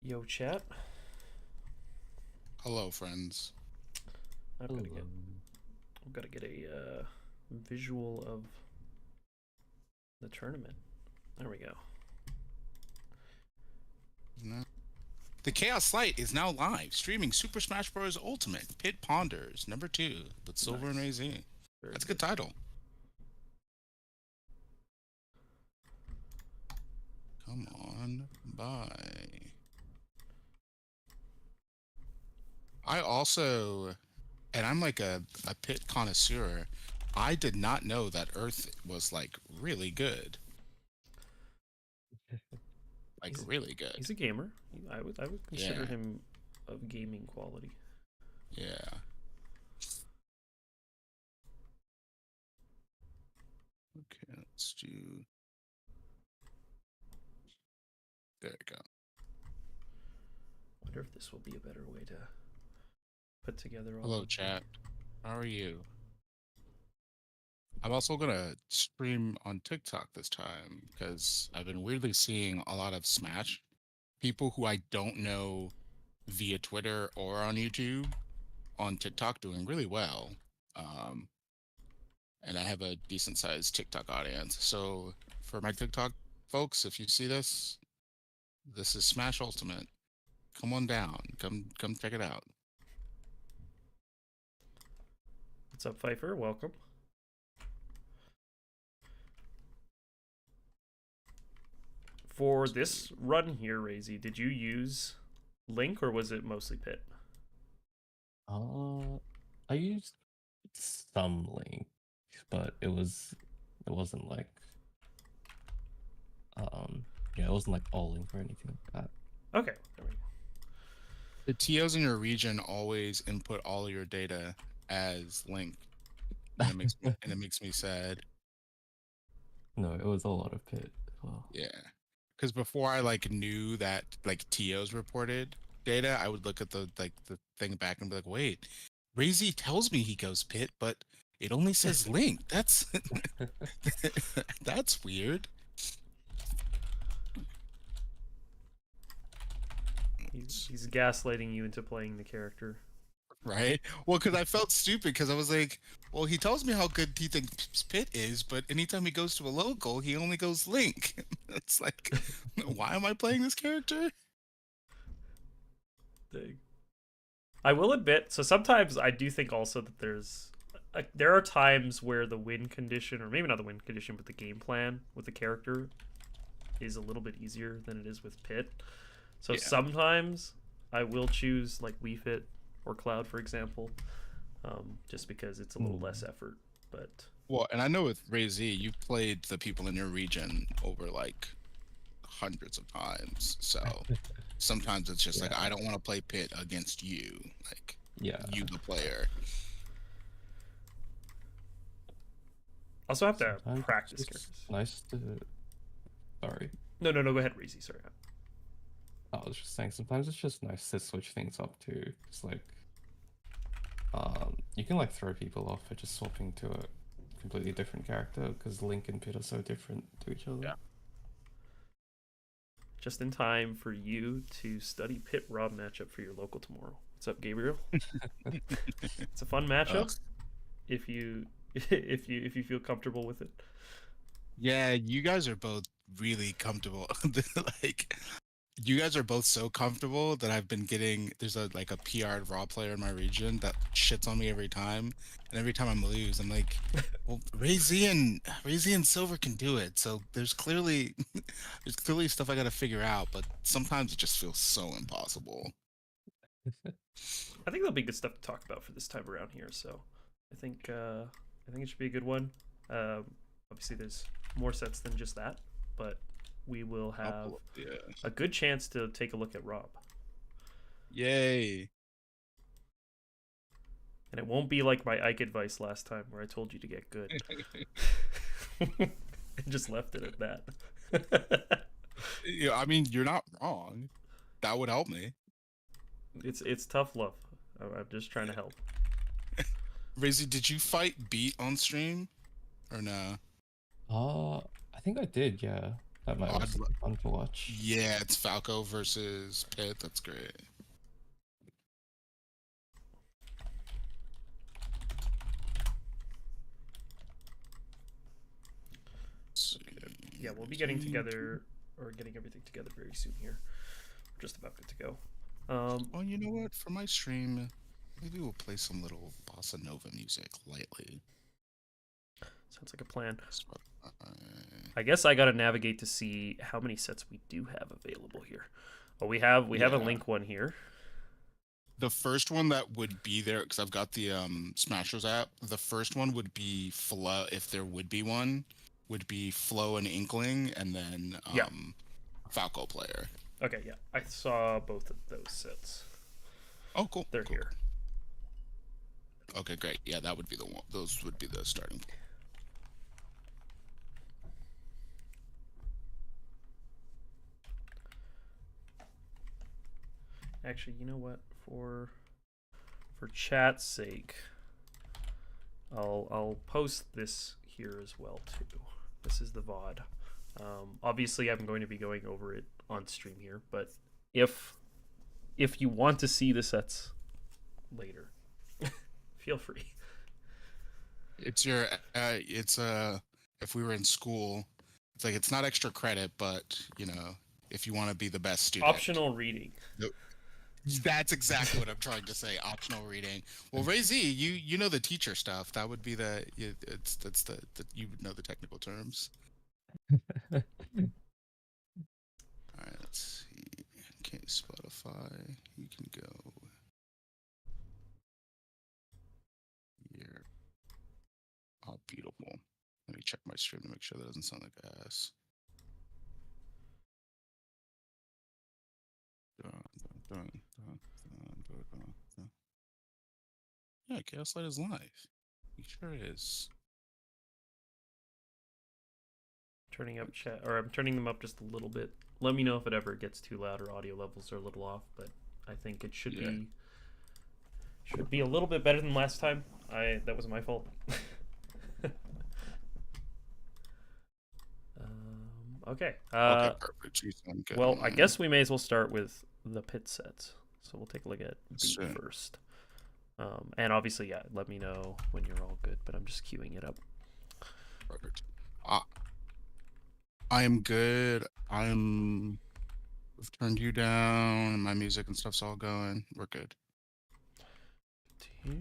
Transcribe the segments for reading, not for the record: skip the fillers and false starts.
Yo, chat. Hello, friends. I've got to get. I've got to get a visual of the tournament. There we go. The Chaos Light is now live, streaming Super Smash Bros. Ultimate Pit Ponders #2 with Silver and Nice. RaZe. Very That's a good. good title. Come on by. I also, and I'm like a pit connoisseur. I did not know that Earth was like really good. Like He's really good. he's a gamer. I would consider Yeah. him of gaming quality. Yeah. Okay, let's do. There we go. Wonder if this will be a better way to put together all Hello, of chat. How are you? I'm also gonna stream on TikTok this time because I've been weirdly seeing a lot of Smash people who I don't know via Twitter or on YouTube on TikTok doing really well. Um, and I have a decent sized TikTok audience. So for my TikTok folks, if you see this, this is Smash Ultimate. Come on down. Come check it out. What's up, Pfeiffer? Welcome. For this run here, RaZe, did you use Link or was it mostly Pit? I used some link, but it wasn't like yeah, it wasn't like all link or anything like that. Okay. There we go. The TOs in your region always input all of your data as Link, and it makes me sad. No, it was a lot of pit. Well, Yeah, because before I like knew that like TOs reported data, I would look at the thing back and be like, wait, RaZe tells me he goes pit, but it only says Link. That's that's weird. He's gaslighting you into playing the character. Right? Well, because I felt stupid because I was like, well, he tells me how good he thinks Pit is, but anytime he goes to a local, he only goes Link. It's like, why am I playing this character? Dang. I will admit, so sometimes I do think also that there are times where the win condition, or maybe not the win condition, but the game plan with the character is a little bit easier than it is with Pit. So Yeah. sometimes I will choose like Wii Fit or Cloud, for example, just because it's a little less effort. But Well, and I know with RaZe, you've played the people in your region over like hundreds of times. So sometimes it's just like, I don't want to play Pit against you. Like, yeah. you, the player. also have to Sometimes practice it's characters. nice to. Sorry. No, go ahead, RaZe. Sorry. I was just saying sometimes it's just nice to switch things up too. It's like you can like throw people off for just swapping to a completely different character because Link and Pit are so different to each other. Yeah. Just in time for you to study Pit Rob matchup for your local tomorrow. What's up, Gabriel? It's a fun matchup if you if you feel comfortable with it. Yeah, you guys are both really comfortable. Like, you guys are both so comfortable that I've been getting. There's a like a PR raw player in my region that shits on me every time, and every time I lose, I'm like, well, RaZe and Silver can do it. So there's clearly stuff I got to figure out, but sometimes it just feels so impossible. I think there'll be good stuff to talk about for this time around here. So I think it should be a good one. Obviously, there's more sets than just that, but we will have a good chance to take a look at Rob. Yay! And it won't be like my Ike advice last time where I told you to get good. And just left it at that. Yeah, I mean, you're not wrong. That would help me. It's tough love. I'm just trying to help. RaZe, did you fight Beat on stream or no? I think I did, yeah. That might Oh, also be fun to watch. yeah, it's Falco versus Pit. That's great. Okay. Yeah, we'll be getting together or getting everything together very soon here. We're just about good to go. Well, you know what? For my stream, maybe we'll play some little bossa nova music lightly. Sounds like a plan. Spotify. I guess I gotta navigate to see how many sets we do have available here. Well, we have a Yeah. link one here. The first one that would be there, because I've got the Smashers app. The first one would be Flow, if there would be one, would be Flow and Inkling, and then Yeah. Falco player. Okay, yeah, I saw both of those sets. Oh, cool. They're cool. here. Okay, great. Yeah, that would be the one. Those would be the starting point. Actually, you know what? For chat's sake, I'll post this here as well too. This is the VOD. Obviously, I'm going to be going over it on stream here, but if you want to see the sets later, feel free. It's your if we were in school, it's like it's not extra credit, but you know, if you want to be the best student. Optional reading. That's exactly what I'm trying to say. Optional reading. Well, RaZe, you know the teacher stuff. That would be that's the you would know the technical terms. All right, let's see. Okay, Spotify. You can go here. Oh, beautiful. Let me check my stream to make sure that doesn't sound like ass. Yeah, Chaos Light is live. He sure is. Turning up chat, or I'm turning them up just a little bit. Let me know if it ever gets too loud or audio levels are a little off, but I think it should be a little bit better than last time. That was my fault. Okay. Okay, perfect. You sound good. Well, I guess we may as well start with the pit sets. So we'll take a look at beat Sure. first. And obviously, yeah, let me know when you're all good, but I'm just queuing it up. Perfect. I am good. I've turned you down, and my music and stuff's all going. We're good. Here.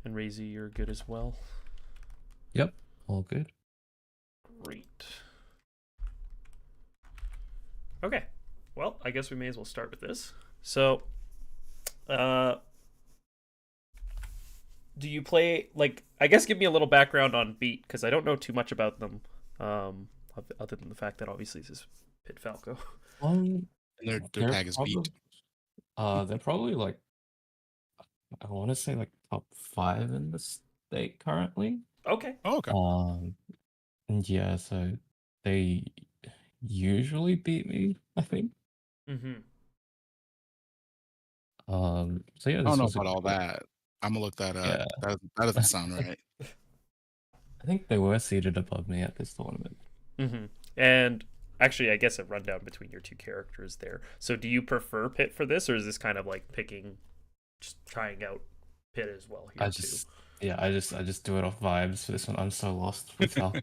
And RaZe, you're good as well. Yep, all good. Great. Okay. Well, I guess we may as well start with this. So, do you play, like, I guess give me a little background on Beat, because I don't know too much about them, other than the fact that obviously this is Pit Falco. And their tag is Beat. They're probably like, I want to say like top 5 in the state currently. Okay. Oh, okay. And yeah, so they usually beat me, I think. Mm-hmm. So yeah, I this don't know was about all that. I'm gonna look that up. Yeah. That doesn't sound right. I think they were seated above me at this tournament. Mm-hmm. And actually, I guess a rundown between your two characters there. So do you prefer Pit for this, or is this kind of like just trying out Pit as well here I just do it off vibes for this one. I'm so lost with Falco.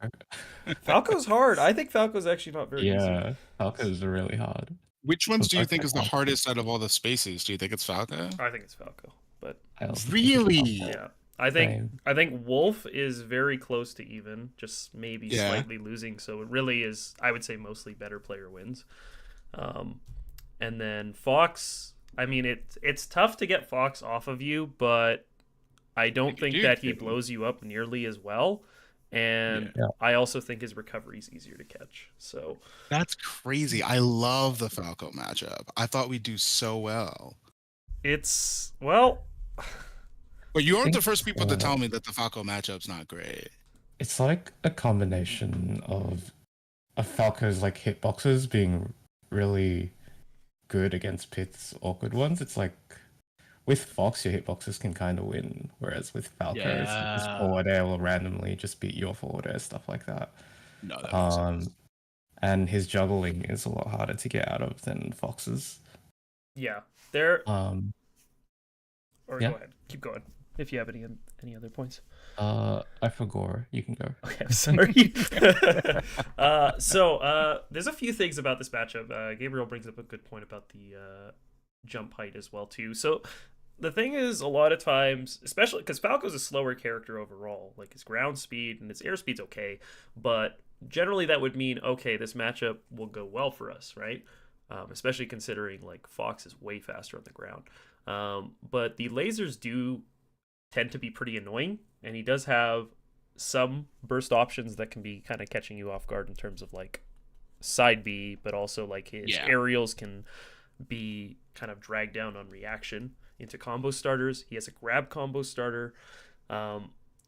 Falco's hard. I think Falco's actually not very easy. Yeah, Falco's really hard. Which ones do you think is the Falco. hardest out of all the spaces? Do you think it's Falco? I think it's Falco, but I also think Really? it's Falco. yeah, I think Same. Wolf is very close to even, just maybe Yeah. slightly losing. So it really is, I would say, mostly better player wins. And then Fox, I mean, it's tough to get Fox off of you, but I don't think that he blows you up nearly as well. And Yeah. I also think his recovery is easier to catch. So That's crazy. I love the Falco matchup. I thought we'd do so well. it's, well, But you aren't the think, first people to tell me that the Falco matchup's not great. It's like a combination of Falco's like hitboxes being really good against Pit's awkward ones. It's like with Fox, your hitboxes can kind of win, whereas with Falco, it's just Yeah. forward air will randomly just beat your forward air, stuff like that. No, that makes sense. And his juggling is a lot harder to get out of than Fox's. Yeah, there. Um, Or yeah. go ahead, keep going if you have any other points. I forgot. You can go. Okay, I'm sorry. There's a few things about this matchup. Gabriel brings up a good point about the jump height as well too. So the thing is, a lot of times, especially because Falco's a slower character overall, like his ground speed and his air speed's okay, but generally that would mean okay, this matchup will go well for us, right? Especially considering like Fox is way faster on the ground. But the lasers do tend to be pretty annoying, and he does have some burst options that can be kind of catching you off guard in terms of like side B, but also like his aerials can be kind of dragged down on reaction into combo starters. He has a grab combo starter.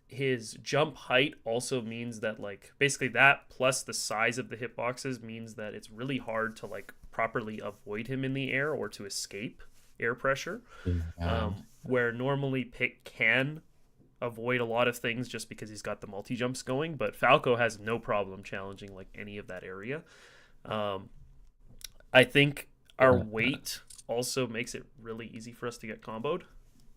His jump height also means that like basically that plus the size of the hitboxes means that it's really hard to like properly avoid him in the air or to escape air pressure. Where normally Pick can avoid a lot of things just because he's got the multi jumps going, but Falco has no problem challenging like any of that area. I think our weight also makes it really easy for us to get comboed,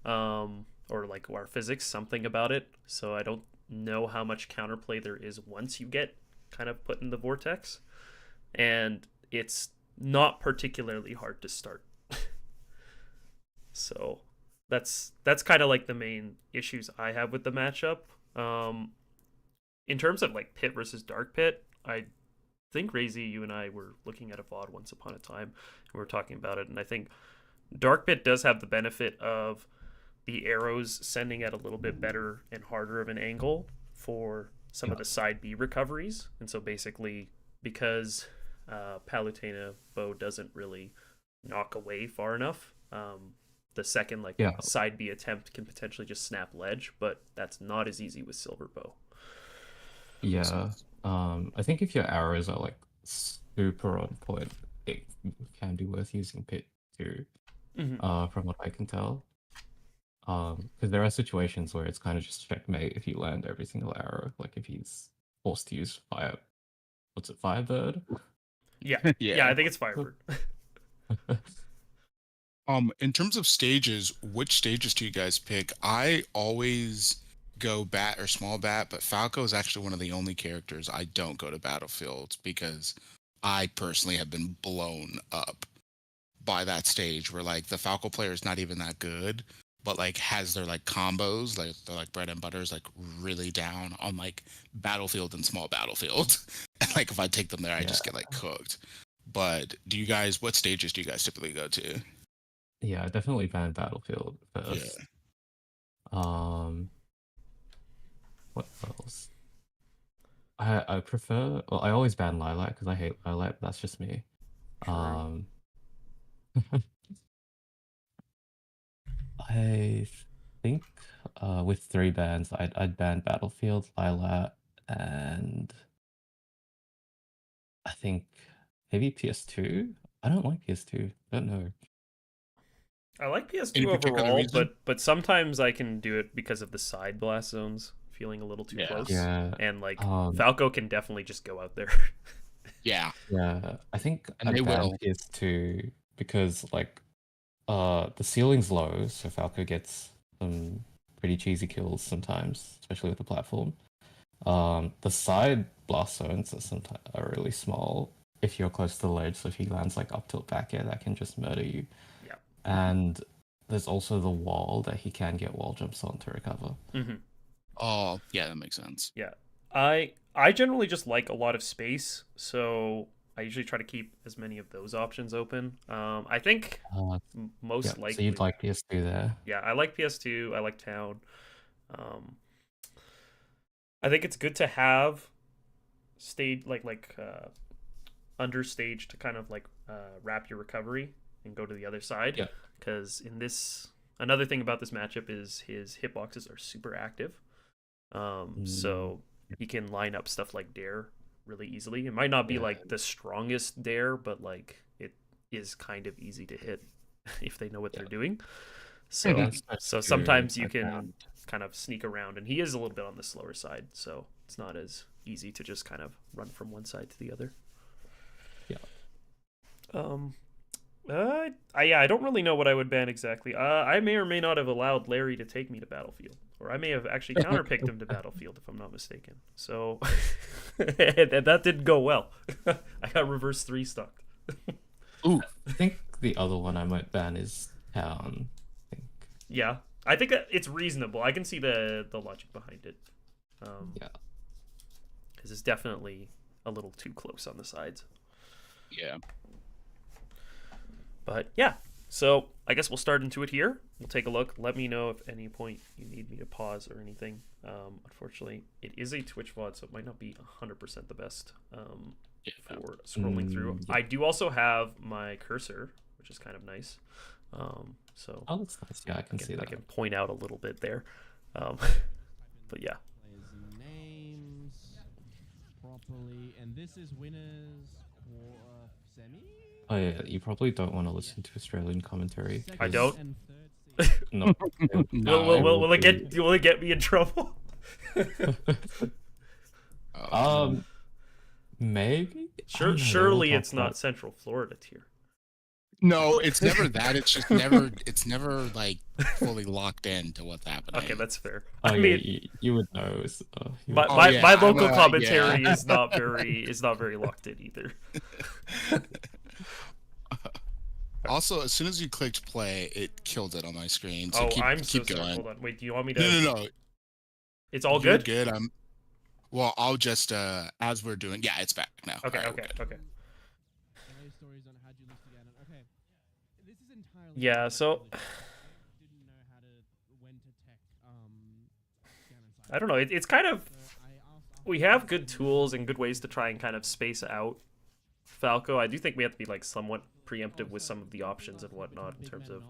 or like our physics, something about it. So I don't know how much counterplay there is once you get kind of put in the vortex, and it's not particularly hard to start. So that's kind of like the main issues I have with the matchup. In terms of like Pit versus Dark Pit, I think RaZe, you and I were looking at a VOD once upon a time, and we were talking about it, and I think Dark Pit does have the benefit of the arrows sending at a little bit better and harder of an angle for some of the side B recoveries, and so basically because Palutena bow doesn't really knock away far enough, the second like side B attempt can potentially just snap ledge, but that's not as easy with silver bow. Yeah. I think if your arrows are like super on point, it can be worth using Pit too. From what I can tell. Because there are situations where it's kind of just checkmate if you land every single arrow. Like if he's forced to use Firebird? Yeah, I think it's Firebird. In terms of stages, which stages do you guys pick? I always go bat or small bat, but Falco is actually one of the only characters I don't go to battlefields because I personally have been blown up by that stage where like the Falco player is not even that good, but like has their like combos, like they're like bread and butter is like really down on like battlefield and small battlefield. And like if I take them there, I just get like cooked. But what stages do you guys typically go to? Yeah, definitely ban Battlefield first. What else? I prefer. Well, I always ban Lilac because I hate Lilac. But that's just me. I think with 3 bans, I'd ban Battlefield, Lilac, and I think maybe PS2. I don't like PS2. I don't know. I like PS2 overall, but sometimes I can do it because of the side blast zones feeling a little too close. Yeah. And like Falco can definitely just go out there. Yeah. I think I'd ban PS2 because like the ceiling's low, so Falco gets some pretty cheesy kills sometimes, especially with the platform. The side blast zones are sometimes really small if you're close to the ledge, so if he lands like up tilt back air, that can just murder you. Yeah. And there's also the wall that he can get wall jumps on to recover. Oh, yeah, that makes sense. Yeah. I generally just like a lot of space, so I usually try to keep as many of those options open. I think most likely. So you'd like PS2 there? Yeah, I like PS2. I like Town. I think it's good to have understage to kind of like wrap your recovery and go to the other side. Yeah. Because another thing about this matchup is his hitboxes are super active. So he can line up stuff like Dare really easily. It might not be like the strongest Dare, but like it is kind of easy to hit if they know what they're doing. So that's so true. sometimes you I can found. kind of sneak around, and he is a little bit on the slower side, so it's not as easy to just kind of run from one side to the other. Yeah. I don't really know what I would ban exactly. I may or may not have allowed Larry to take me to Battlefield, or I may have actually counterpicked him to Battlefield if I'm not mistaken. So that didn't go well. I got reverse 3 stuck. Ooh, I think the other one I might ban is Town. I think. Yeah, I think that it's reasonable. I can see the logic behind it. Yeah. Because it's definitely a little too close on the sides. yeah. But yeah, so I guess we'll start into it here. We'll take a look. Let me know if at any point you need me to pause or anything. Unfortunately, it is a Twitch VOD, so it might not be 100% the best for scrolling through. Yeah. I do also have my cursor, which is kind of nice. So Oh, that's nice. Yeah, I can see that. I can point out a little bit there. But yeah. Players' names properly, and this is winners quarter semi. Oh yeah, you probably don't want to listen to Australian commentary. I Second don't. and third seed. No. Will it get me in trouble? Maybe. I don't know, Surely we'll it's talk not about- Central Florida tier. No, it's never that. It's just never. It's never like fully locked into what's happening. Okay, that's fair. Oh, I yeah, mean, you would know. You my, would- my, yeah, my I'm, local yeah. commentary is not very locked in either. Also, as soon as you clicked play, it killed it on my screen. So Oh, keep, I'm so keep sorry. going. Hold on. Wait, do you want me to? No. It's all You're good. good. Well, I'll just as we're doing. Yeah, it's back now. Okay. All right, we're Okay. good. Okay. LA stories on how'd you lose to Ganon. Okay, this is entirely. Yeah, so- Didn't know how to when to tech Ganon side. I don't know. It's kind of. So I asked We have good tools and good ways to try and kind of space out Falco. I do think we have to be like somewhat preemptive with some of the options and whatnot in terms of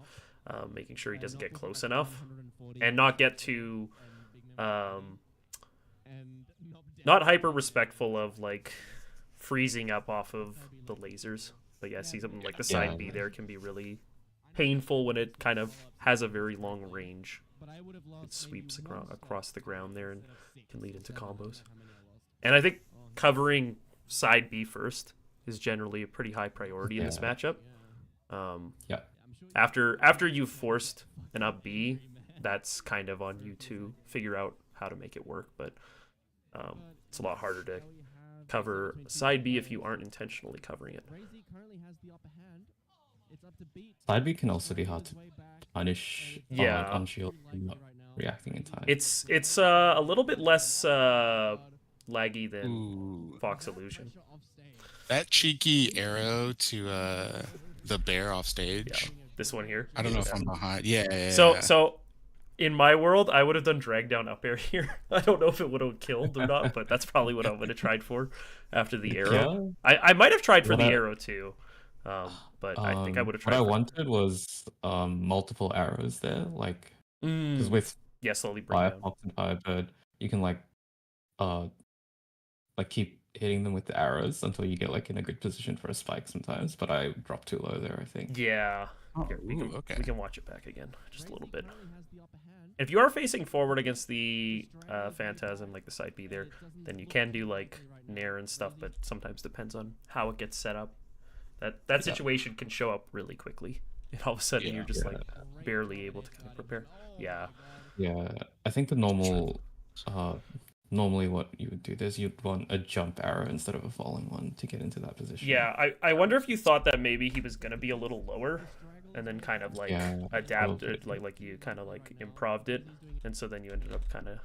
making sure he doesn't get close enough and not get too not hyper respectful of like freezing up off of the lasers. But yeah, see something like the side Yeah. B there can be really painful when it kind of has a very long range. It sweeps across the ground there and can lead into combos. And I think covering side B first is generally a pretty high priority in this Yeah. matchup. Yeah. After you've forced an up B, that's kind of on you to figure out how to make it work. But it's a lot harder to cover side B if you aren't intentionally covering it. RaZe currently has the upper hand. It's up to beat. Side B can also be hard to punish Yeah. on shield and not reacting in time. It's a little bit less laggy than Ooh, Fox Illusion. that cheeky arrow to the bear off stage. Yeah, this one here. I don't know if I'm behind. Yeah. So in my world, I would have done drag down up air here. I don't know if it would have killed or not, but that's probably what I would have tried for after the arrow. I might have tried for What the I- arrow too, but I think I would have tried. What I for... wanted was multiple arrows there, like because with Yeah, slowly bring down. Firefox and Firebird, you can like keep hitting them with the arrows until you get like in a good position for a spike sometimes. But I dropped too low there, I think. Yeah. Oh, Here, we ooh, okay. can watch it back again just a little bit. Currently has the upper hand. If you are facing forward against the Phantasm, like the side B there, then you can do like Nair and stuff, but sometimes depends on how it gets set up. That situation can show up really quickly, and all of a sudden you're just like barely able to kind of prepare. Yeah. Yeah, I think the normal, normally what you would do is you'd want a jump arrow instead of a falling one to get into that position. Yeah, I wonder if you thought that maybe he was gonna be a little lower, and then kind of like Yeah, adapted, like you kind of like improved it, and so then you ended up kind of.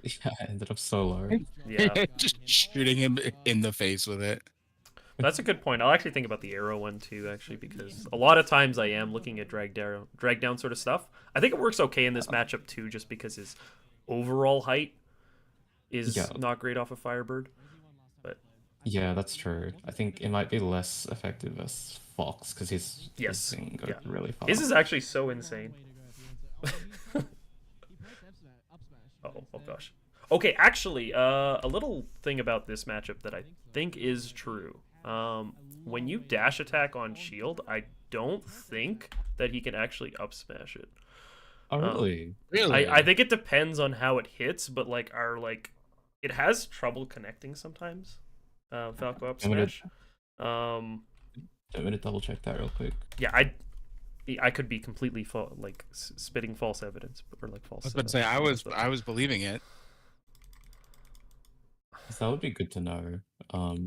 Yeah, I ended up so low. Yeah, Just shooting him in the face with it. that's a good point. I'll actually think about the arrow one too, actually, because a lot of times I am looking at drag down sort of stuff. I think it works okay in this matchup too, just because his overall height is not great off of Firebird. But Yeah, that's true. I think it might be less effective as Fox because his thing goes really fast. his is actually so insane. Oh gosh. Okay, actually, a little thing about this matchup that I think is true. When you dash attack on shield, I don't think that he can actually up smash it. Oh, really? Really? I think it depends on how it hits, but like it has trouble connecting sometimes. Falco up I'm gonna- smash. Um, I'm gonna double check that real quick. yeah, I could be completely spitting false evidence or like false. I was about to say I was believing it. So that would be good to know,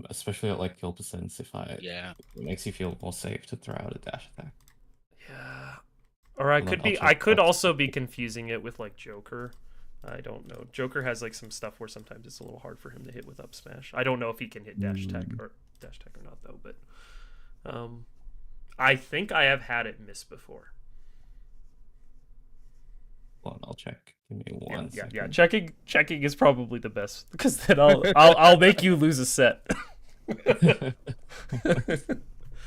especially at like kill percents. If Yeah. it makes you feel more safe to throw out a dash attack. Yeah. Or I Hold could on, be. I'll I check could that. also be confusing it with like Joker. I don't know. Joker has like some stuff where sometimes it's a little hard for him to hit with up smash. I don't know if he can hit dash attack or not though. But I think I have had it miss before. Hold on, I'll check. Give me one Yeah. second. Checking is probably the best because then I'll make you lose a set.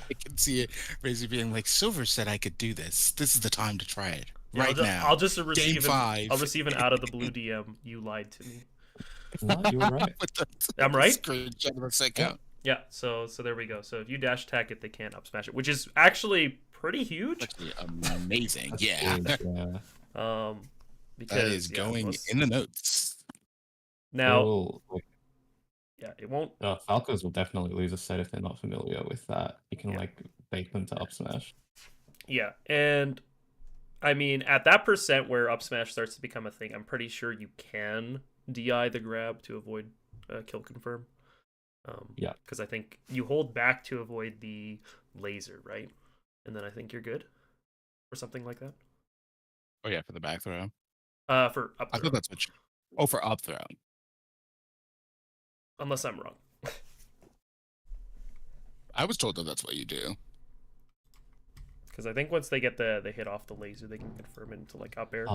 I can see it. RaZe being like, Silver said I could do this. This is the time to try it. Right now. I'll just receive Game 5. I'll receive an out of the blue DM. You lied to me. No, you were right. With the I'm right? screenshot of the set count. Yeah. So there we go. So if you dash attack it, they can't up smash it, which is actually pretty huge. Actually, amazing. That's Yeah. good, yeah. Because That is going in the notes. now. Well, like, Yeah, it won't. Falcos will definitely lose a set if they're not familiar with that. You can Yeah. like bake them to up smash. Yeah, and I mean at that percent where up smash starts to become a thing, I'm pretty sure you can DI the grab to avoid kill confirm. Yeah. Because I think you hold back to avoid the laser, right? And then I think you're good, or something like that. Oh yeah, for the back throw. For up I throw, thought that's what. For up throw. unless I'm wrong. I was told that that's what you do. Because I think once they get the hit off the laser, they can confirm it into like up air.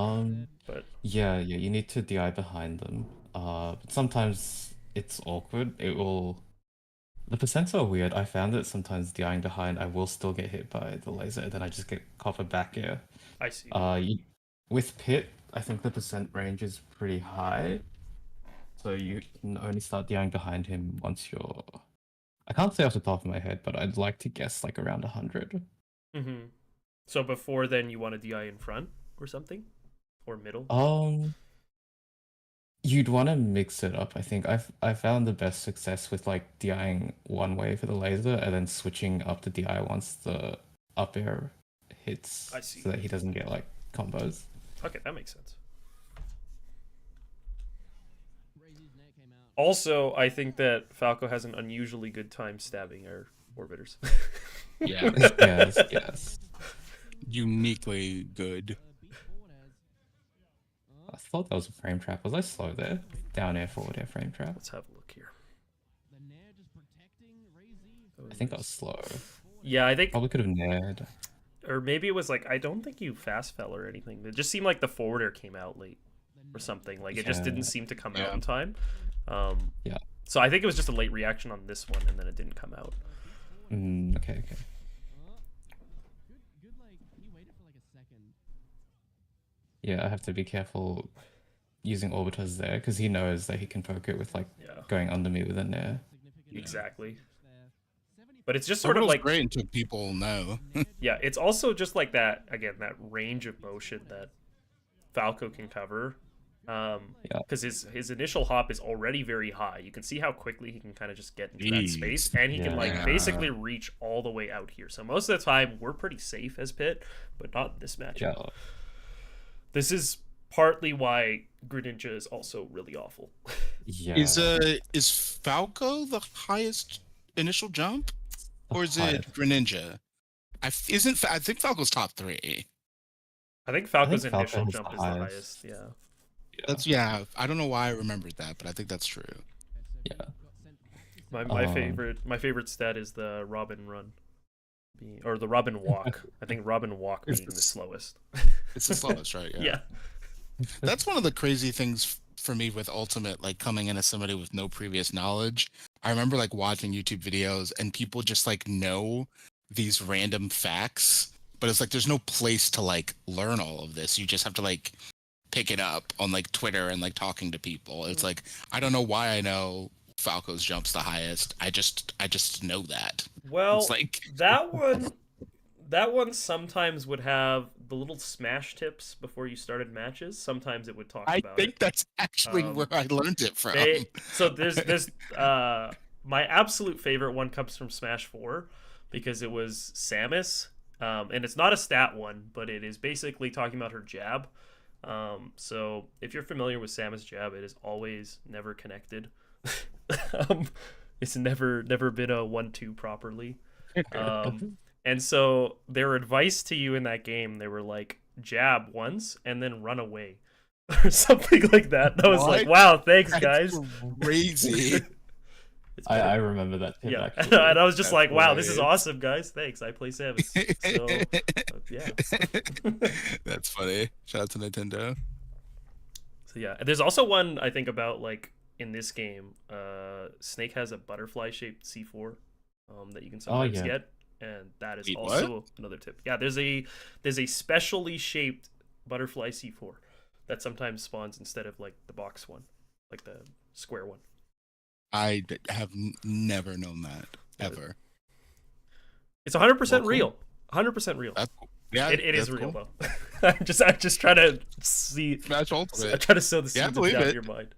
But Yeah, you need to DI behind them. But sometimes it's awkward. The percents are weird. I found that sometimes DIing behind, I will still get hit by the laser, then I just get copper back air. I see. With Pit, I think the percent range is pretty high. So you can only start DIing behind him once you're... I can't say off the top of my head, but I'd like to guess like around 100. Mm-hmm. So before then, you want to DI in front or something, or middle. You'd want to mix it up. I think I found the best success with like DIing one way for the laser and then switching up to DI once the up air hits, I see. so that he doesn't get like combos. Okay, that makes sense. RaZe's net came out. Also, I think that Falco has an unusually good time stabbing our orbiters. Yeah. Yes. Uniquely good. Beat forward as. I thought that was a frame trap. Was I slow there? Down air, forward air, frame trap. Let's have a look here. The Nair just protecting RaZe. I think I was slow. Yeah, I think, Probably could have nared. or maybe it was like, I don't think you fast fell or anything. It just seemed like the forward air came out late or something. Like it just Yeah. didn't seem to come out Yeah. in time. Yeah. So I think it was just a late reaction on this one, and then it didn't come out. Okay. Good, like, he waited for like a second. Yeah, I have to be careful using orbiters there because he knows that he can poke it with like Yeah, going under me with a nair. Significant exactly. there. But it's just sort of Orbital's like, great until people know. yeah, it's also just like that, again, that range of motion that Falco can cover. Because his initial hop is already very high. You can see how quickly he can kind of just get into that Jeez. space, and he can like Yeah. basically reach all the way out here. So most of the time we're pretty safe as Pit, but not in this matchup. Yeah. This is partly why Greninja is also really awful. Yeah. Is Falco the highest initial jump, or is it Highest. Greninja? I think Falco's top 3. I think Falco's Falco initial has jump the is the highest. highest. Yeah. That's I don't know why I remembered that, but I think that's true. Yeah. My Um, favorite stat is the Robin run, or the Robin walk. I think Robin walk Is being the this- slowest. It's the slowest, right? Yeah. That's one of the crazy things for me with Ultimate, like coming in as somebody with no previous knowledge. I remember like watching YouTube videos and people just like know these random facts, but it's like there's no place to like learn all of this. You just have to like pick it up on like Twitter and like talking to people. It's like I don't know why I know Falco's jump's the highest. I just know that. Well, It's like that one sometimes would have the little smash tips before you started matches. Sometimes it would talk I about think it. that's actually where I learned it from. So there's my absolute favorite one comes from Smash 4 because it was Samus. And it's not a stat one, but it is basically talking about her jab. So if you're familiar with Samus jab, it is always never connected. It's never been a 1-2 properly. And so their advice to you in that game, they were like, jab once and then run away. Or something like that. And I was like, What? wow, thanks That's guys. crazy. I remember that tip, Yeah, actually. and I was just That's like, wow, this is hilarious. awesome, guys. Thanks. I play Samus. So, yeah. That's funny. Shout out to Nintendo. So yeah, and there's also one I think about like in this game. Snake has a butterfly shaped C4 that you can sometimes yeah. get, and that is Wait, also another tip. Yeah, there's a specially shaped butterfly C4 that sometimes spawns instead of like the box one, like the square one. I have never known that Yeah. ever. It's 100% Well, cool. real. 100% real. That's cool. Yeah, It is that's real cool. though. I'm just trying to see. Smash I Ultimate. try to sow the Yeah, I seeds of believe doubt in it. your mind.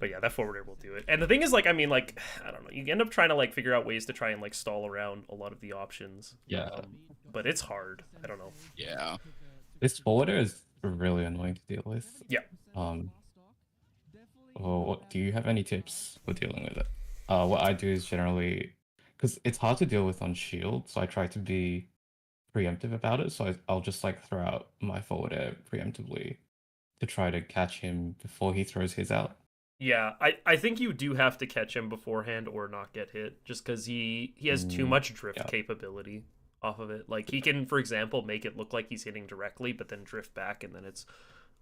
But yeah, that forwarder will do it. And the thing is, like, I mean, like, I don't know. You end up trying to like figure out ways to try and like stall around a lot of the options. Yeah. But it's hard. I don't know. Yeah. This forwarder is really annoying to deal with. Yeah. Well, do you have any tips for dealing with it? What I do is generally, because it's hard to deal with on shield, so I try to be preemptive about it. So I'll just like throw out my forwarder preemptively to try to catch him before he throws his out. Yeah, I think you do have to catch him beforehand or not get hit, just because he has too much drift yeah. capability off of it. Like he can, for example, make it look like he's hitting directly, but then drift back, and then it's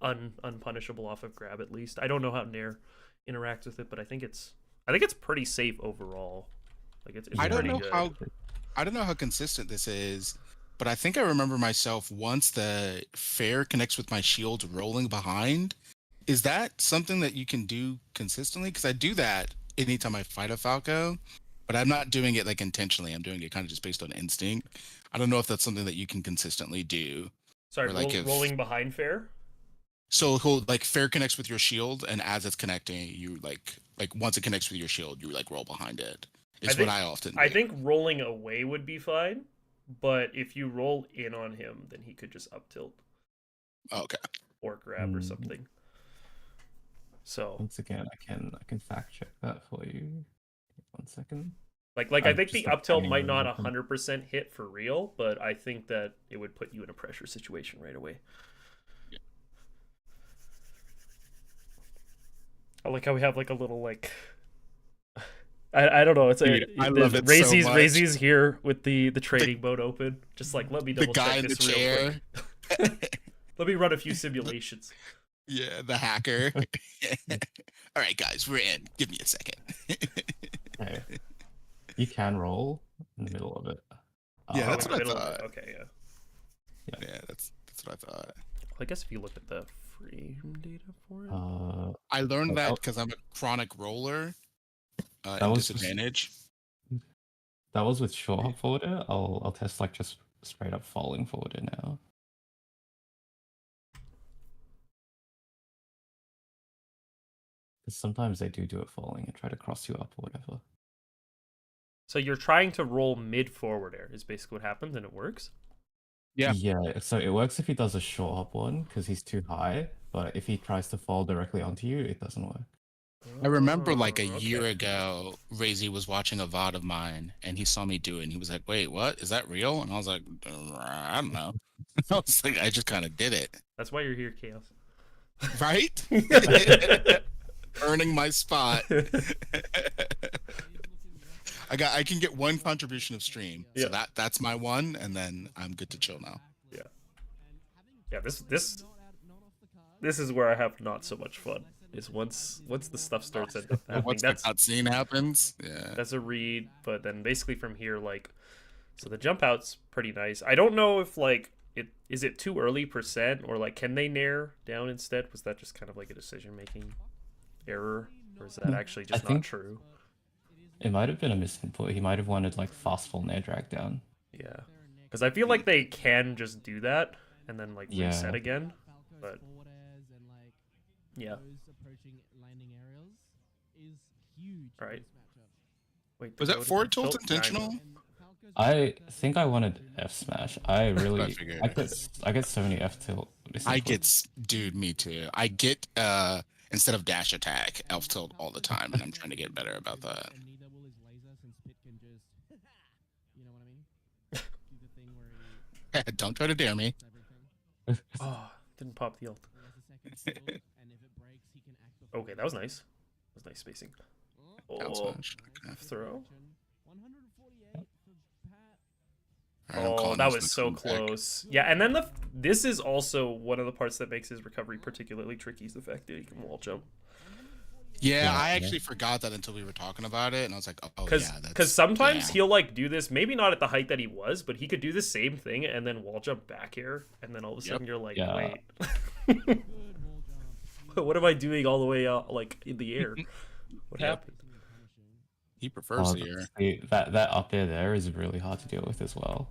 unpunishable off of grab. At least I don't know how Nair interacts with it, but I think it's pretty safe overall. Like it's I don't pretty know good. I don't know how consistent this is, but I think I remember myself once the fair connects with my shield rolling behind. Is that something that you can do consistently? Because I do that anytime I fight a Falco, but I'm not doing it like intentionally. I'm doing it kind of just based on instinct. I don't know if that's something that you can consistently do. Sorry, or like if- rolling behind fair. So he'll like fair connects with your shield, and as it's connecting, you like once it connects with your shield, you like roll behind it. Is what I often do. I think rolling away would be fine, but if you roll in on him, then he could just up tilt Okay. or grab or something. So Once again, I can fact check that for you. 1 second. I I'm think just, the like, up tilt hanging might not around him. 100% hit for real, but I think that it would put you in a pressure situation right away. Yeah. I like how we have like a little like I don't know. It's Dude, I love it so RaZe's much. RaZe's here with the trading mode open. Just like let me The double guy check in the this real chair. quick. Let me run a few simulations. Yeah, the hacker. All right, guys, we're in. Give me a second. Okay. You can roll in the middle of it. Yeah, Oh, that's in what the I middle of it. thought. Okay, yeah. Yeah, that's what I thought. I guess if you look at the frame data for it. I learned that Oh. because I'm a chronic roller. That In was- disadvantage. That was with short hop forwarder. I'll test like just straight up falling forwarder now. Because sometimes they do it falling and try to cross you up or whatever. So you're trying to roll mid forward air is basically what happens, and it works. Yeah. Yeah, so it works if he does a short hop one because he's too high, but if he tries to fall directly onto you, it doesn't work. I remember like a Oh, year okay. ago, RaZe was watching a VOD of mine and he saw me do it and he was like, wait, what? Is that real? And I was like, I don't know. I was like, I just kind of did it. That's why you're here, Chaos. Right? Earning my spot. I can get one contribution of stream. So Yeah. that's my one, and then I'm good to chill now. Yeah, this is where I have not so much fun. Is once the stuff starts happening. Once the cutscene happens, yeah. That's a read, but then basically from here, like, so the jump out's pretty nice. I don't know if like is it too early %, or like can they nair down instead? Was that just kind of like a decision making error? Or is that actually just not think- true? It might have been a misinput. He might have wanted like fast full nair drag down. Yeah. Because I feel like they can just do that and then like Yeah. reset again. But yeah. approaching landing aerials is huge. Right. Wait, Was to that go to forward the tilt tilt? intentional? I think I wanted F smash. I really, figured. I get so many F tilt. I get, dude, me too. I get, instead of dash attack, elf tilt all the time, and I'm trying to get better about that. Don't try to dare me. Oh, didn't pop the ult. Okay, that was nice. That was nice spacing. Down Oh, smash. Okay. throw. Alright, I'm Oh, calling that this was the so comeback. close. Yeah, and then this is also one of the parts that makes his recovery particularly tricky is the fact that he can wall jump. Yeah, Yeah, I yeah. actually forgot that until we were talking about it, and I was like, oh Because yeah, that's sometimes yeah. he'll like do this, maybe not at the height that he was, but he could do the same thing and then wall jump back here, and then all of a sudden you're like, Yeah. wait, what am I doing all the way out like in the air? What Yep. happened? He prefers Oh, the air. see, that up air there is really hard to deal with as well.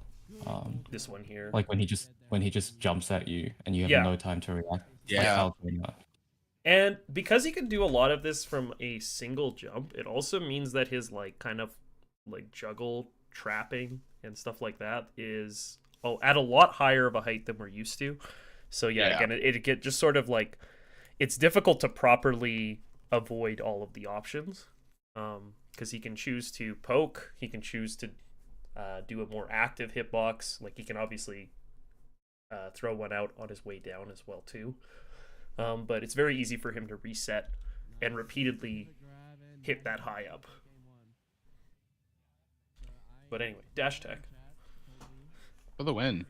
This one here. Like when he just jumps at you and you have Yeah. no time to react. Yeah. Like Falcon, And because he can do a lot of this from a single jump, it also means that his like kind of like juggle trapping and stuff like that is at a lot higher of a height than we're used to. So yeah. Again, it get just sort of like it's difficult to properly avoid all of the options because he can choose to poke, he can choose to do a more active hitbox, like he can obviously throw one out on his way down as well too. But it's very easy for him to reset and repeatedly hit that high up. But anyway, dash attack. For the win.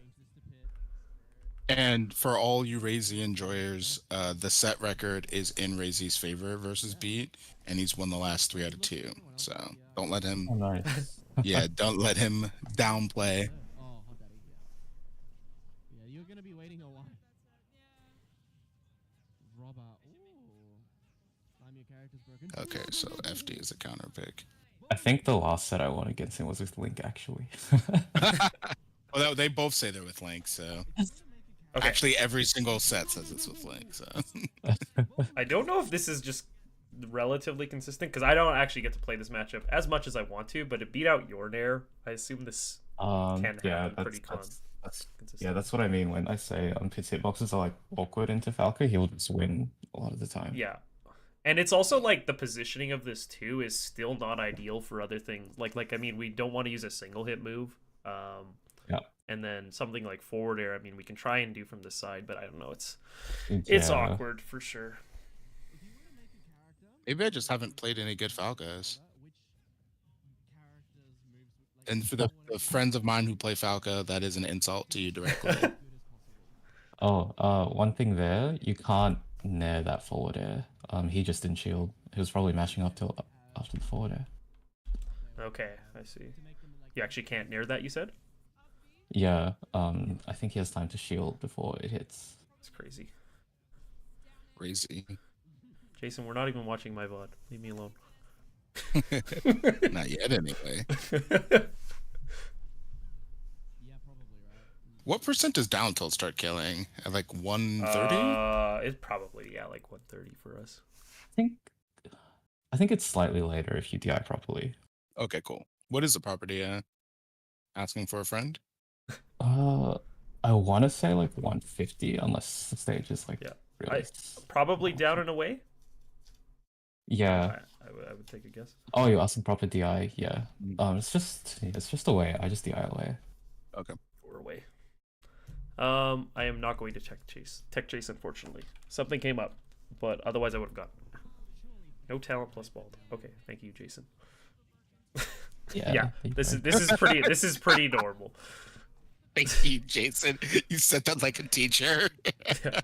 And for all you RaZe enjoyers, the set record is in RaZe's favor versus Beat, and he's won the last 3 out of 2. So don't let him, Oh, nice. yeah, don't let him downplay. Yeah, you're gonna be waiting a while. Robber. Ooh. Your character's broken. Okay, so FD is a counter pick. I think the last set I won against him was with Link actually. Well, they both say they're with Link, so Okay. actually every single set says it's with Link. So I don't know if this is just relatively consistent because I don't actually get to play this matchup as much as I want to, but it beat out your Nair. I assume this can yeah, happen pretty that's consistent. yeah, that's what I mean when I say Pit's hitboxes are like awkward into Falco. He'll just win a lot of the time. Yeah. And it's also like the positioning of this too is still not ideal for other things. Like I mean, we don't want to use a single hit move. Yeah. And then something like forward air, I mean, we can try and do from this side, but I don't know. It's Yeah. awkward for sure. maybe I just haven't played any good Falcos. And for the friends of mine who play Falco, that is an insult to you directly. Oh, one thing there, you can't nair that forward air. He just didn't shield. He was probably mashing up till after the forward air. Okay, I see. You actually can't near that, you said? Yeah, I think he has time to shield before it hits. It's crazy. Crazy. Jason, we're not even watching my VOD. Leave me alone. Not yet, anyway. Yeah, probably right. What percent does down tilt start killing? At like 130? It's probably, yeah, like 130 for us. I think it's slightly later if you DI properly. Okay, cool. What is the property? Asking for a friend? I want to say like 150 unless the stage is like Yeah. really. Probably down and away? Yeah. I would take a guess. Oh, you're asking proper DI? Yeah. It's just away. I just DI away. Okay. Or away. I am not going to tech chase, unfortunately. Something came up, but otherwise I would have gotten. No talent plus bald. Okay, thank you, Jason. Yeah, this is pretty normal. Thank you, Jason. You said that like a teacher. Yeah.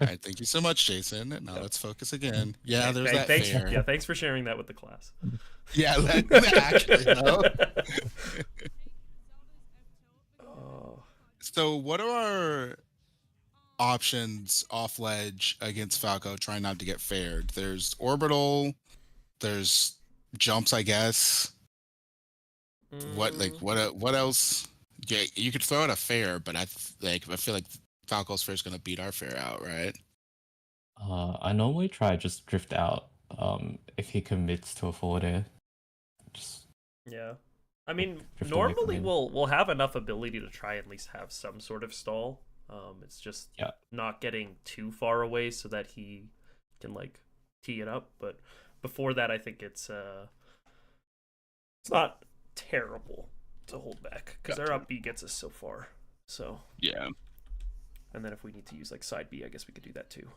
All right, thank you so much, Jason. Now let's focus again. Yeah, there's that thanks, fair. Yeah, thanks for sharing that with the class. Yeah, actually, no. Oh. So what are our options off ledge against Falco, trying not to get fared. There's orbital, there's jumps, I guess. What else? Yeah, you could throw out a fair, but I feel like Falco's fair is gonna beat our fair out, right? I normally try just drift out. If he commits to a forward air, just Yeah. I mean, drift away from normally him. we'll have enough ability to try at least have some sort of stall. It's just Yeah. not getting too far away so that he can like tee it up. But before that, I think it's not terrible to hold back because our Gotcha. up B gets us so far. So, Yeah. and then if we need to use like side B, I guess we could do that too.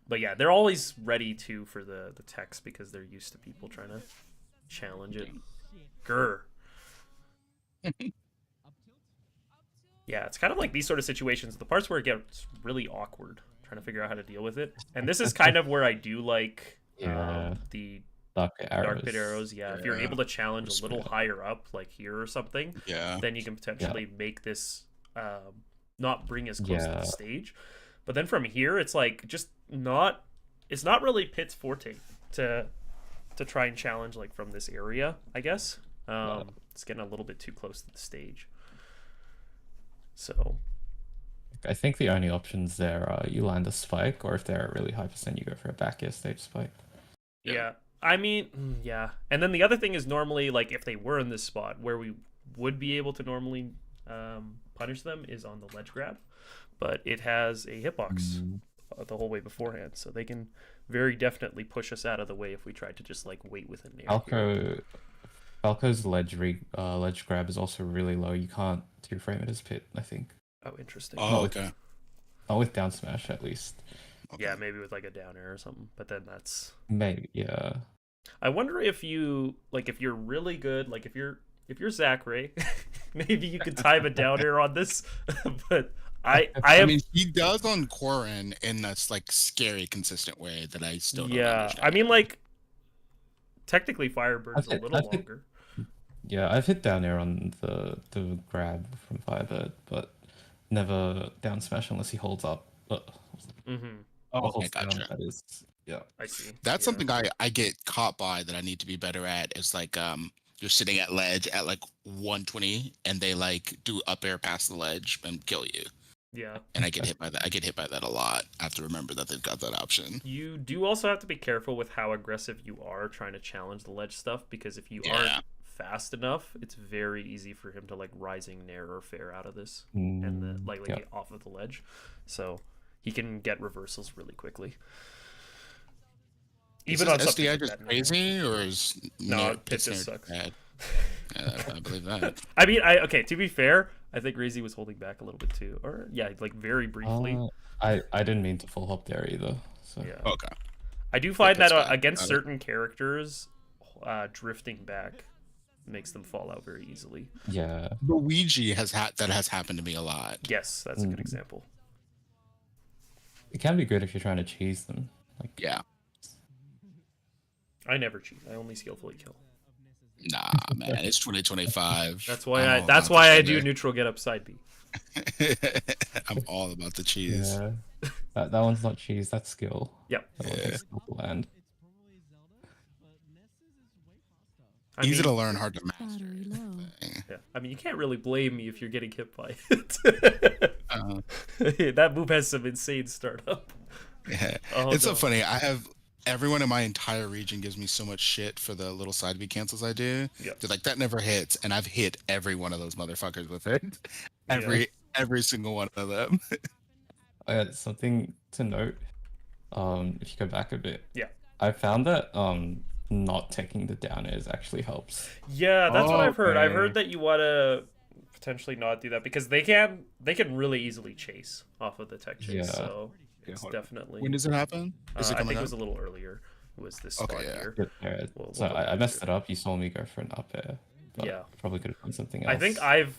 But yeah, they're always ready to for the text because they're used to people trying to challenge it. Grr. Yeah, it's kind of like these sort of situations, the parts where it gets really awkward, trying to figure out how to deal with it. And this is kind of where I do like Yeah. the Dark arrows. dark pit arrows. Yeah, if you're Yeah. able to challenge a little Yeah. higher up, like here or something, Yeah. then you can potentially make this not bring as close to the Yeah. stage. But then from here, it's like just not. It's not really Pit's forte to try and challenge like from this area. I guess it's getting a little bit too close to the stage. So I think the only options there are you land a spike, or if they're at really high percent, you go for a back air stage spike. yeah. I mean, yeah. And then the other thing is normally like if they were in this spot where we would be able to normally punish them is on the ledge grab, but it has a hitbox the whole way beforehand, so they can very definitely push us out of the way if we tried to just like wait with an air. Here. Falco's ledge grab is also really low. You can't two frame it as Pit, I think. Oh, interesting. Oh, with- okay. Not with down smash, at least. Okay. Yeah, maybe with like a down air or something. But then that's. Maybe, yeah. I wonder if you like if you're really good, like if you're Zachary, maybe you could time a down air on this. But I mean, he does on Quarren in this like scary, consistent way that I still don't yeah. understand. I mean, like technically Firebird's a little I've hit- longer. Yeah, I've hit down air on the grab from Firebird, but never down smash unless he holds up. Mm-hmm. Oh, okay, Holds down, gotcha. that is. Yeah. I see. That's Yeah. something I get caught by that I need to be better at. Is like you're sitting at ledge at like 120 and they like do up air past the ledge and kill you. Yeah. And I get hit by that. I get hit by that a lot. I have to remember that they've got that option. You do also have to be careful with how aggressive you are trying to challenge the ledge stuff because if you Yeah. aren't fast enough, it's very easy for him to like rising nair or fair out of this and then like yeah. off of the ledge. So he can get reversals really quickly. Even on is something SDI like just that. crazy or is No, Pit Pit's just nerd sucks. bad? Yeah, I believe that. I mean, okay, to be fair, I think RaZe was holding back a little bit too. Or yeah, like very briefly. I didn't mean to full hop there either. So Yeah. Okay. I do find that's that fine. against Got it. certain characters, drifting back makes them fall out very easily. yeah. Luigi has that has happened to me a lot. Yes, that's a good example. It can be good if you're trying to cheese them. Like Yeah. I never cheat. I only skillfully kill. Nah, man, it's 2025. That's why I'm all that's about why the I do sugar. neutral get up side B. I'm all about the cheese. yeah. That one's not cheese, that's skill. Yep. That one takes skill to land. It's probably Zelda, but Ness is way faster. I Easy mean, to learn, hard to master. Battery low. yeah. I mean, you can't really blame me if you're getting hit by Uh, it. That move has some insane startup. yeah. Oh, It's so no. funny. I have everyone in my entire region gives me so much shit for the little side B cancels I do. Yep. They're like, that never hits, and I've hit every one of those motherfuckers with it. Yeah. Every single one of them. Something to note, if you go back a bit. Yeah. I found that not taking the down airs actually helps. Yeah, that's what I've heard. I've Okay. heard that you want to potentially not do that because they can really easily chase off of the tech chase. Yeah. So Okay, it's hold on. definitely. When does it happen? Is it I coming think it up? was a little earlier. It was this Okay, spot yeah. here. Good air. We'll So double I check messed it. it up. You saw me go for an up air. But Yeah. Probably could have done something else. I think I've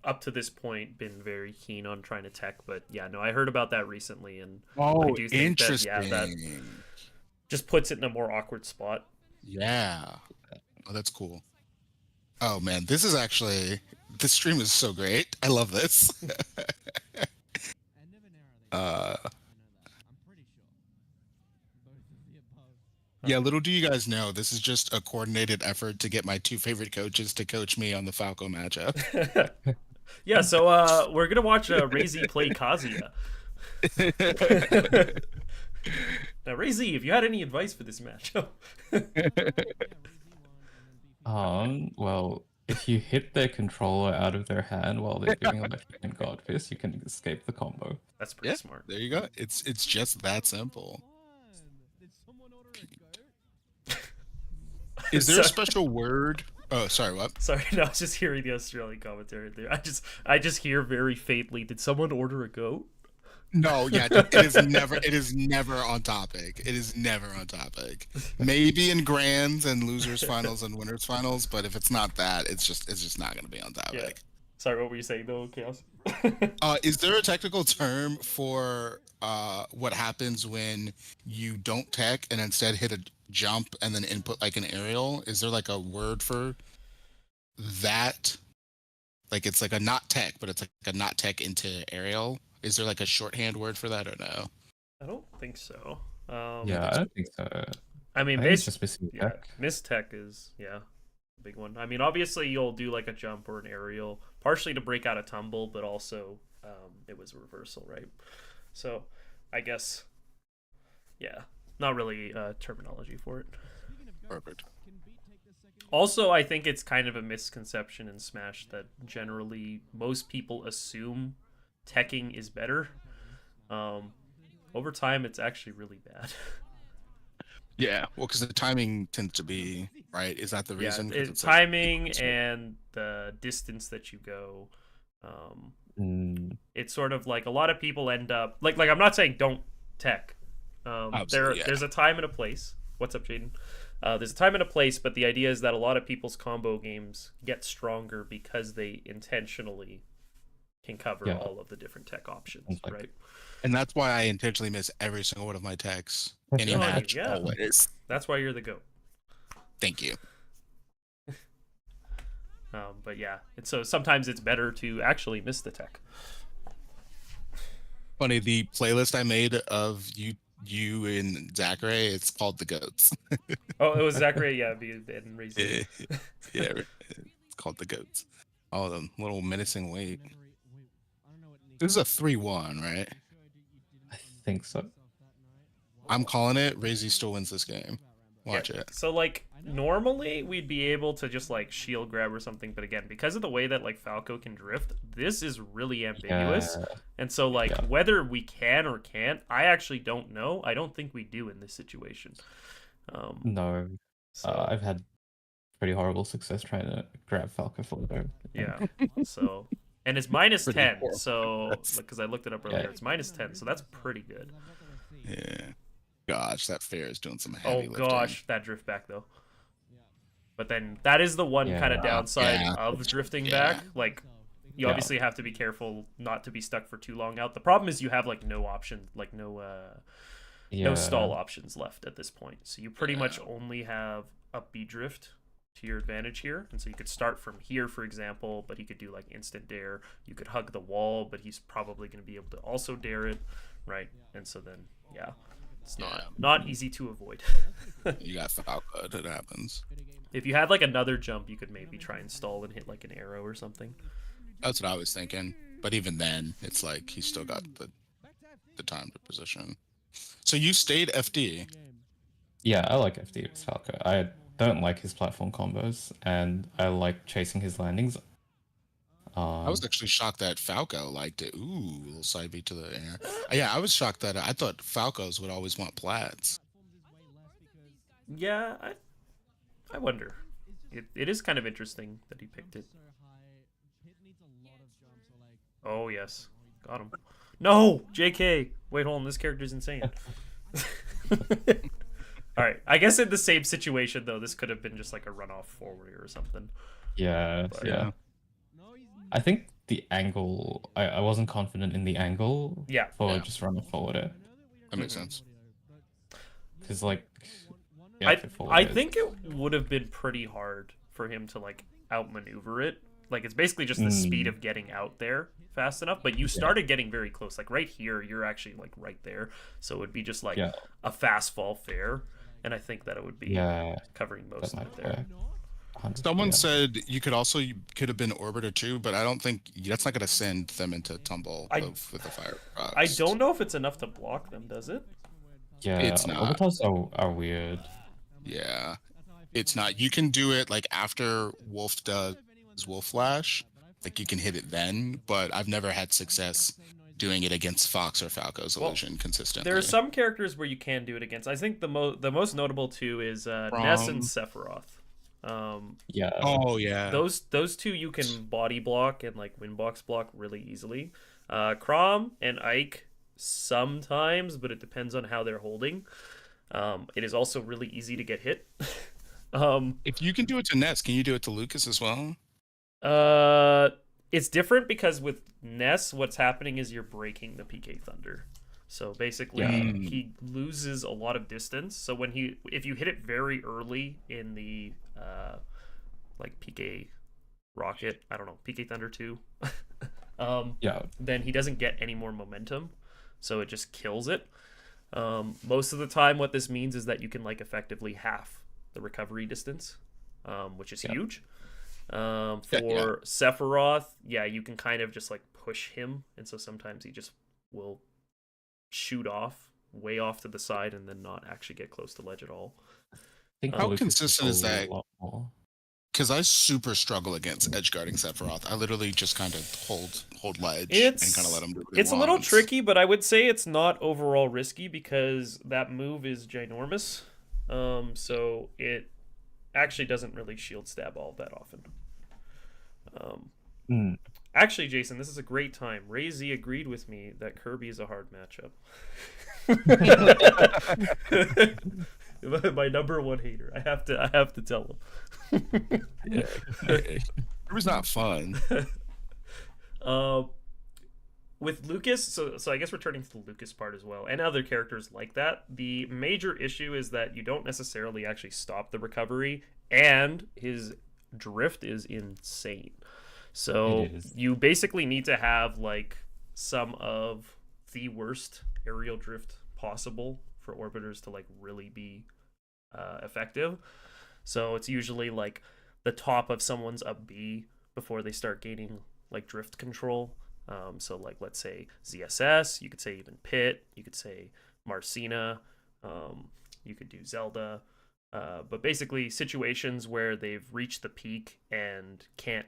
up to this point been very keen on trying to tech, but yeah, no, I heard about that recently and Oh, do think that, interesting. yeah, that- just puts it in a more awkward spot. Yeah. Oh, that's cool. Oh man, this stream is so great. I love this. Yeah, little do you guys know, this is just a coordinated effort to get my two favorite coaches to coach me on the Falco matchup. Yeah, so we're gonna watch RaZe play Kazuya. Now, RaZe, if you had any advice for this matchup. Well, if you hit their controller out of their hand while they're doing electric and god fist, you can escape the combo. That's pretty Yeah, smart. there you go. It's just that simple. Did someone order a goat? Is there a So- special word? Oh, sorry, what? Sorry, no, I was just hearing the Australian commentary there. I just hear very faintly. Did someone order a goat? No, yeah, it is never on topic. It is never on topic. Maybe in grands and losers finals and winners finals, but if it's not that, it's just not gonna be on topic. Yeah. Sorry, what were you saying though, Chaos? Is there a technical term for what happens when you don't tech and instead hit a jump and then input like an aerial? Is there like a word for that? Like it's like a not tech, but it's like a not tech into aerial. Is there like a shorthand word for that or no? I don't think so. Yeah, I don't think so. I mean, I think it's basi- just missing yeah, tech. miss tech is a big one. I mean, obviously you'll do like a jump or an aerial, partially to break out a tumble, but also it was a reversal, right? So I guess, yeah, not really terminology for it. Perfect. Also, I think it's kind of a misconception in Smash that generally most people assume teching is better. Over time, it's actually really bad. Yeah, well, because the timing tends to be right. Is that the reason? 'Cause Yeah, it's like- timing and the distance that you go. It's sort of like a lot of people end up like I'm not saying don't tech. Absolutely, yeah. There's a time and a place. What's up, Jaden? There's a time and a place, but the idea is that a lot of people's combo games get stronger because they intentionally can cover Yeah. all of the different tech options, Sounds like right? And that's why I intentionally miss every single one of my techs. Any Oh, match, yeah. always. That's why you're the GOAT. Thank you. But yeah, and so sometimes it's better to actually miss the tech. Funny, the playlist I made of you and Zachary, it's called The Goats. Oh, it was Zachary, yeah, and RaZe. Yeah, it's called The Goats. Oh, the little menacing wait. This is a 3-1, right? I think so. I'm calling it. RaZe still wins this game. Watch Yeah. it. So like normally we'd be able to just like shield grab or something, but again, because of the way that like Falco can drift, this is really ambiguous. Yeah. And so like Yeah. whether we can or can't, I actually don't know. I don't think we do in this situation. No, So I've had pretty horrible success trying to grab Falco photo. yeah. So and it's minus Pretty 10. horrible. So because I looked it up earlier, Yeah. it's minus 10. So that's pretty good. Yeah. Gosh, that fair is doing some Oh heavy lifting. gosh, that drift back though. But then that is the one kind of Yeah. downside Yeah. of drifting Yeah. back. Like you Yeah. obviously have to be careful not to be stuck for too long out. The problem is you have like no option, like no stall options left at this point. So you pretty much only have up B drift to your advantage here. And so you could start from here, for example, but he could do like instant dare. You could hug the wall, but he's probably going to be able to also dare it, right? And so then, yeah, it's not easy to avoid. You got Falco, it happens. If you had like another jump, you could maybe try and stall and hit like an arrow or something. That's what I was thinking. But even then, it's like he's still got the time to position. So you stayed FD. Yeah, I like FD with Falco. I don't like his platform combos, and I like chasing his landings. I was actually shocked that Falco liked it. Ooh, little side beat to the air. Yeah, I was shocked that I thought Falcos would always want plats. Yeah, I wonder. It is kind of interesting that he picked it. Oh, yes. Got him. No! JK! Wait, hold on. This character's insane. Alright. I guess in the same situation, though, this could have been just like a runoff forward or something. Yeah, But- yeah. I think the angle, I wasn't confident in the angle Yeah. for Yeah. just running forward. That makes sense. Because, like, I think it would have been pretty hard for him to, like, outmaneuver it. Like, it's basically just the speed of getting out there fast enough, but you started getting very close. Like, right here, you're actually, like, right there. So it would be just, like, Yeah. a fast fall fair. and I think that it would be Yeah, covering most that of might it there. work. 100%. Someone said you could have been Orbiter too, but I don't think that's not going to send them into tumble with the fire. I don't know if it's enough to block them, does it? Yeah, It's not. orbitals are weird. Yeah, it's not. You can do it like after Wolf does Wolf Flash, like you can hit it then, but I've never had success doing it against Fox or Falco's illusion consistently. There are some characters where you can do it against. I think the most notable two is Ness and Sephiroth. Yeah. Oh yeah. Those two you can body block and like windbox block really easily. Crom and Ike sometimes, but it depends on how they're holding. It is also really easy to get hit. If you can do it to Ness, can you do it to Lucas as well? It's different because with Ness, what's happening is you're breaking the PK Thunder. So basically, he loses a lot of distance. So if you hit it very early in the like PK Rocket, I don't know, PK Thunder 2, then he doesn't get any more momentum. So it just kills it. Most of the time, what this means is that you can like effectively half the recovery distance, which is huge. For Sephiroth, you can kind of just like push him, and so sometimes he just will shoot off way off to the side and then not actually get close to ledge at all. How consistent is that? Because I super struggle against edge guarding Sephiroth. I literally just kind of hold ledge and kind of let him do what he It's a little tricky, but I would say it's not overall risky because that move is ginormous. So it actually doesn't really shield stab all that often. Actually, Jason, this is a great time. RaZe agreed with me that Kirby is a hard matchup. My number one hater. I have to tell him. Kirby's not fun. With Lucas, so I guess returning to the Lucas part as well, and other characters like that, the major issue is that you don't necessarily actually stop the recovery, and his drift is insane. So you basically need to have like some of the worst aerial drift possible for orbiters to like really be effective. So it's usually like the top of someone's up B before they start gaining like drift control. So like let's say ZSS, you could say even Pit, you could say Marcina, you could do Zelda, but basically situations where they've reached the peak and can't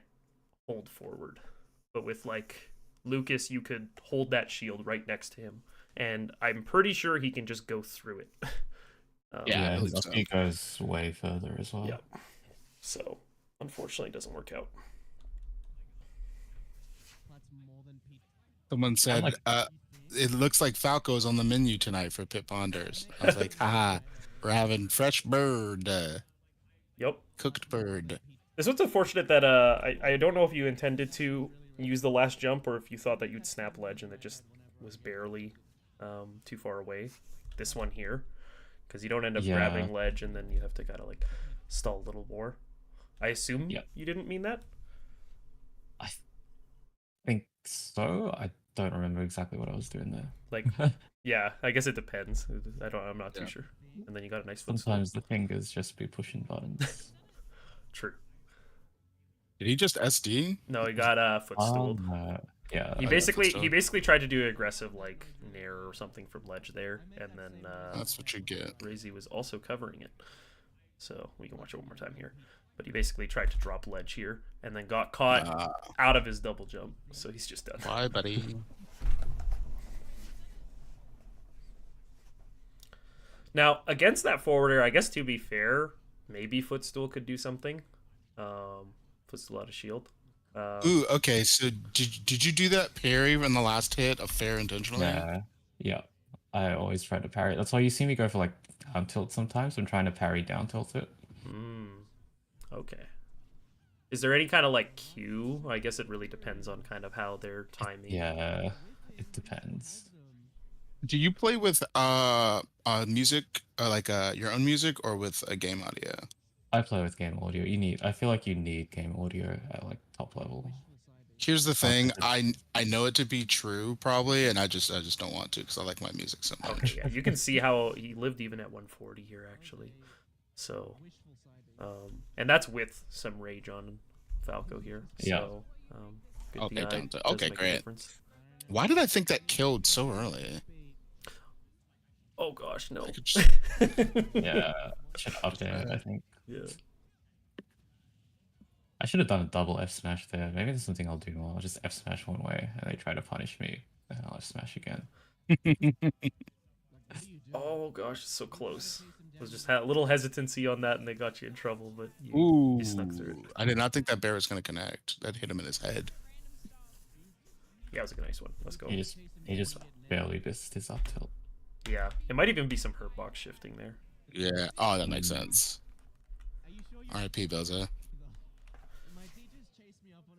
hold forward. But with like Lucas, you could hold that shield right next to him, and I'm pretty sure he can just go through it. His ulti goes way further as well. Yeah. So unfortunately, it doesn't work out. Someone said, it looks like Falco's on the menu tonight for Pit Ponders. I was like, we're having fresh bird. Yep. Cooked bird. This one's unfortunate that I don't know if you intended to use the last jump or if you thought that you'd snap ledge and it just was barely too far away. This one here. Because you don't end up grabbing ledge and then you have to kind of like stall a little more. I assume you didn't mean that? I think so. I don't remember exactly what I was doing there. Like, yeah, I guess it depends. I'm not too sure. And then you got a nice footstool. Sometimes the fingers just be pushing buttons. True. Did he just SD? No, he got footstooled. Yeah. He basically tried to do an aggressive like nair or something from ledge there, and then that's what you get. RaZe was also covering it, so we can watch it one more time here. But he basically tried to drop ledge here, and then got caught out of his double jump, so he's just done. Bye, buddy. Now against that forwarder, I guess to be fair, maybe footstool could do something. Footstool out of shield. Ooh, okay. So did you do that parry in the last hit of fair intentionally? Yeah. I always try to parry. That's why you see me go for like down tilt sometimes. I'm trying to parry down tilt it. Okay. Is there any kind of like cue? I guess it really depends on kind of how they're timing. Yeah, it depends. Do you play with music, your own music, or with a game audio? I play with game audio. I feel like you need game audio at like top level. Here's the thing, I know it to be true probably, and I just don't want to because I like my music so much. Okay, yeah, you can see how he lived even at 140 here actually. So, and that's with some rage on Falco here. Yeah. So, good Okay, DI don't- does okay, make a great. difference. Why did I think that killed so early? Oh gosh, no. I could just- Yeah, I should up there, I think. Yeah. I should have done a double F smash there. Maybe there's something I'll do more. I'll just F smash one way and they try to punish me. And I'll F smash again. Oh gosh, so close. It was just a little hesitancy on that, and they got you in trouble. But you Ooh, snuck through it. I did not think that bear was going to connect. That hit him in his head. Yeah, it was a nice one. Let's go. He just barely missed his up tilt. Yeah, it might even be some hurt box shifting there. Yeah. Oh, that makes sense. R.I.P. Boza.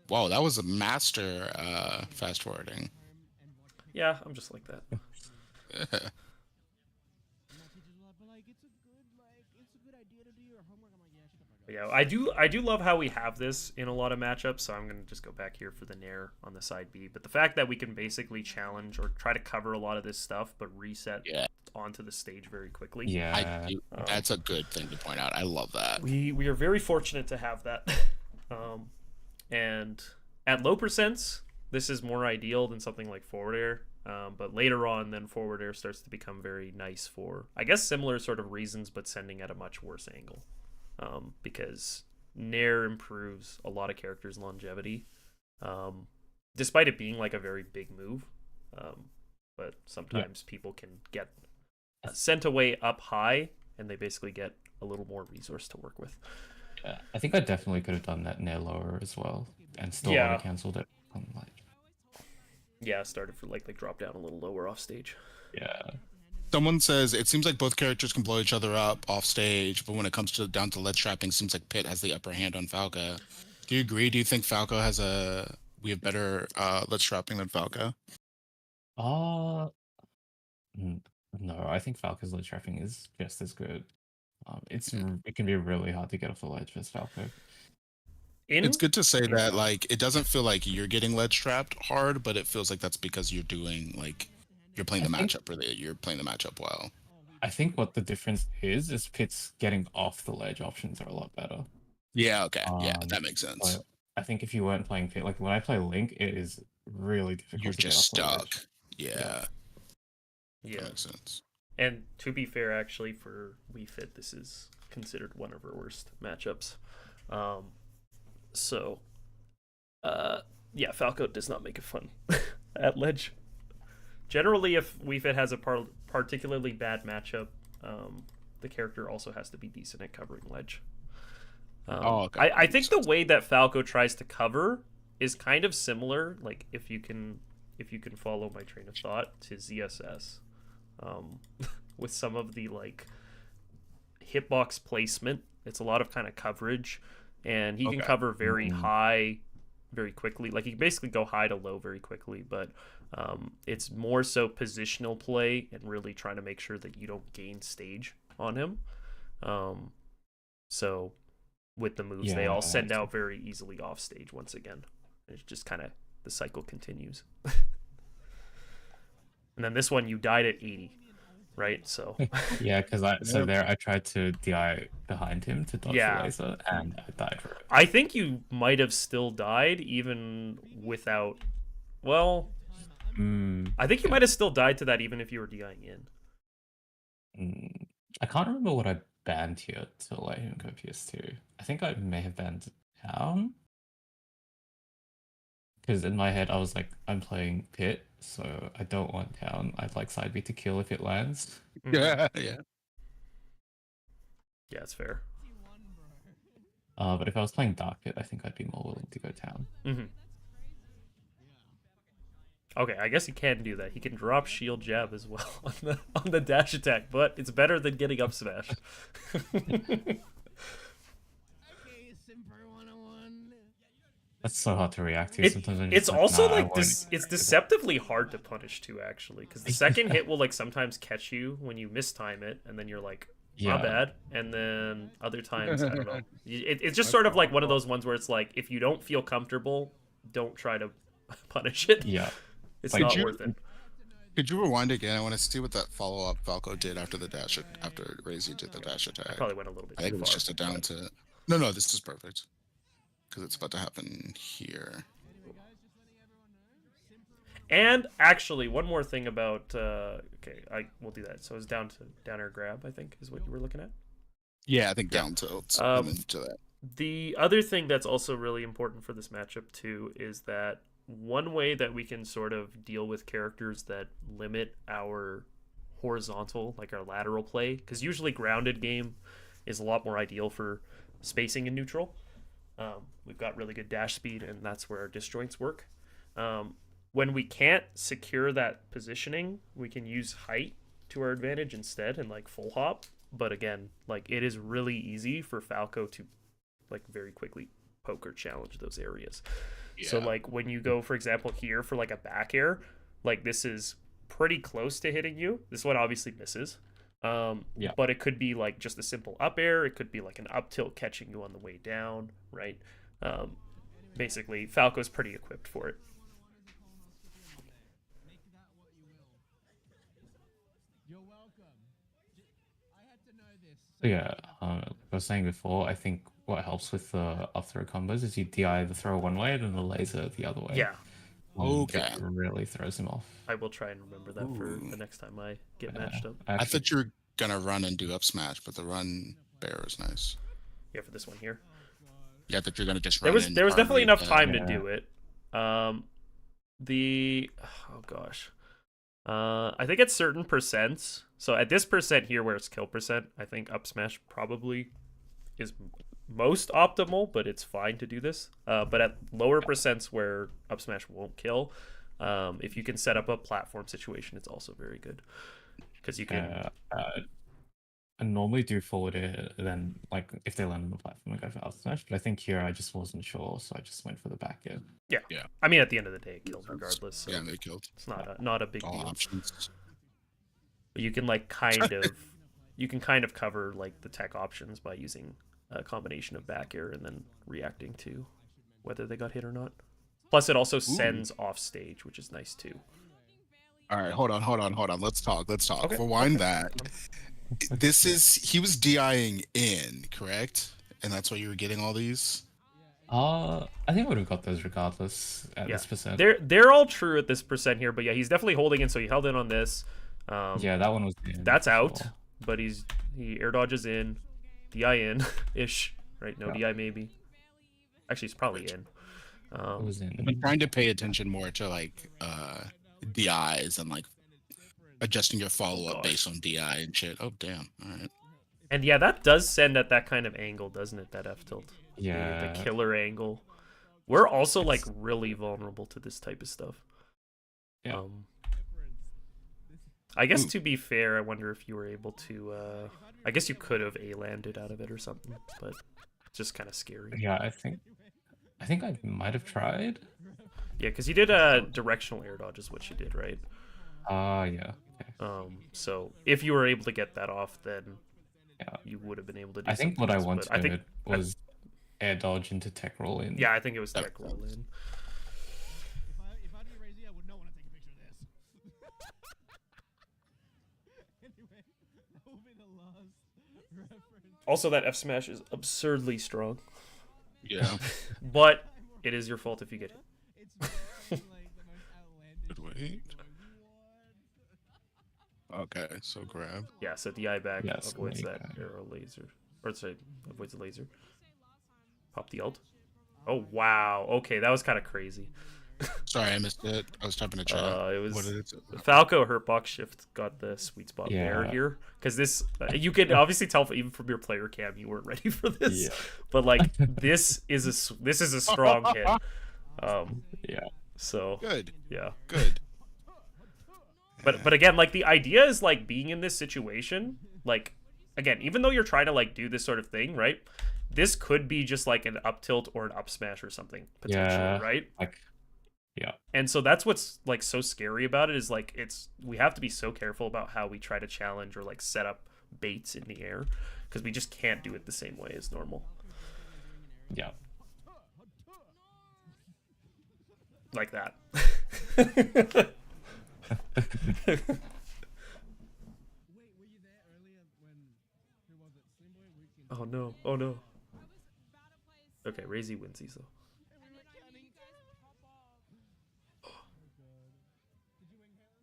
Whoa, that was a master fast forwarding. Yeah, I'm just like that. But yeah, I do love how we have this in a lot of matchups. So I'm gonna just go back here for the Nair on the side B. But the fact that we can basically challenge or try to cover a lot of this stuff, but reset Yeah. onto the stage very quickly. Yeah. That's a good thing to point out. I love that. We are very fortunate to have that. And at low percents, this is more ideal than something like forward air. But later on, then forward air starts to become very nice for, I guess, similar sort of reasons, but sending at a much worse angle. Because Nair improves a lot of characters' longevity, despite it being like a very big move. But sometimes people can get sent away up high, and they basically get a little more resource to work with. Yeah, I think I definitely could have done that Nair lower as well, and still Yeah. auto cancelled it. I'm like, Yeah, started for like drop down a little lower off stage. yeah. Someone says it seems like both characters can blow each other up off stage, but when it comes down to ledge trapping, it seems like Pit has the upper hand on Falco. Do you agree? Do you think Falco we have better ledge trapping than Falco? No, I think Falco's ledge trapping is just as good. It can be really hard to get off the ledge with Falco. It's good to say that like it doesn't feel like you're getting ledge trapped hard, but it feels like that's because you're doing like you're playing the matchup really. You're playing the matchup well. I think what the difference is Pit's getting off the ledge options are a lot better. Yeah. Okay. Yeah, that makes sense. But I think if you weren't playing Pit, like when I play Link, it is really difficult. You're to just get off the ledge. stuck. Yeah. Yeah. That makes sense. And to be fair, actually, for Wii Fit, this is considered one of our worst matchups. Yeah, Falco does not make it fun at ledge. Generally, if Wii Fit has a particularly bad matchup, the character also has to be decent at covering ledge. Okay. I think the way that Falco tries to cover is kind of similar, like if you can follow my train of thought, to ZSS. With some of the like hitbox placement, it's a lot of kind of coverage, and he can cover very high very quickly. Like he can basically go high to low very quickly, but it's more so positional play and really trying to make sure that you don't gain stage on him. So with the moves, they all send out very easily off stage once again. It's just kind of the cycle continues. And then this one, you died at 80, right? So yeah, because I tried to DI behind him to dodge the laser, and I died for it. I think you might have still died even without. Well, I think you might have still died to that even if you were DIing in. I can't remember what I banned here to let him go PS2. I think I may have banned down. Because in my head, I was like, I'm playing Pit, so I don't want down. I'd like side B to kill if it lands. Yeah. Yeah, it's fair. But if I was playing Dark Pit, I think I'd be more willing to go down. Okay, I guess he can do that. He can drop shield jab as well on the dash attack, but it's better than getting up smash. That's so hard to react to. Sometimes I'm it's just also nah, like this. It's deceptively hard to punish too, actually, because the second hit will like sometimes catch you when you mistime it, and then you're like, not bad. And then other times, I don't know. It's just sort of like one of those ones where it's like if you don't feel comfortable don't try to punish it. Yeah. It's Like, not you- worth it. Could you rewind again? I want to see what that follow-up Falco did after the dash after RaZe did the dash I attack. probably went a little bit I think too it was far. just a down but- to. No, this is perfect because it's about to happen here. And actually, one more thing about okay, we'll do that. So it's down air grab, I think, is what you were looking at. Yeah, I think down tilt into that. The other thing that's also really important for this matchup too is that one way that we can sort of deal with characters that limit our horizontal, like our lateral play, because usually grounded game is a lot more ideal for spacing in neutral. We've got really good dash speed, and that's where our disjoints work. When we can't secure that positioning, we can use height to our advantage instead and like full hop. But again, like it is really easy for Falco to like very quickly poke or challenge those areas. So like when you go, for example, here for like a back air, like this is pretty close to hitting you. This one obviously misses. Yeah. But it could be like just a simple up air. It could be like an up tilt catching you on the way down, right? Basically, Falco's pretty equipped for it. You're welcome. I had to know this. So yeah, like I was saying before, I think what helps with the up throw combos is you DI the throw one way and then the laser the other way. Yeah, Okay. It really throws him off. I will try and remember that for Ooh. the next time I get Yeah. matched up. I Actually, thought you were gonna run and do up smash, but the run bear is nice. Yeah, for this one here. Yeah, I thought you were gonna just run. There was and definitely target enough time to Yeah. do it. Oh gosh. I think at certain percents. So at this percent here where it's kill percent, I think up smash probably is most optimal, but it's fine to do this. But at lower percents where up smash won't kill, if you can set up a platform situation, it's also very good because you can. I normally do forward air, then like if they land on the platform, I go for up smash. But I think here I just wasn't sure, so I just went for the back air. I mean, at the end of the day, it kills regardless. So Yeah, they killed it's not a big all deal. options. But you can like kind of cover like the tech options by using a combination of back air and then reacting to whether they got hit or not. Plus, it also sends off stage, which is nice too. All right, hold on. Let's talk. Okay. Rewind that. He was DIing in, correct? And that's why you were getting all these? I think I would have got those regardless at Yeah, this percent. they're all true at this percent here, but yeah, he's definitely holding in. So he held in on this. Yeah, that one was in, That's for out, sure. but he air dodges in, DI in ish, right? No Yeah. DI maybe. Actually, he's probably in. It was in. I'm trying to pay attention more to like DIs and like adjusting your follow-up gosh. based on DI and shit. Oh damn. All right. And yeah, that does send at that kind of angle, doesn't it? That F tilt. Yeah. The killer angle. We're also like really vulnerable to this type of stuff. Yeah. I guess Ooh. to be fair, I wonder if you were able to. I guess you could have A landed out of it or something, but it's just kind of scary. Yeah, I think I might have tried. Yeah, because you did directional air dodge is what you did, right? Yeah. Okay. So if you were able to get that off, then Yeah. you would have been able to do I think something what I else, wanted but I think was air dodge into tech roll in. yeah, I think it was tech roll in. If I'd be RaZe, I would not want to take a picture of this. Anyway, that will be the last reference. Also, that F smash is absurdly strong, Yeah. but it is your fault if you get hit. It's really, like the most outlandish. Good wait. Okay, so grab. Yeah, so DI back Yes, avoids there you that go. arrow laser. Or sorry, avoids the laser. Pop the ult. Oh wow. Okay, that was kind of crazy. Sorry, I missed it. I was typing a chat. It was What did it say? Falco hurt box shift got the sweet spot there Yeah. here because this you can obviously tell even from your player cam you weren't ready for this. Yeah. But like this is a strong hit. Yeah. So Good, yeah. good. But again, like the idea is like being in this situation, like again, even though you're trying to like do this sort of thing, right? This could be just like an up tilt or an up smash or something potentially, Yeah. right? Like, yeah. And so that's what's like so scary about it is like we have to be so careful about how we try to challenge or like set up baits in the air because we just can't do it the same way as normal. Yeah. like that. Wait, were you there earlier when who was it? Slimboy, Weekend? Oh no! Oh no! Okay, RaZe wins these though. And we were counting. Oh god. Did you win, Helen?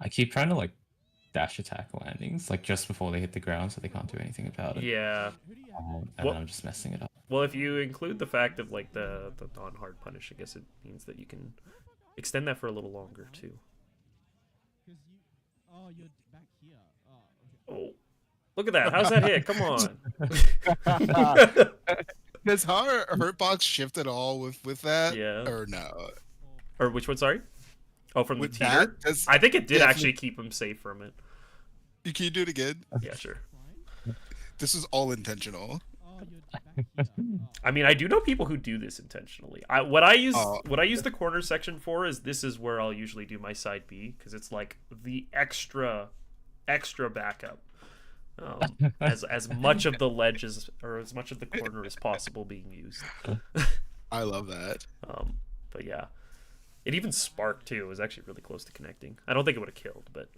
I keep trying to like dash attack landings like just before they hit the ground, so they can't do anything about it. Yeah. Who do you have? And Well- then I'm just messing it up. Well, if you include the fact of like the non-hard punish, I guess it means that you can extend that for a little longer too. Because you. Oh, you're back here. Oh, okay. Oh, look at that! How's that hit? Come on. Does Hurtbox shift at all with that? Yeah. Or no? Or which one? Sorry. Oh, from With the teeter. that, does, I think it did yeah, from actually keep him safe from it. can you do it again? Yeah, sure. Fine. This is all intentional. Oh, you're back here. Oh. I mean, I do know people who do this intentionally. What I use Oh. what I use the corner section for is this is where I'll usually do my side B because it's like the extra backup. As much of the ledge or as much of the corner as possible being used. I love that. But yeah, it even sparked too. It was actually really close to connecting. I don't think it would have killed, but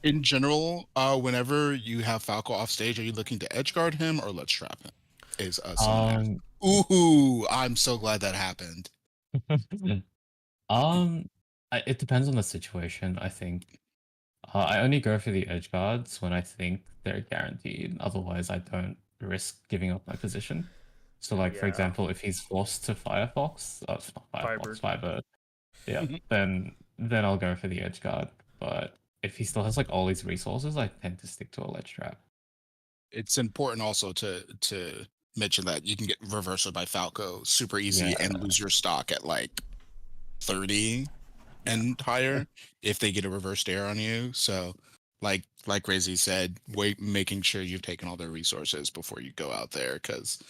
In general, whenever you have Falco off stage, are you looking to edge guard him or let's trap him? Is someone asked. Ooh, I'm so glad that happened. It depends on the situation. I think I only go for the edge guards when I think they're guaranteed. Otherwise, I don't risk giving up my position. So, like for Yeah. example, if he's forced to Firefox, it's not Firefox, Firebird, yeah, then I'll go for the edge guard. But if he still has like all these resources, I tend to stick to a ledge trap. It's important also to mention that you can get reversal by Falco super easy and lose your stock at like 30 and higher if they get a reverse dare on you. So like RaZe said, making sure you've taken all their resources before you go out there because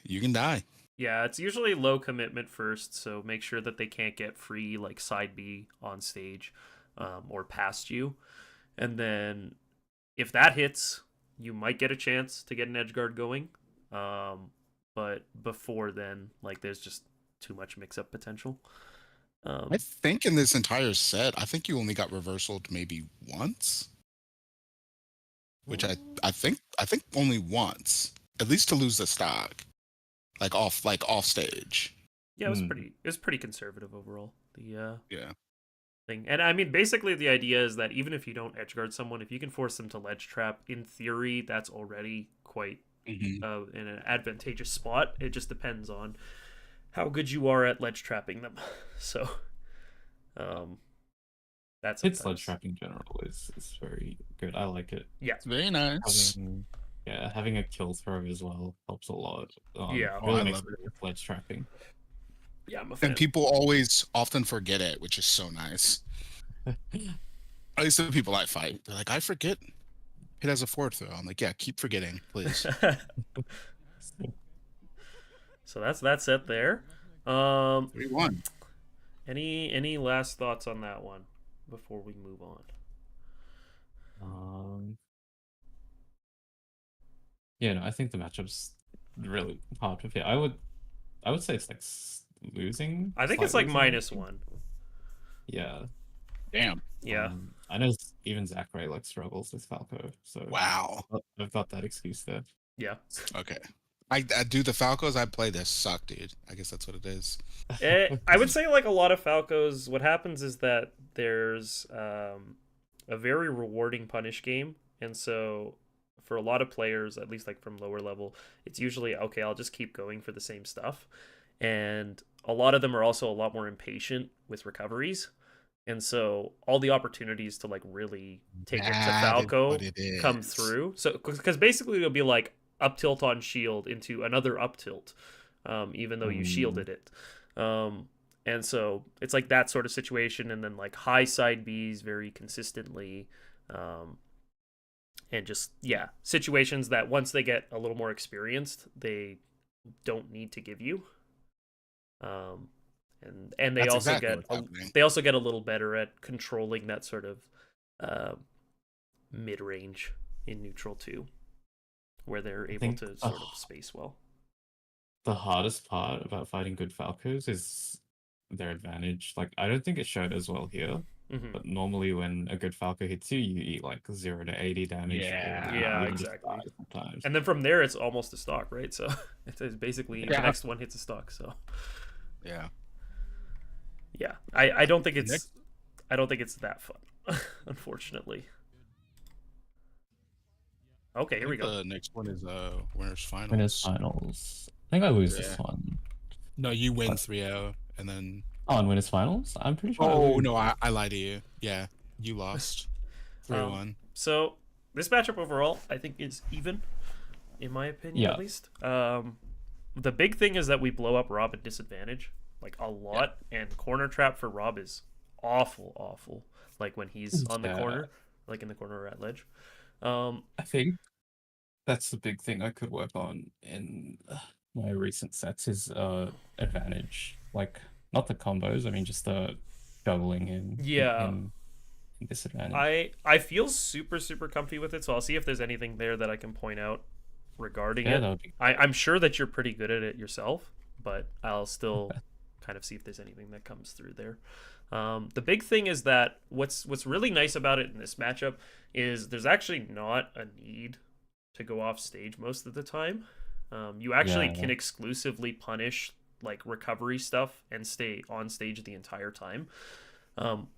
you can die. yeah, it's usually low commitment first, so make sure that they can't get free like side B on stage or past you. And then if that hits, you might get a chance to get an edge guard going. But before then, like there's just too much mix-up potential. I think in this entire set, I think you only got reversaled maybe once. Which I think only once. At least to lose the stock. Like off stage. Yeah, it was pretty conservative overall. The Yeah. thing. And I mean basically the idea is that even if you don't edge guard someone, if you can force them to ledge trap, in theory that's already quite in an advantageous spot. It just depends on how good you are at ledge trapping them. So that's It's ledge trapping in general is very good. I like it. Yeah. It's very nice. Having a kill throw as well helps a lot. Yeah. Really I makes love it with ledge trapping. Yeah, I'm a fan. And people often forget it, which is so nice. At least the people I fight, they're like, I forget it has a forward throw. I'm like, yeah, keep forgetting, please. So that's that set there. 3-1. Any last thoughts on that one before we move on? Yeah, no, I think the matchup's really hard to fit. I would say it's like losing. I think slight it's like losing. -1. Yeah. Damn. Yeah. I know even Zachary like struggles with Falco, so Wow. I've got that excuse there. Yeah. Okay. I do the Falcos I play this suck, dude. I guess that's what it is. I would say like a lot of Falcos, what happens is that there's a very rewarding punish game, and so for a lot of players, at least like from lower level, it's usually okay, I'll just keep going for the same stuff. And a lot of them are also a lot more impatient with recoveries. And so all the opportunities to like really take it to That is Falco what it come is. through. So because basically it'll be like up tilt on shield into another up tilt, even though you shielded it. And so it's like that sort of situation, and then like high side Bs very consistently, and just situations that once they get a little more experienced, they don't need to give you. And they That's also exactly get what's happening. they also get a little better at controlling that sort of mid range in neutral too, where they're able think- to sort of space well. the hardest part about fighting good Falcos is their advantage. Like, I don't think it showed as well here, Hmm. but normally when a good Falco hits you, you eat like 0 to 80 damage, Yeah. or Yeah, you even just exactly. die sometimes. And then from there, it's almost a stock, right? So it's basically the Yeah. next one hits a stock. So Yeah. yeah, I don't think Next- it's I don't think it's that fun, unfortunately. Okay, here we go. The next one is winners finals. Winners finals. I think I lose this Yeah. one. No, you win What? 3-0, and then. Oh, and winners finals? I'm pretty sure I Oh lose. no, I lied to you. Yeah, you lost. 3-1. So this matchup overall, I think, is even, in my opinion, Yeah. at least. The big thing is that we blow up Rob at disadvantage, like a lot, and corner trap for Rob is awful. Like when he's on the Yeah. corner, like in the corner or at ledge. I think that's the big thing I could work on in my recent sets is advantage. Like, not the combos, I mean just the juggling Yeah. in disadvantage. I feel super comfy with it, so I'll see if there's anything there that I can point out regarding Yeah, it. that would be I'm sure that you're pretty good at it yourself, but I'll still kind of see if there's anything that comes through there. The big thing is that what's really nice about it in this matchup is there's actually not a need to go off stage most of the time. You actually Yeah. can exclusively punish like recovery stuff and stay on stage the entire time.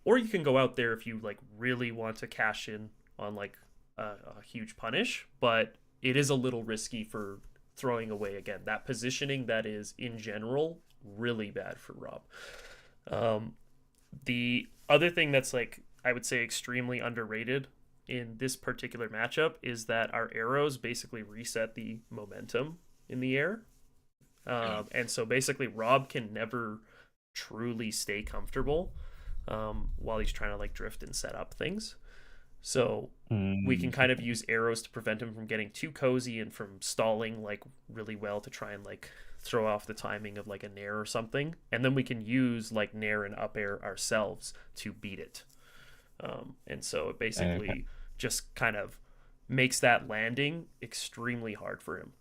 Or you can go out there if you like really want to cash in on like a huge punish, but it is a little risky for throwing away again that positioning that is in general really bad for Rob. The other thing that's like I would say extremely underrated in this particular matchup is that our arrows basically reset the momentum in the air. And so basically Rob can never truly stay comfortable while he's trying to like drift and set up things. So we can kind of use arrows to prevent him from getting too cozy and from stalling like really well to try and like throw off the timing of like a nair or something. And then we can use like nair and up air ourselves to beat it. And so it basically just kind of makes that landing extremely hard for him.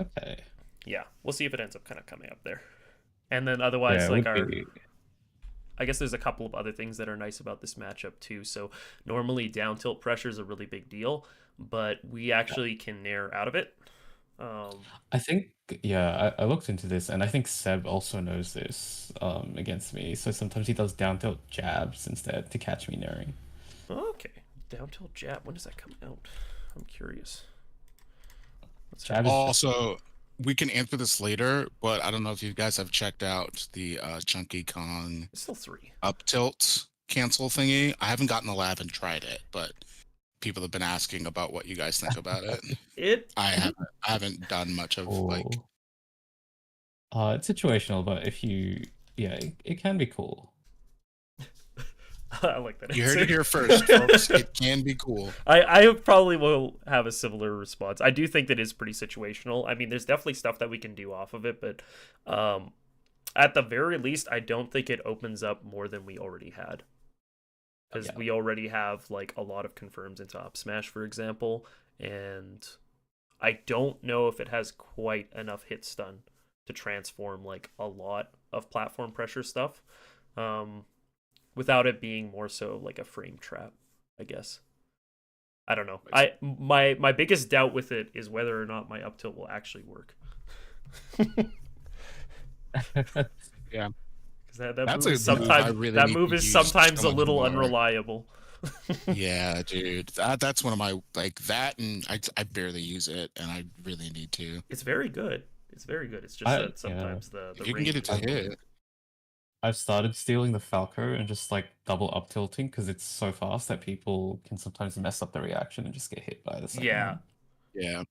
Okay. Yeah, we'll see if it ends up kind of coming up there. And then otherwise, Yeah, it like would be- I guess there's a couple of other things that are nice about this matchup too. So normally down tilt pressure is a really big deal, but we actually can nair out of it. I think, yeah, I looked into this, and I think Seb also knows this against me. So sometimes he does down tilt jabs instead to catch me naring. Okay, down tilt jab. When does that come out? I'm curious. Let's Jab is just- Also, we can answer this later, but I don't know if you guys have checked out the Chunky Kong It's still 3. up tilt cancel thingy. I haven't gotten the lab and tried it, but people have been asking about what you guys think about it. I haven't done much of like. It's situational, but if you, yeah, it can be cool. I like that. You heard answer. it here first, folks. It can be cool. I probably will have a similar response. I do think that is pretty situational. I mean, there's definitely stuff that we can do off of it, but at the very least, I don't think it opens up more than we already had. Because we already have like a lot of confirms into up smash, for example, and I don't know if it has quite enough hit stun to transform like a lot of platform pressure stuff. Without it being more so like a frame trap, I guess. I don't know. My biggest doubt with it is whether or not my up tilt will actually work. Yeah. Because That's move is a move I sometimes really that need move to is use sometimes a so much little more. unreliable. Yeah, dude. That's one of my like that, and I barely use it, and I really need to. It's very good. It's very good. It's just I- that sometimes the If you can get it to range- hit. I've started stealing the Falco and just like double up tilting because it's so fast that people can sometimes mess up the reaction and just get hit by the second Yeah. one. Yeah.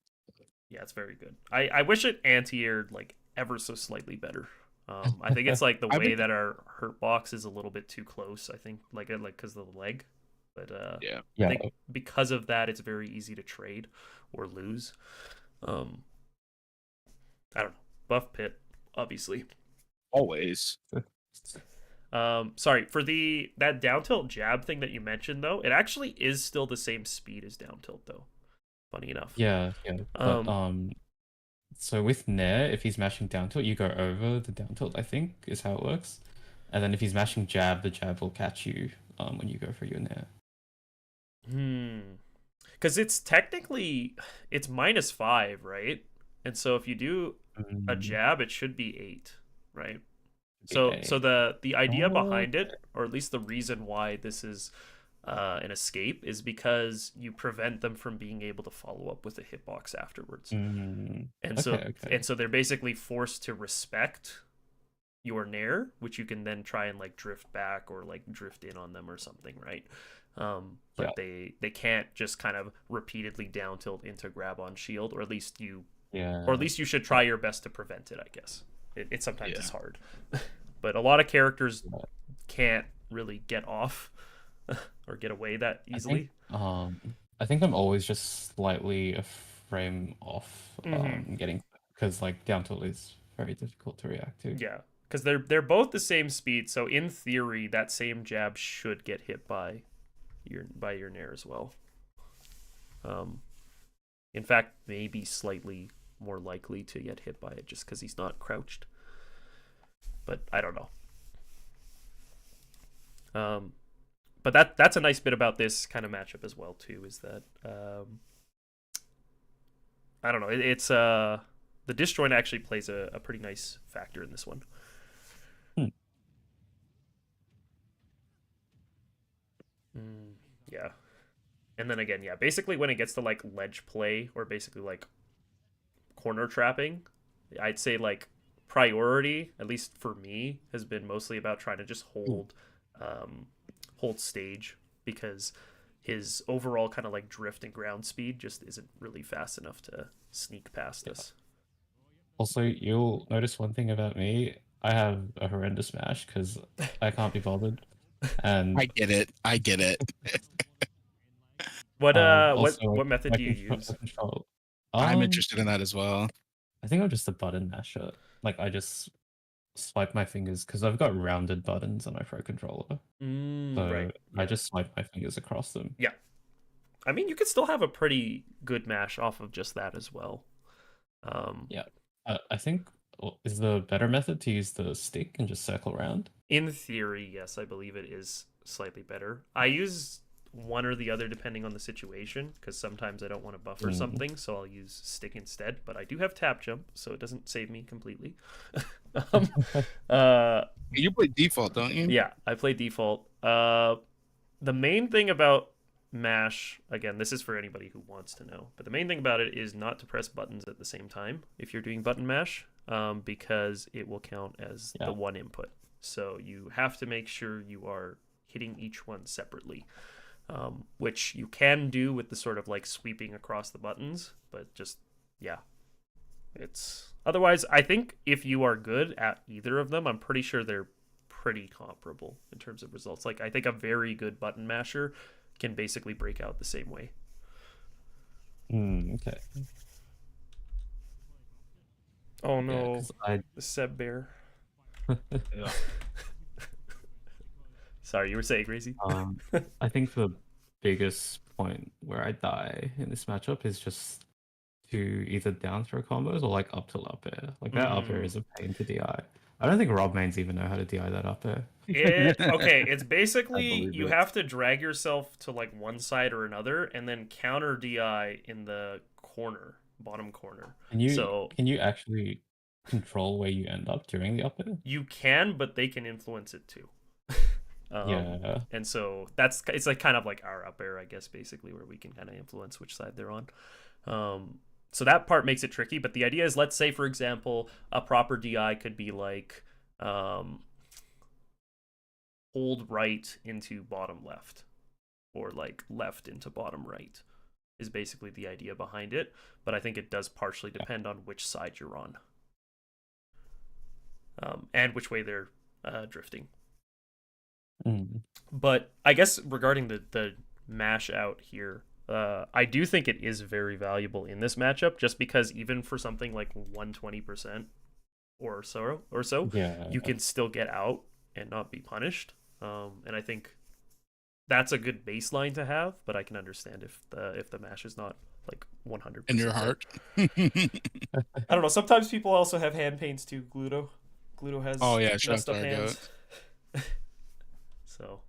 Yeah, it's very good. I wish it anti-aired like ever so slightly better. I think it's like the I've way been- that our hurt box is a little bit too close. I think like because of the leg, but Yeah. I Yeah, think because of that, it's very easy to trade or lose. I don't know. Buff Pit, obviously. Always. Sorry for that down tilt jab thing that you mentioned though. It actually is still the same speed as down tilt though. Funny enough. yeah. But so with Nair, if he's mashing down tilt, you go over the down tilt, I think, is how it works. And then if he's mashing jab, the jab will catch you when you go for your Nair. Because it's technically it's -5, right? And so if you do a jab, it should be 8, right? So the idea behind it, or at least the reason why this is an escape, is because you prevent them from being able to follow up with a hitbox afterwards. And so they're basically forced to respect your nair, which you can then try and like drift back or like drift in on them or something, right? But they can't just kind of repeatedly down tilt into grab on shield, or at least you should try your best to prevent it, I guess. It sometimes is hard. But a lot of characters can't really get off or get away that easily. I think I'm always just slightly a frame off getting, because like down tilt is very difficult to react to. Yeah, because they're both the same speed, so in theory that same jab should get hit by your nair as well. In fact, maybe slightly more likely to get hit by it just because he's not crouched. But I don't know. But that's a nice bit about this kind of matchup as well too, is that I don't know. It's the disjoint actually plays a pretty nice factor in this one. Yeah. And then again, yeah, basically when it gets to like ledge play or basically like corner trapping, I'd say like priority, at least for me, has been mostly about trying to just hold stage, because his overall kind of like drift and ground speed just isn't really fast enough to sneak past us. Also, you'll notice one thing about me. I have a horrendous mash because I can't be bothered. And I get it. What also, what method do you use? I'm interested in that as well. I think I'm just a button masher. Like I just swipe my fingers because I've got rounded buttons on my Pro controller. Right. I just swipe my fingers across them. Yeah. I mean, you could still have a pretty good mash off of just that as well. Yeah. I think is the better method to use the stick and just circle around? In theory, yes, I believe it is slightly better. I use one or the other depending on the situation, because sometimes I don't want to buffer something, so I'll use stick instead. But I do have tap jump, so it doesn't save me completely. You play default, don't you? Yeah, I play default. The main thing about mash, again, this is for anybody who wants to know, but the main thing about it is not to press buttons at the same time if you're doing button mash, because it will count as the one input. So you have to make sure you are hitting each one separately, which you can do with the sort of like sweeping across the buttons, but just, yeah. It's otherwise, I think if you are good at either of them, I'm pretty sure they're pretty comparable in terms of results. Like I think a very good button masher can basically break out the same way. Okay. Oh no, the Seb bear. Sorry, you were saying, RaZe? I think the biggest point where I die in this matchup is just to either down throw combos or like up to up air. Like that up air is a pain to DI. I don't think Rob mains even know how to DI that up air. Okay, it's basically you have to drag yourself to like one side or another and then counter DI in the corner, bottom corner. Can you actually control where you end up during the up air? You can, but they can influence it too. Yeah. And so it's like kind of like our up air, I guess, basically, where we can kind of influence which side they're on. So that part makes it tricky, but the idea is, let's say, for example, a proper DI could be like hold right into bottom left, or like left into bottom right, is basically the idea behind it. But I think it does partially depend on which side you're on, and which way they're drifting. But I guess regarding the mash out here, I do think it is very valuable in this matchup, just because even for something like 120% or so, you can still get out and not be punished. And I think that's a good baseline to have, but I can understand if the mash is not like 100%. In your heart. I don't know. Sometimes people also have hand pains too. Gluto has messed up hands. So,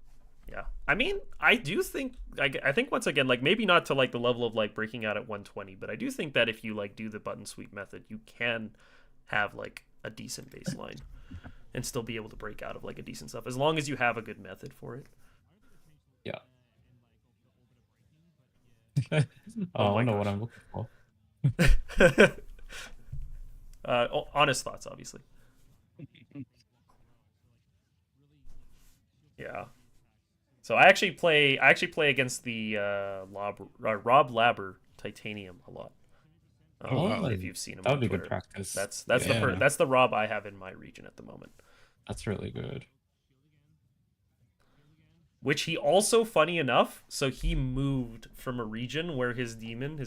yeah. I mean, I do think I think once again, like maybe not to like the level of like breaking out at 120, but I do think that if you like do the button sweep method, you can have like a decent baseline and still be able to break out of like a decent stuff as long as you have a good method for it. Yeah. Oh I my know what gosh. I'm looking for. Honest thoughts, obviously. Yeah. So I actually play against the Rob Labber Titanium a lot. Oh, If you've seen him that on would be Twitter. good practice. That's Yeah. that's the Rob I have in my region at the moment. That's really good. Which he also, funny enough, so he moved from a region where his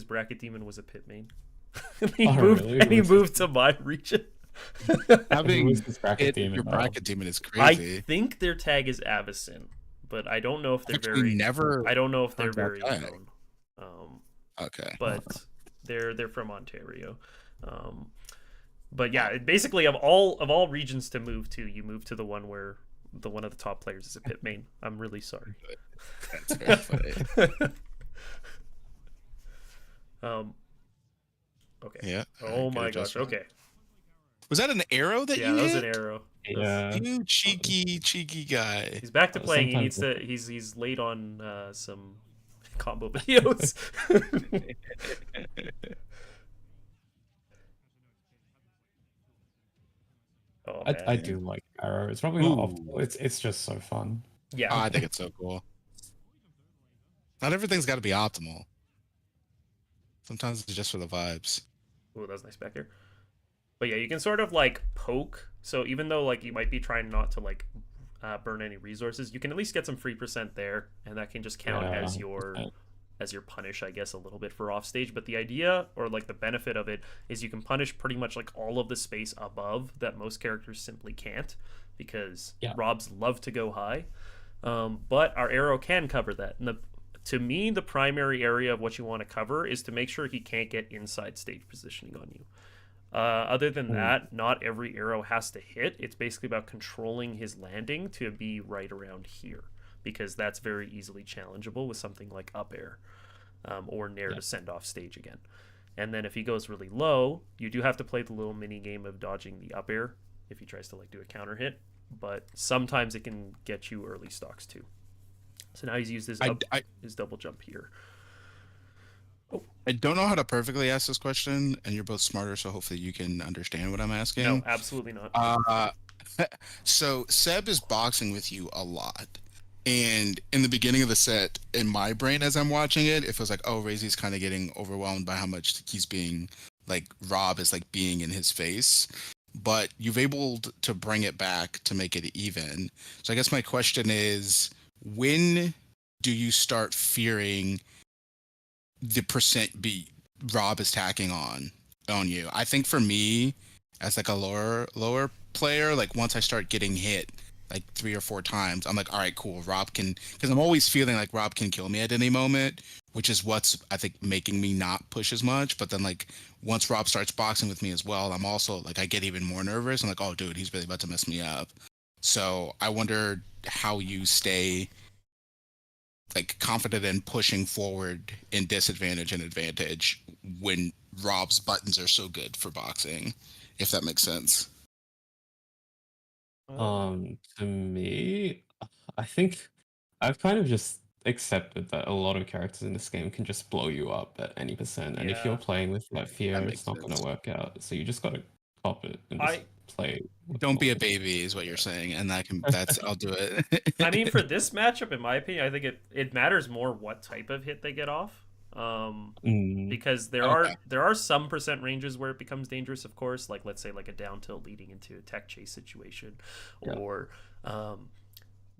bracket demon was a pit main. And he Really? moved to my region. Having Who's this bracket hit demon your now? bracket demon is I crazy. think their tag is Avacyn, but I don't know if they're Actually, very. never I don't know if they're heard that very tag. known. Okay. But they're from Ontario. But yeah, basically of all regions to move to, you move to the one where one of the top players is a pit main. I'm really sorry. That's very funny. Okay. Yeah. Oh Good my gosh. adjustment. Okay. Was that an arrow that Yeah, you that was hit? an arrow. Yeah. You cheeky guy. He's back to playing. He needs Sometimes to. He's late on some combo videos. Oh, I man. do like Arrow. It's probably not Ooh. optimal. It's just so fun. Yeah. Oh, I think it's so cool. Not everything's got to be optimal. Sometimes it's just for the vibes. Ooh, that was nice back here. But yeah, you can sort of like poke. So even though like you might be trying not to like burn any resources, you can at least get some free percent there, and that can just count Yeah, as your 100%. punish, I guess, a little bit for off stage. But the idea or like the benefit of it is you can punish pretty much like all of the space above that most characters simply can't, because Yeah. Robs love to go high. But our arrow can cover that. And to me, the primary area of what you want to cover is to make sure he can't get inside stage positioning on you. Other than that, not every arrow has to hit. It's basically about controlling his landing to be right around here, because that's very easily challengeable with something like up air or nair to send off stage again. And then if he goes really low, you do have to play the little mini game of dodging the up air if he tries to like do a counter hit. But sometimes it can get you early stocks too. So now he's used his his double jump here. I don't know how to perfectly ask this question, and you're both smarter, so hopefully you can understand what I'm asking. No, absolutely not. So Seb is boxing with you a lot. And in the beginning of the set, in my brain as I'm watching it, it feels like, oh, RaZe's kind of getting overwhelmed by how much he's being, like, Rob is, like, being in his face. But you've able to bring it back to make it even. So I guess my question is, when do you start fearing the percent beat Rob is tacking on you? I think for me, as like a lower player, like once I start getting hit like 3 or 4 times, I'm like, all right, cool. Rob can, because I'm always feeling like Rob can kill me at any moment, which is what's I think making me not push as much. But then like once Rob starts boxing with me as well, I'm also like I get even more nervous. I'm like, oh dude, he's really about to mess me up. So I wonder how you stay like confident in pushing forward in disadvantage and advantage when Rob's buttons are so good for boxing, if that makes sense. To me, I think I've kind of just accepted that a lot of characters in this game can just blow you up at any percent, and if you're Yeah. playing with that fear, makes it's not going sense. to work out. So you just got to cop it and just play. with Don't be a all. baby is what you're saying, and that's I'll do it. I mean, for this matchup, in my opinion, I think it matters more what type of hit they get off. Because there are some percent ranges where it becomes dangerous, of course, like let's say like a down tilt leading into a tech chase situation, or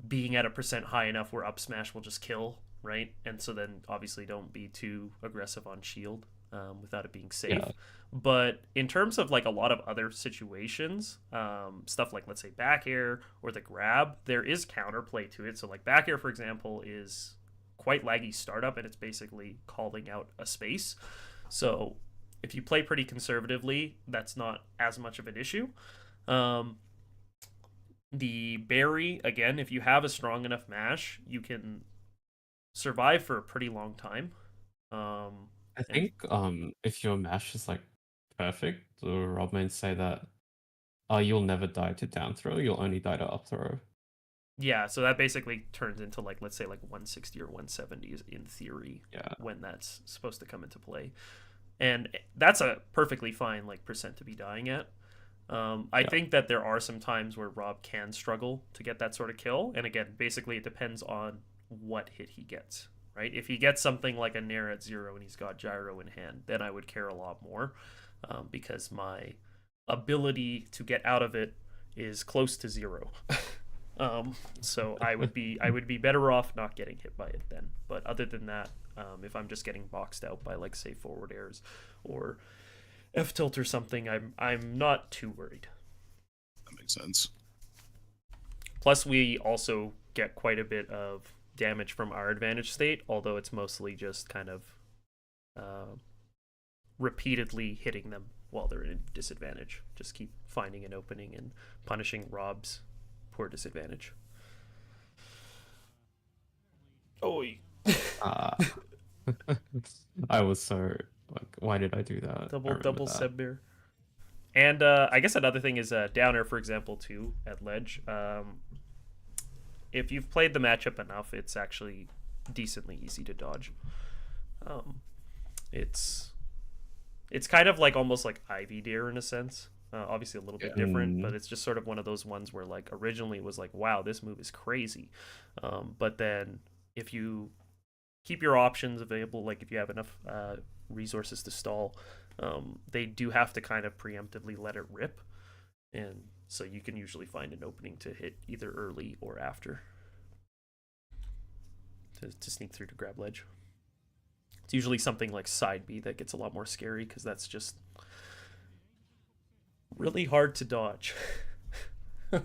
being at a percent high enough where up smash will just kill, right? And so then obviously don't be too aggressive on shield without it being safe. Yeah. But in terms of like a lot of other situations, stuff like let's say back air or the grab, there is counterplay to it. So like back air, for example, is quite laggy startup, and it's basically calling out a space. So if you play pretty conservatively, that's not as much of an issue. The berry, again, if you have a strong enough mash, you can survive for a pretty long time. I and think if your mash is like perfect, the Rob might say that you'll never die to down throw, you'll only die to up throw. yeah, so that basically turns into like, let's say like 160 or 170 is in theory Yeah. when that's supposed to come into play. And that's a perfectly fine like percent to be dying at. I Yeah. think that there are some times where Rob can struggle to get that sort of kill. And again, basically it depends on what hit he gets, right? If he gets something like a Nair at 0 and he's got gyro in hand, then I would care a lot more, because my ability to get out of it is close to 0. So I would be better off not getting hit by it then. But other than that, if I'm just getting boxed out by like say forward airs or F tilt or something, I'm not too worried. That makes sense. Plus, we also get quite a bit of damage from our advantage state, although it's mostly just kind of repeatedly hitting them while they're in disadvantage. Just keep finding an opening and punishing Rob's poor disadvantage. Oh, I was so like, why did I do that? I remember double that. Sebbear. And I guess another thing is downer, for example, too, at ledge. If you've played the matchup enough, it's actually decently easy to dodge. It's kind of like almost like Ivy Deer in a sense. Obviously a little bit different, but it's just sort of one of those ones where like originally it was like, wow, this move is crazy. But then if you keep your options available, like if you have enough resources to stall, they do have to kind of preemptively let it rip. And so you can usually find an opening to hit either early or after to sneak through to grab ledge. It's usually something like side B that gets a lot more scary because that's just really hard to dodge because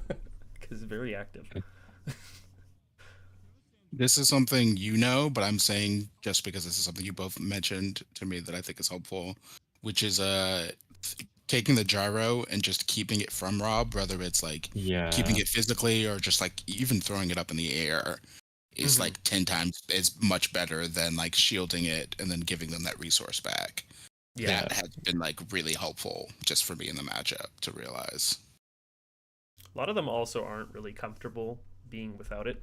it's very active. This is something you know, but I'm saying just because this is something you both mentioned to me that I think is helpful, which is taking the gyro and just keeping it from Rob, whether it's like keeping it physically or just like even throwing it up in the air, is like 10 times is much better than like shielding it and then giving them that resource back. Yeah, That has been like really helpful just for me in the matchup to realize. a lot of them also aren't really comfortable being without it.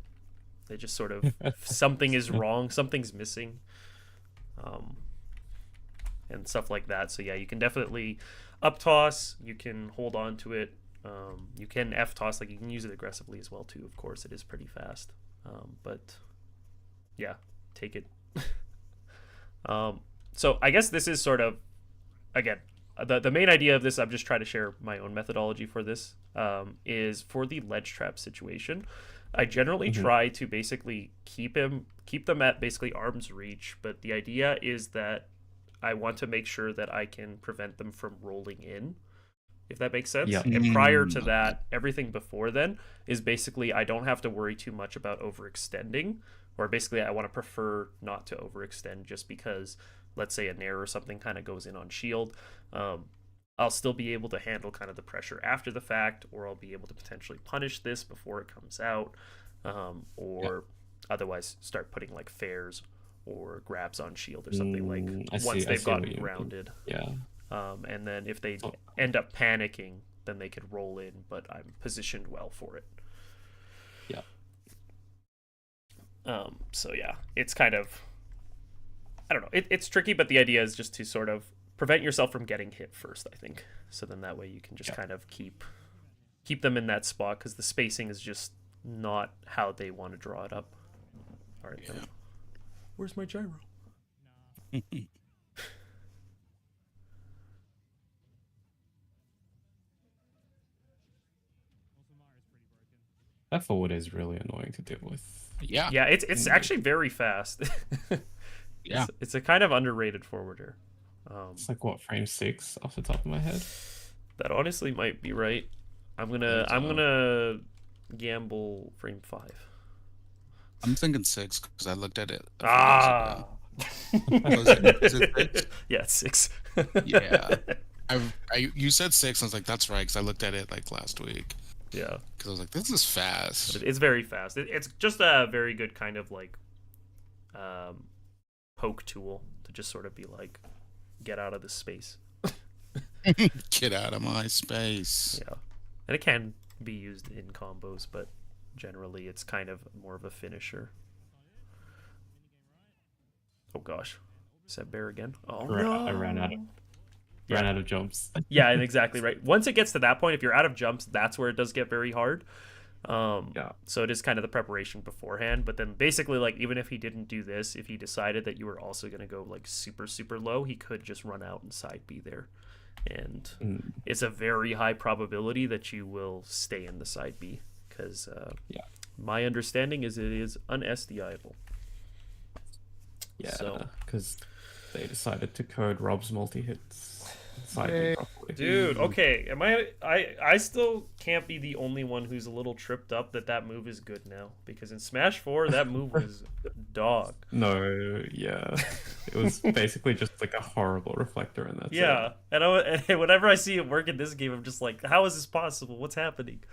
They just sort of something is wrong, something's missing, and stuff like that. So yeah, you can definitely up toss. You can hold on to it. You can F toss. Like you can use it aggressively as well too. Of course, it is pretty fast. But yeah, take it. So I guess this is sort of, again, the main idea of this. I'm just trying to share my own methodology for this. Is for the ledge trap situation. I generally try to basically keep them at basically arm's reach, but the idea is that I want to make sure that I can prevent them from rolling in, if that makes sense. Yeah. And prior to that, everything before then is basically I don't have to worry too much about overextending, or basically I want to prefer not to overextend just because, let's say a Nair or something kind of goes in on shield. I'll still be able to handle kind of the pressure after the fact, or I'll be able to potentially punish this before it comes out, or otherwise start putting like fairs or grabs on shield or something like once they've gotten grounded. Yeah. And then if they end up panicking, then they could roll in, but I'm positioned well for it. Yeah. So yeah, it's kind of, I don't know, it's tricky, but the idea is just to sort of prevent yourself from getting hit first, I think. So then that way you can just kind of keep them in that spot, because the spacing is just not how they want to draw it up. All right, then. Where's my gyro? That forward is really annoying to deal with. Yeah. Yeah, it's actually very fast. Yeah. It's a kind of underrated forwarder. It's like what, frame 6 off the top of my head? That honestly might be right. I'm gonna gamble frame 5. I'm thinking 6 because I looked at it a few Ah. Is it 6? Yeah, it's 6. Yeah. You said 6. I was like, that's right, because I looked at it like last week. Yeah. Because I was like, this is fast. It's very fast. It's just a very good kind of like poke tool to just sort of be like, get out of this space. Get out of my space. Yeah. And it can be used in combos, but generally it's kind of more of a finisher. Oh gosh. Is that bear again? Oh no. I ran out of jumps. Yeah, exactly right. Once it gets to that point, if you're out of jumps, that's where it does get very hard. Yeah. So it is kind of the preparation beforehand, but then basically, like, even if he didn't do this, if he decided that you were also going to go like super low, he could just run out and side B there, and it's a very high probability that you will stay in the side B because Yeah. my understanding is it is un-SDIable. Yeah, So- because they decided to code Rob's multi-hits side properly. Dude, okay, I still can't be the only one who's a little tripped up that move is good now, because in Smash 4 that move was dog. No, yeah. It was basically just like a horrible reflector in that. Yeah, and whenever I see it work in this game, I'm just like, how is this possible? What's happening?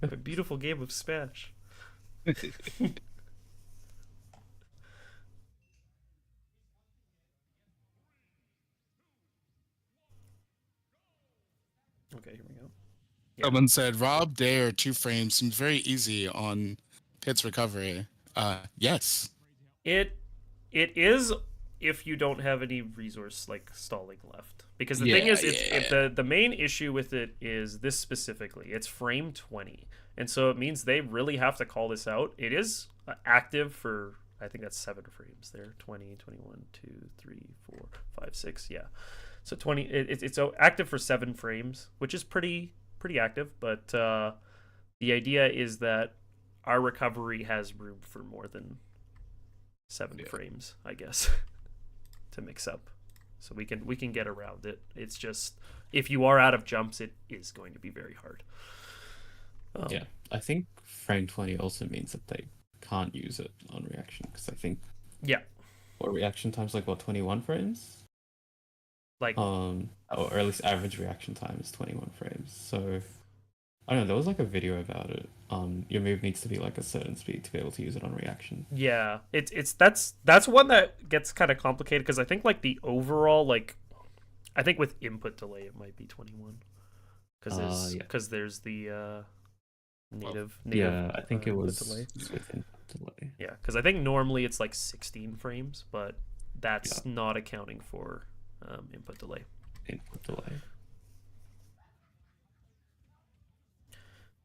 A beautiful game of Smash. Okay, here we go. Yeah. Someone said, Rob Dare 2 frames seems very easy on Pit's recovery. Yes. It is if you don't have any resource like stalling left, because the thing Yeah, is, if the main issue with it is this specifically, it's frame 20, and so it means they really have to call this out. It is active for, I think that's 7 frames there, 20, 21, 2, 3, 4, 5, 6, yeah. So 20, it's active for 7 frames, which is pretty active, but the idea is that our recovery has room for more than 7 frames, I guess, to mix up, so we can get around it. It's just, if you are out of jumps, it is going to be very hard. Yeah, I think frame 20 also means that they can't use it on reaction, because I think what reaction time's like, what, 21 frames? Like, or at least average reaction time is 21 frames. So I don't know, there was like a video about it. Your move needs to be like a certain speed to be able to use it on reaction. yeah, that's one that gets kind of complicated, because I think like the overall, like, I think with input delay it might be 21, because there's the native Yeah, I think it was delay. with input delay. Yeah, because I think normally it's like 16 frames, but that's not accounting for input delay. Input delay.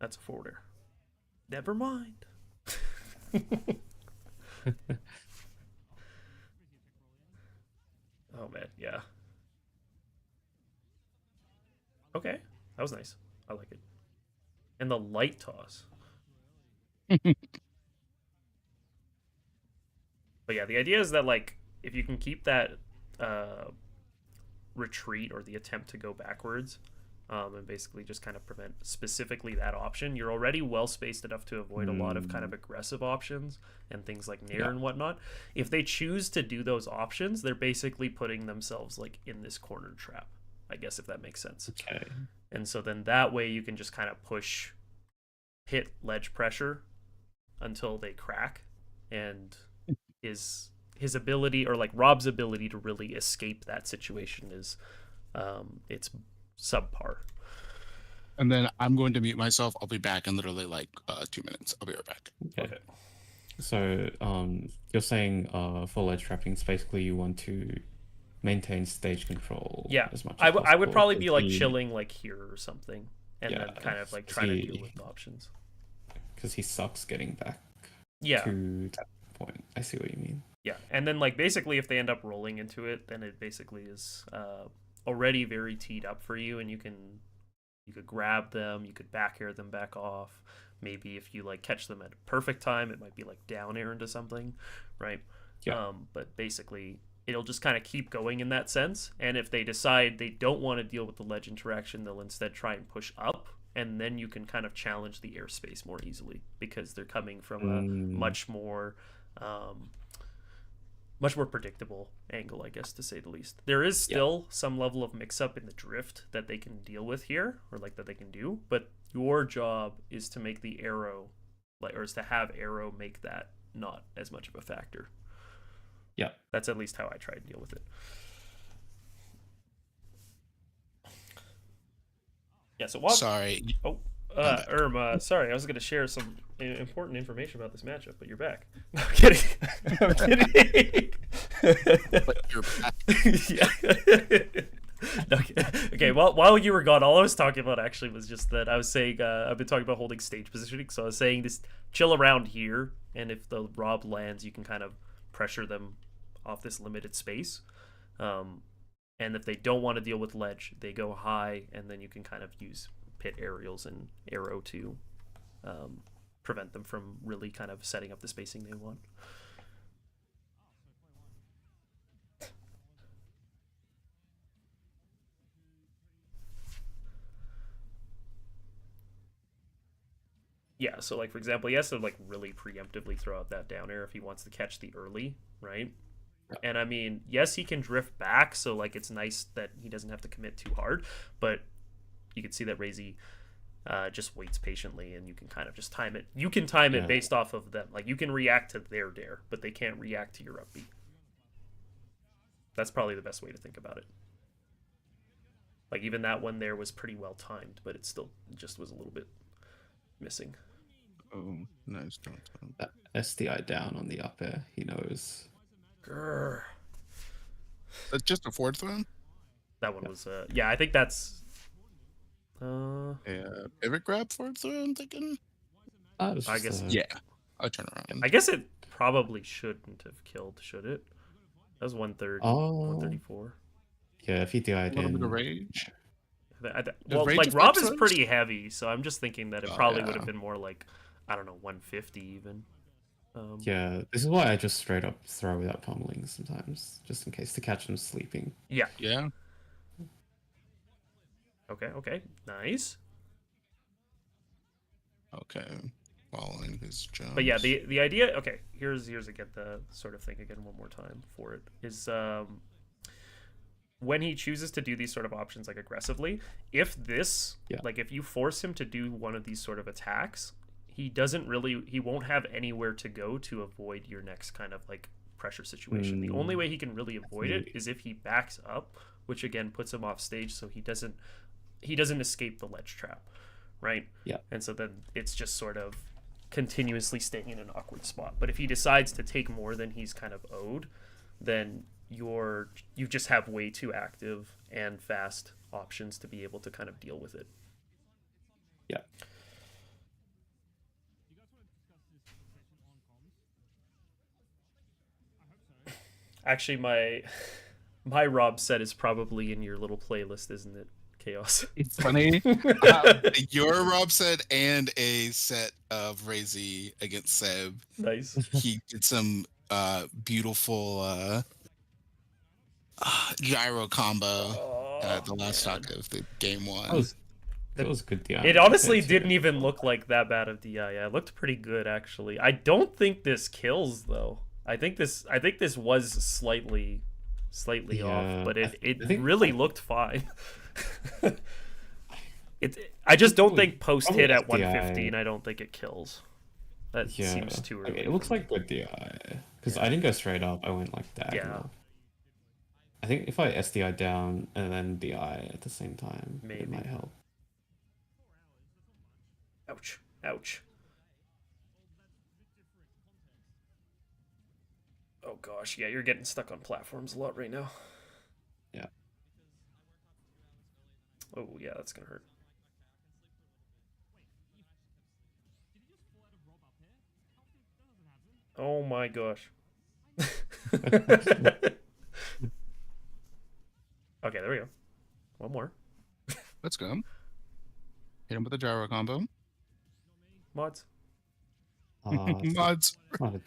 That's a forwarder. Never mind. Oh man, yeah. Okay, that was nice. I like it. And the light toss. But yeah, the idea is that, like, if you can keep that retreat or the attempt to go backwards, and basically just kind of prevent specifically that option, you're already well spaced enough to avoid a lot of kind of aggressive options and things like Nair and whatnot. If they choose to do those options, they're basically putting themselves like in this corner trap, I guess, if that makes sense. Okay. And so then that way you can just kind of hit ledge pressure until they crack, and his ability, or like Rob's ability, to really escape that situation is it's subpar. And then I'm going to mute myself. I'll be back in literally like 2 minutes. I'll be right back. Okay. So you're saying for ledge trapping, it's basically you want to maintain stage control as much as I would probably be like he, chilling like here or something, and then kind of like trying to deal with the options, because he sucks getting back to that point. I see what you mean. Yeah, and then like basically if they end up rolling into it, then it basically is already very teed up for you, and you could grab them, you could back air them back off. Maybe if you like catch them at a perfect time, it might be like down air into something, right? Yeah. But basically it'll just kind of keep going in that sense. And if they decide they don't want to deal with the ledge interaction, they'll instead try and push up and then you can kind of challenge the airspace more easily because they're coming from a much more predictable angle, I guess, to say the least. There is still some level of mix-up in the drift that they can deal with here, or like that they can do, but your job is to make the arrow, or is to have arrow make that not as much of a factor. Yeah. That's at least how I try to deal with it. Yeah, so Sorry. Oh, sorry, I was going to share some important information about this matchup, but you're back. No, I'm kidding. I'm kidding. But you're back. No, okay, well, while you were gone, all I was talking about actually was just that I was saying, I've been talking about holding stage positioning, so I was saying just chill around here, and if the Rob lands, you can kind of pressure them off this limited space. And if they don't want to deal with ledge, they go high, and then you can kind of use pit aerials and arrow to prevent them from really kind of setting up the spacing they want. Yeah, so like for example, he has to like really preemptively throw out that down air if he wants to catch the early, right? And I mean, yes, he can drift back, so like it's nice that he doesn't have to commit too hard, but you can see that RaZe just waits patiently, and you can kind of just time it. You can time it based off of them. Like you can react to their dare, but they can't react to your upbeat. That's probably the best way to think about it. Like even that one there was pretty well timed, but it still just was a little bit missing. Oh, nice. That SDI down on the up air, he knows. Grr. That's just a forward throw? That one was yeah, I think that's Yeah, pivot grab forward throw, I'm thinking. I guess Yeah. I'll turn around. I guess it probably shouldn't have killed, should it? That was 130, Oh. 134. Yeah, if he DI'd A little in. bit of rage. Well, rage like affect Rob is subs? pretty heavy, so I'm just thinking that it probably would yeah. have been more like, I don't know, 150 even. Yeah, this is why I just straight up throw without pummeling sometimes, just in case to catch him sleeping. Yeah. Yeah. Okay. Nice. Okay. Following his jump. But yeah, the idea. Okay, here's again the sort of thing again one more time for it is when he chooses to do these sort of options like aggressively, if this like if you force him to do one of these sort of attacks, he won't have anywhere to go to avoid your next kind of like pressure situation. The only way he can really avoid it is if he backs up, which again puts him off stage, so he doesn't escape the ledge trap, right? Yeah. And so then it's just sort of continuously staying in an awkward spot. But if he decides to take more than he's kind of owed, then you just have way too active and fast options to be able to kind of deal with it. Yeah. Actually, my Rob set is probably in your little playlist, isn't it, Khaos? It's funny. Your Rob set and a set of RaZe against Seb. Nice. He did some beautiful gyro combo at the last stock of the game one. That was good DI. It honestly didn't even look like that bad of DI. Yeah, it looked pretty good actually. I don't think this kills though. I think this was slightly off, but it really looked fine. I just don't think post hit at 115. I don't think it kills. That seems too early. Okay, it looks like good DI because I didn't go straight up. I went like diagonal. I think if I SDI down and then DI at the same time, it might help. Ouch. Oh gosh, yeah, you're getting stuck on platforms a lot right now. Yeah. Oh yeah, that's gonna hurt. Oh my gosh. Okay, there we go. One more. Let's go. Hit him with a gyro combo. Mods. Mods. Run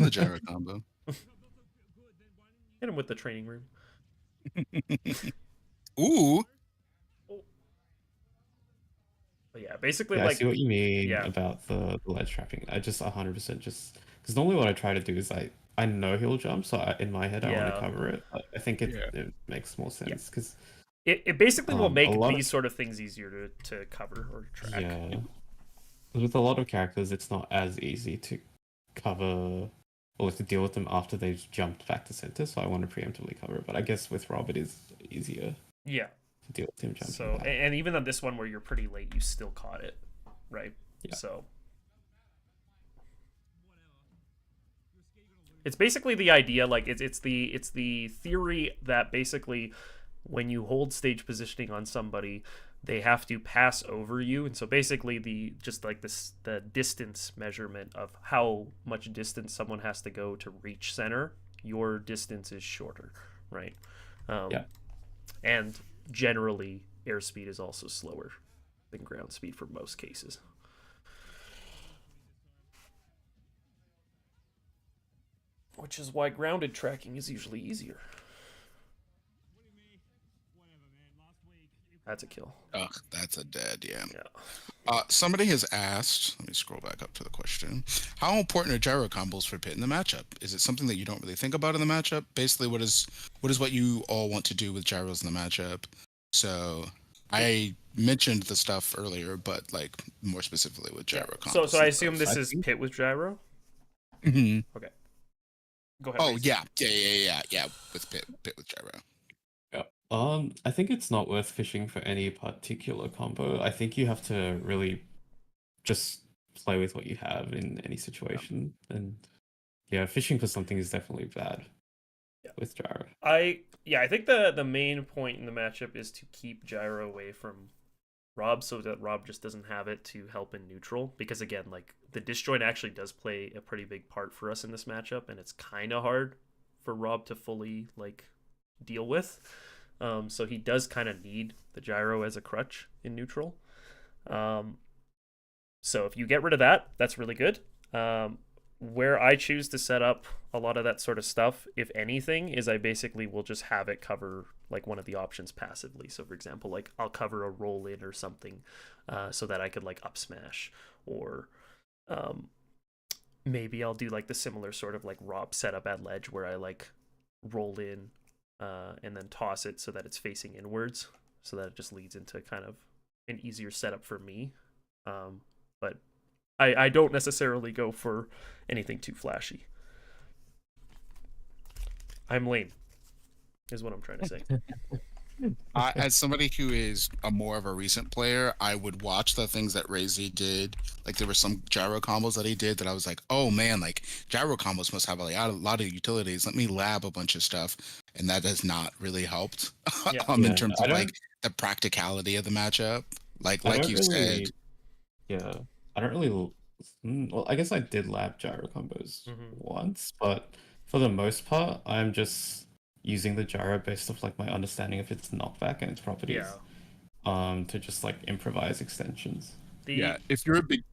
the gyro combo. Hit him with the training room. Ooh. Oh basically Yeah, I like see what you mean yeah. about the ledge trapping. I just 100% just because normally what I try to do is I know he'll jump, so in my head I want to Yeah. cover it. But I think Yeah. it makes more Yeah. sense because It basically will a make lot these of sort of things easier to cover or track. yeah, 'cause with a lot of characters, it's not as easy to cover or to deal with them after they've jumped back to center. So I want to preemptively cover it. But I guess with Rob, it is easier Yeah. to deal with him jumping So back. and even on this one where you're pretty late, you still caught it, right? Yeah. So it's basically the idea, like it's the theory that basically when you hold stage positioning on somebody, they have to pass over you, and so basically the distance measurement of how much distance someone has to go to reach center, your distance is shorter, right? Yeah. And generally, airspeed is also slower than ground speed for most cases. Which is why grounded tracking is usually easier. That's a kill. Ugh, that's a dead, yeah. Yeah. Somebody has asked, let me scroll back up to the question. How important are gyro combos for Pit in the matchup? Is it something that you don't really think about in the matchup? Basically, what is what you all want to do with gyros in the matchup? So I mentioned the stuff earlier, but like more specifically with gyro combos. So I assume and this stuff. is Pit with gyro? Mhm. Okay. Go ahead. Oh Reese. yeah. With Pit with gyro. Yeah. I think it's not worth fishing for any particular combo. I think you have to really just play with what you have in any situation. And yeah, fishing for something is definitely bad with gyro. I think the main point in the matchup is to keep gyro away from Rob so that Rob just doesn't have it to help in neutral, because again, like the disjoint actually does play a pretty big part for us in this matchup, and it's kind of hard for Rob to fully like deal with. So he does kind of need the gyro as a crutch in neutral. So if you get rid of that, that's really good. Where I choose to set up a lot of that sort of stuff, if anything, is I basically will just have it cover like one of the options passively. So for example, like I'll cover a roll in or something, so that I could like up smash, or maybe I'll do like the similar sort of like Rob setup at ledge where I like roll in and then toss it so that it's facing inwards, so that it just leads into kind of an easier setup for me. But I don't necessarily go for anything too flashy. I'm lame, is what I'm trying to say. As somebody who is a more of a recent player, I would watch the things that RaZe did. Like there were some gyro combos that he did that I was like, oh man, like gyro combos must have a lot of utilities. Let me lab a bunch of stuff, and that has not really helped in terms of like the practicality of the matchup. Like you said, yeah, I don't really. Well, I guess I did lab gyro combos once, but for the most part, I'm just using the gyro based off like my understanding of its knockback and its properties. To just like improvise extensions. If you're a big,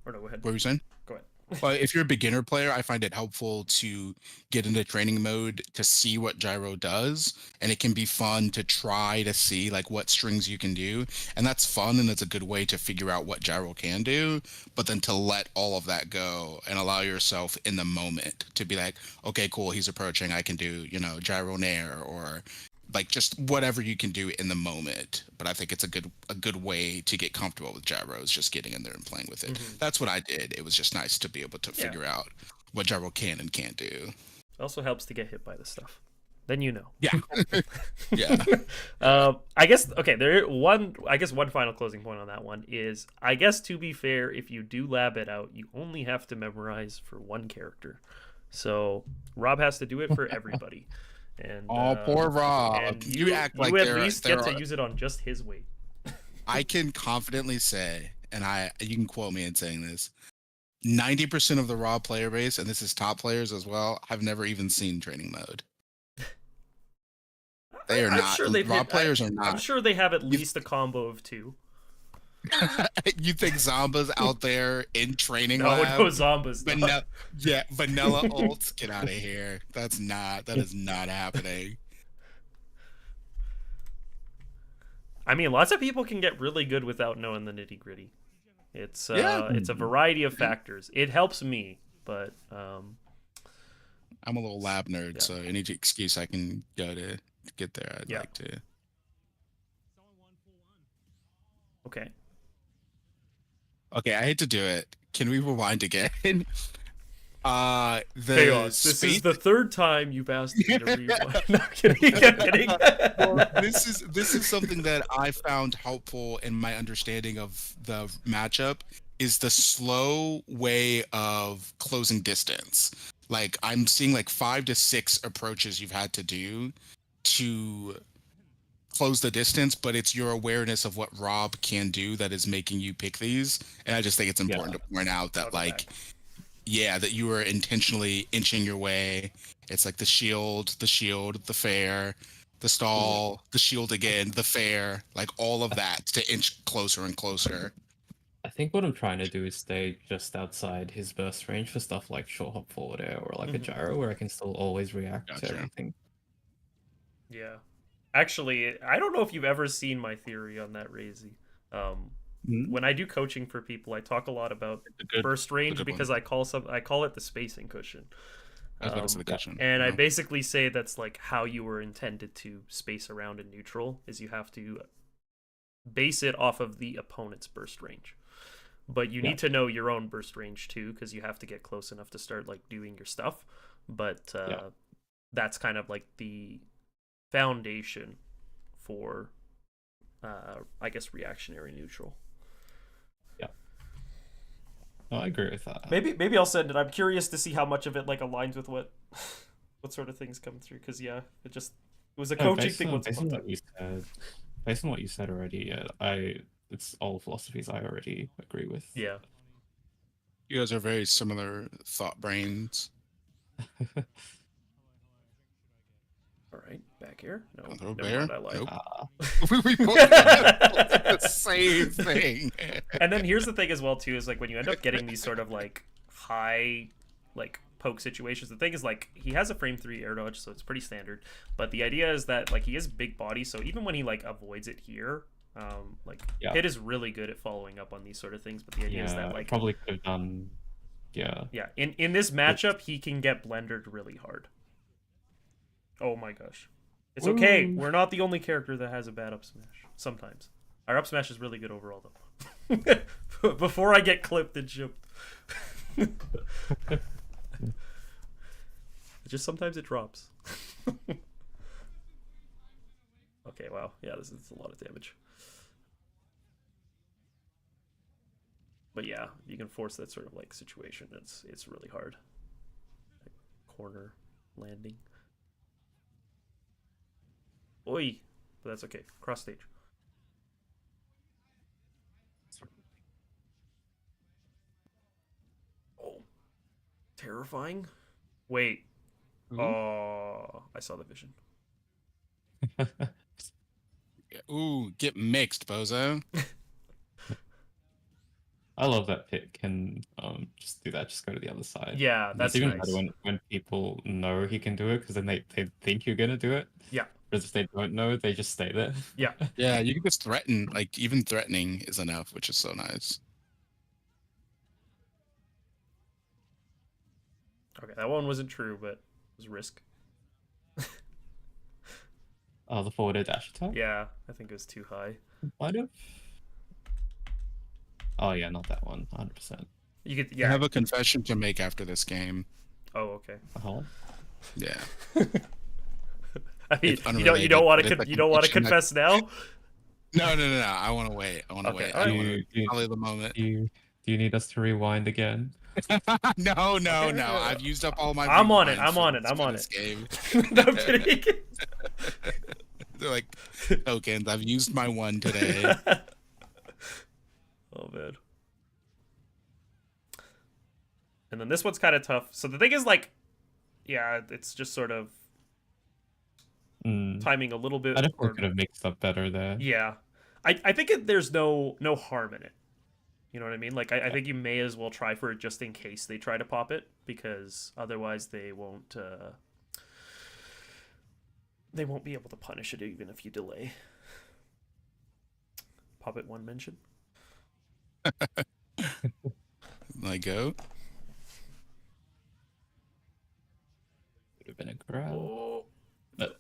or no, go ahead. What were you saying? Go ahead. But if you're a beginner player, I find it helpful to get into training mode to see what gyro does, and it can be fun to try to see like what strings you can do, and that's fun, and it's a good way to figure out what gyro can do, but then to let all of that go and allow yourself in the moment to be like, okay, cool, he's approaching, I can do, gyro nair, or like just whatever you can do in the moment. But I think it's a good way to get comfortable with gyros, just getting in there and playing with it. That's what I did. It was just nice to be able to figure out what gyro can and can't do. It also helps to get hit by this stuff. Then you know. Yeah. Yeah. I guess one final closing point on that one is, I guess to be fair, if you do lab it out, you only have to memorize for one character. So Rob has to do it for everybody. And poor Rob. And you act like you at least get to use it on just his weight. I can confidently say, and you can quote me in saying this, 90% of the Rob player base, and this is top players as well, have never even seen training mode. They are not. Sure Rob players are not. I'm sure they have at least a combo of two. You think Zomba's out there in training No, lab? no Zomba's vanilla ults. Get out of here. That is not happening. I mean, lots of people can get really good without knowing the nitty gritty. It's it's a variety of factors. It helps me, but I'm a little lab nerd, Yeah. so any excuse I can go to get there, I'd Yeah. like to. okay. Okay, I hate to do it. Can we rewind again? The Khaos, this space. is the third time you've asked me to rewind. No, I'm kidding. I'm kidding. This is something that I found helpful in my understanding of the matchup is the slow way of closing distance. Like I'm seeing like 5 to 6 approaches you've had to do to close the distance, but it's your awareness of what Rob can do that is making you pick these. And I just think it's important to point out that I'll go like back. yeah, that you are intentionally inching your way. It's like the shield, the fair, the stall, the shield again, the fair, like all of that to inch closer and closer. I think what I'm trying to do is stay just outside his burst range for stuff like short hop forward air or like a gyro where I can still always react to Gotcha. everything. Yeah. Actually, I don't know if you've ever seen my theory on that, RaZe. When I do coaching for people, I talk a lot about burst range good because one. I call it the spacing cushion. I was about to say the cushion. And I No. basically say that's like how you were intended to space around in neutral is you have to base it off of the opponent's burst range. But you need to know your own burst range too, because you have to get close enough to start like doing your stuff. But that's kind of like the foundation for I guess reactionary neutral. No, I agree with that. Maybe I'll send it. I'm curious to see how much of it like aligns with what sort of things come through. Because it was a coaching thing. Based on what you said already, it's all philosophies I already agree with. Yeah. You guys are very similar thought brains. All right, back here. No, Throw never bear? mind. I lied. Nope. We both the same thing. And then here's the thing as well too is like when you end up getting these sort of like high like poke situations, the thing is like he has a frame 3 air dodge, so it's pretty standard, but the idea is that like he is big body, so even when he like avoids it here, Pit is really good at following up on these sort of things, but the idea is that like probably could have done in this matchup he can get blendered really hard. Oh my gosh. It's okay. We're not the only character that has a bad up smash. Sometimes. Our up smash is really good overall, though. Before I get clipped and jumped. Just sometimes it drops. Okay, wow. Yeah, this is a lot of damage. But yeah, you can force that sort of like situation. It's really hard. Like, corner landing. Oi, but that's okay. Cross stage. Oh, terrifying. Wait. Oh, I saw the vision. Ooh, get mixed, bozo. I love that Pit can just do that, just go to the other side. Yeah, that's it's even nice. better when people know he can do it, because then they think you're gonna do it. Yeah. Whereas if they don't know, they just stay there. Yeah. Yeah, you can just threaten. Like even threatening is enough, which is so nice. Okay, that one wasn't true, but it was risk. Oh, the forward air dash attack? Yeah, I think it was too high. Might have. Oh yeah, not that one. 100%. You could, I yeah. have a confession to make after this game. Oh, okay. Uh-huh. Yeah. I mean, It's you unrelated, don't want but it's to a you don't want to confession confess now. No. I want to wait. I want to Okay, wait. alright. I don't want to follow the moment. Do you need us to rewind again? No. Okay. I've used up all my. I'm on it. rewinds I'm for on this it. Game. No, I'm kidding. They're like tokens. I've used my one today. Oh man. And then this one's kind of tough. So the thing is, like, yeah, it's just sort of timing a little bit. I definitely could have mixed up better there. Yeah, I think there's no harm in it. You know what I mean? Like, I think you may as well try for it just in case they try to pop it, because otherwise they won't be able to punish it even if you delay. Puppet one mention. My goat. Would have been a grab. Oh. But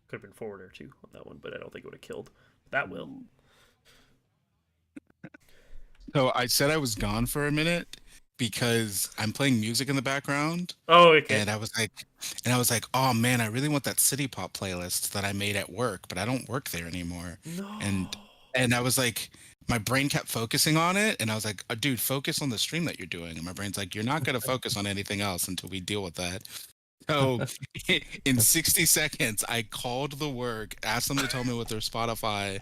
Could have been forward air too on that one, but I don't think it would have killed. That will. So I said I was gone for a minute because I'm playing music in the background, Oh, okay. and I was like, oh man, I really want that City Pop playlist that I made at work, but I don't work there anymore. No. And I was like, my brain kept focusing on it, and I was like, dude, focus on the stream that you're doing. And my brain's like, you're not gonna focus on anything else until we deal with that. So in 60 seconds, I called the work, asked them to tell me what their Spotify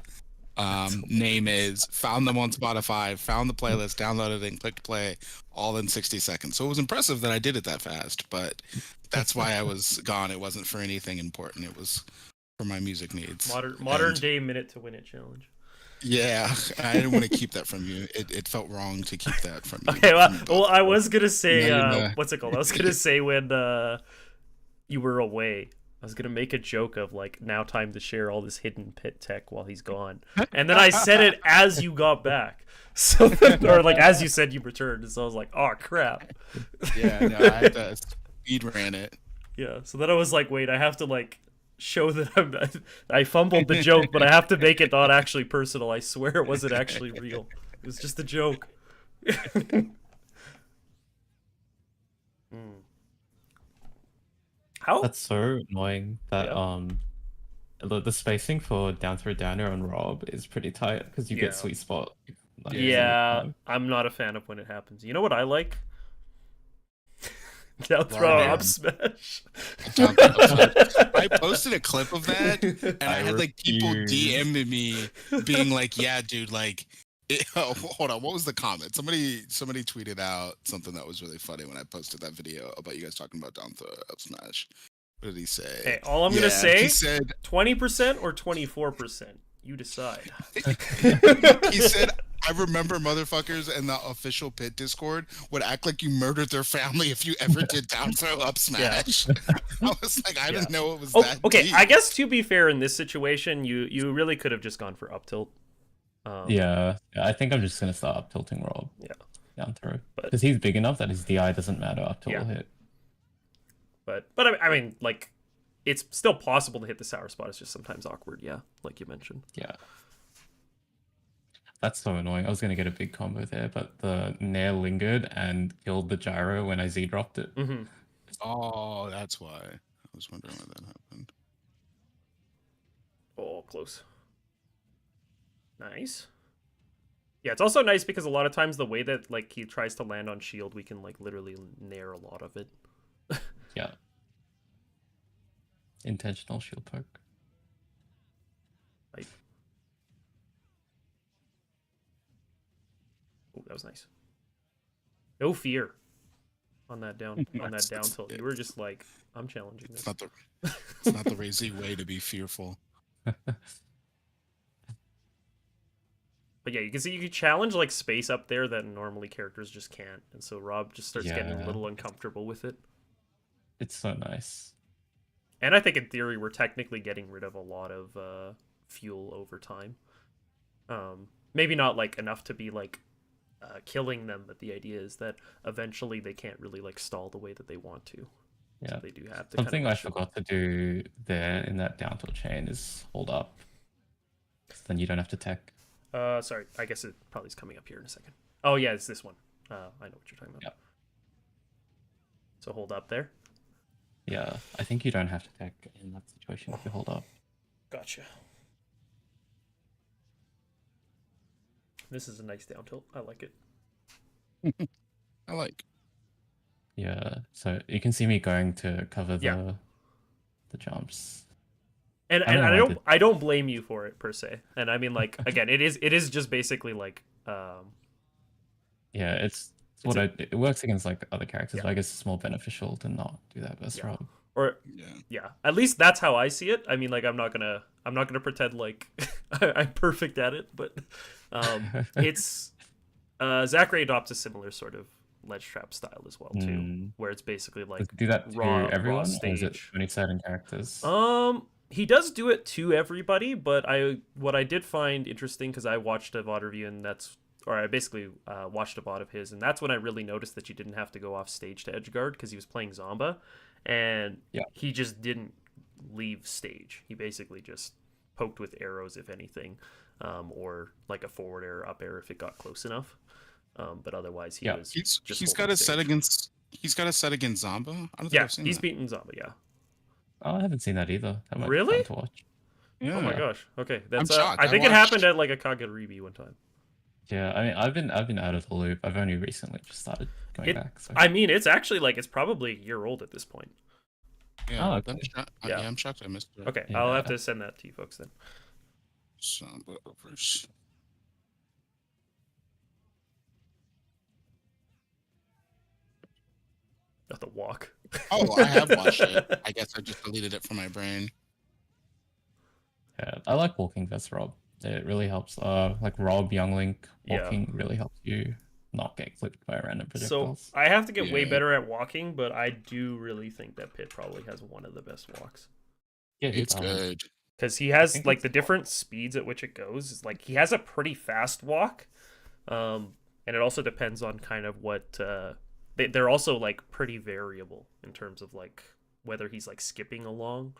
name is, found them on Spotify, found the playlist, downloaded it, and clicked play, all in 60 seconds. So it was impressive that I did it that fast, but that's why I was gone. It wasn't for anything important. It was for my music needs. Modern day minute to win it challenge. Yeah, I didn't want to keep that from you. It felt wrong to keep that from you. Okay, well, I was gonna say, Yeah. what's it called? I was gonna say when you were away, I was gonna make a joke of like, now time to share all this hidden pit tech while he's gone, and then I said it as you got back, so or like as you said you returned, so I was like, oh crap. Yeah, no, I had to speed ran it. Yeah, so then I was like, wait, I have to like show that I fumbled the joke, but I have to make it not actually personal. I swear it wasn't actually real. It was just a joke. How? that's so annoying that Yeah. the spacing for down throw downer on Rob is pretty tight because you Yeah. get sweet spot. Like, Yeah, every time. I'm not a fan of when it happens. You know what I like? Down throw Right. up smash. I posted a clip of that, and I had like people refuse. DMing me being like, "Yeah, dude, like." Hold on, what was the comment? Somebody tweeted out something that was really funny when I posted that video about you guys talking about down throw up smash. What did he say? Hey, all I'm gonna say, he said 20% or 24%. You decide. he said, I remember motherfuckers in the official pit Discord would act like you murdered their family if you ever did down throw up smash. I was like, I didn't know it was that Okay, deep. I guess to be fair in this situation, you really could have just gone for up tilt. Yeah, I think I'm just gonna start up tilting Rob. Yeah. Down throw. But- Because he's big enough that his DI doesn't matter up till Yeah. will hit. But I mean, like, it's still possible to hit the sour spot. It's just sometimes awkward. Yeah, like you mentioned. Yeah. That's so annoying. I was gonna get a big combo there, but the nair lingered and killed the gyro when I Z dropped it. Mm-hmm. Oh, that's why. I was wondering why that happened. Oh, close. Nice. Yeah, it's also nice because a lot of times the way that like he tries to land on shield, we can like literally nair a lot of it. Yeah. Intentional shield poke. Like, oh, that was nice. No fear on that down tilt. You were just like, I'm challenging this. It's not the RaZe way to be fearful. But yeah, you can see you can challenge like space up there that normally characters just can't, and so Rob just starts getting a Yeah. little uncomfortable with it. It's so nice. And I think in theory we're technically getting rid of a lot of fuel over time. Maybe not like enough to be like killing them, but the idea is that eventually they can't really like stall the way that they want to. Yeah. So they do have to. Something I forgot to do there in that down tilt chain is hold up. 'Cause then you don't have to tech. Sorry, I guess it probably is coming up here in a second. Oh yeah, it's this one. I know what you're talking about. Yep. So hold up there. Yeah, I think you don't have to tech in that situation if you hold up. Gotcha. This is a nice down tilt. I like it. I like. Yeah, so you can see me going to cover Yeah. the jumps. And I don't know, I did- I don't blame you for it per se. And I mean like again, it is just basically like Yeah, it works against like other characters, but I guess it's more beneficial to not do that versus Rob. or Yeah. at least that's how I see it. I mean like I'm not gonna pretend like I'm perfect at it, but it's Zachary adopts a similar sort of ledge trap style as well too, where it's basically like Does it do that to raw everyone, or is it stage. only certain characters? He does do it to everybody, but what I did find interesting, because I watched a VOD review, and I basically watched a VOD of his, and that's when I really noticed that you didn't have to go off stage to edgeguard, because he was playing Zomba, and he just didn't leave stage. He basically just poked with arrows, if anything, or like a forward air, up air if it got close enough. But otherwise, he's got a set against Zomba. I don't think I've seen he's that. beaten Zomba. Yeah. Oh, I haven't seen that either. That might be Really? fun to watch. Yeah. Oh my gosh. Okay, I'm that's. shocked. I think it happened at like a Kagaribi one time. Yeah, I mean, I've been out of the loop. I've only recently just started going back. So. I mean, it's actually like it's probably a year old at this point. Yeah, Oh, okay. I'm shocked I missed it. Okay, Yeah. I'll have to send that to you folks then. Zomba overs. Not the walk. Oh, I have watched it. I guess I just deleted it from my brain. Yeah, I like walking versus Rob. It really helps. Like Rob Younglink walking really helps you not get clipped by random projectiles. So I have to get way Yeah. better at walking, but I do really think that Pit probably has one of the best walks. Yeah, It's good. Because he has think like it's the different speeds at which it goes. Is like he has a pretty fast walk, and it also depends on kind of what they're also like pretty variable in terms of like whether he's like skipping along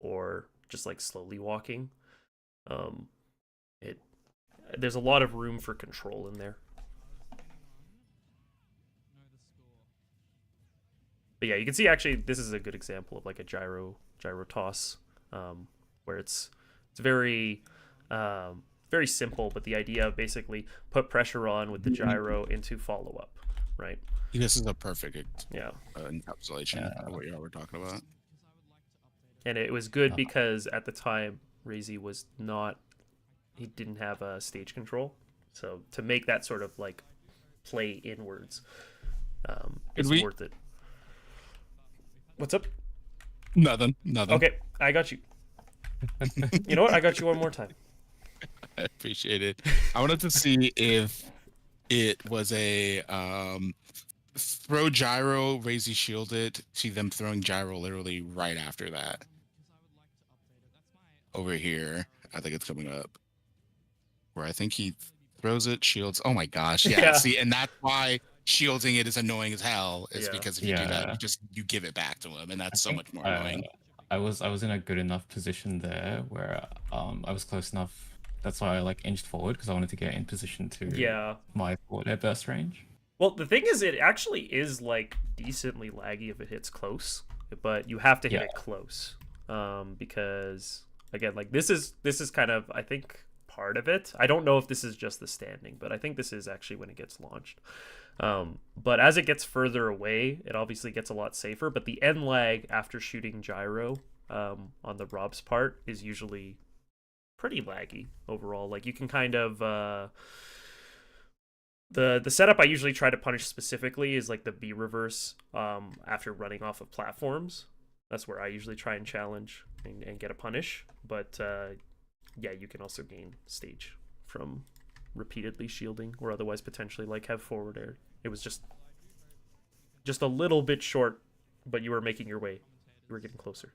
or just like slowly walking. There's a lot of room for control in there. But yeah, you can see actually this is a good example of like a gyro toss, where it's very very simple, but the idea of basically put pressure on with the gyro into follow up, right? This is a perfect encapsulation of what y'all were talking about. And it was good because at the time RaZe was not, he didn't have a stage control, so to make that sort of like play inwards, it's worth it. What's up? Nothing. Okay, I got you. You know what? I got you one more time. I appreciate it. I wanted to see if it was a throw gyro, RaZe shielded, see them throwing gyro literally right after that. Over here, I think it's coming up. Where I think he throws it, shields. Oh my gosh, yeah. See, and that's why shielding it is annoying as hell. Is because if you do that, you give it back to him, and that's so much more annoying. I was in a good enough position there where I was close enough. That's why I like inched forward because I wanted to get in position to my forward air burst range. Well, the thing is, it actually is like decently laggy if it hits close, but you have to hit it close, because again, like this is kind of, I think, part of it. I don't know if this is just the standing, but I think this is actually when it gets launched. But as it gets further away, it obviously gets a lot safer. But the end lag after shooting gyro on the Rob's part is usually pretty laggy overall. Like you can kind of the setup I usually try to punish specifically is like the B reverse after running off of platforms. That's where I usually try and challenge and get a punish. But yeah, you can also gain stage from repeatedly shielding, or otherwise potentially like have forward air. It was just a little bit short, but you were making your way. You were getting closer.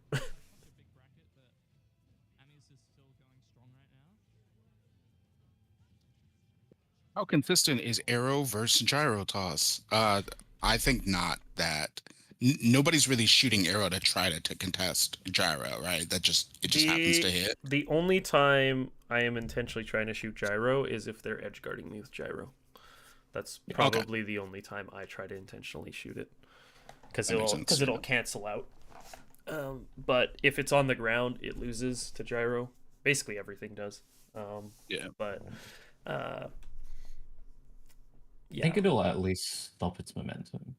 How consistent is arrow versus gyro toss? I think not that. Nobody's really shooting arrow to try to contest gyro, right? It just happens to hit. The only time I am intentionally trying to shoot gyro is if they're edge guarding me with gyro. That's probably the only time I try to intentionally shoot it, because it'll cancel out. But if it's on the ground, it loses to gyro. Basically everything does. But I think it'll at least stop its momentum.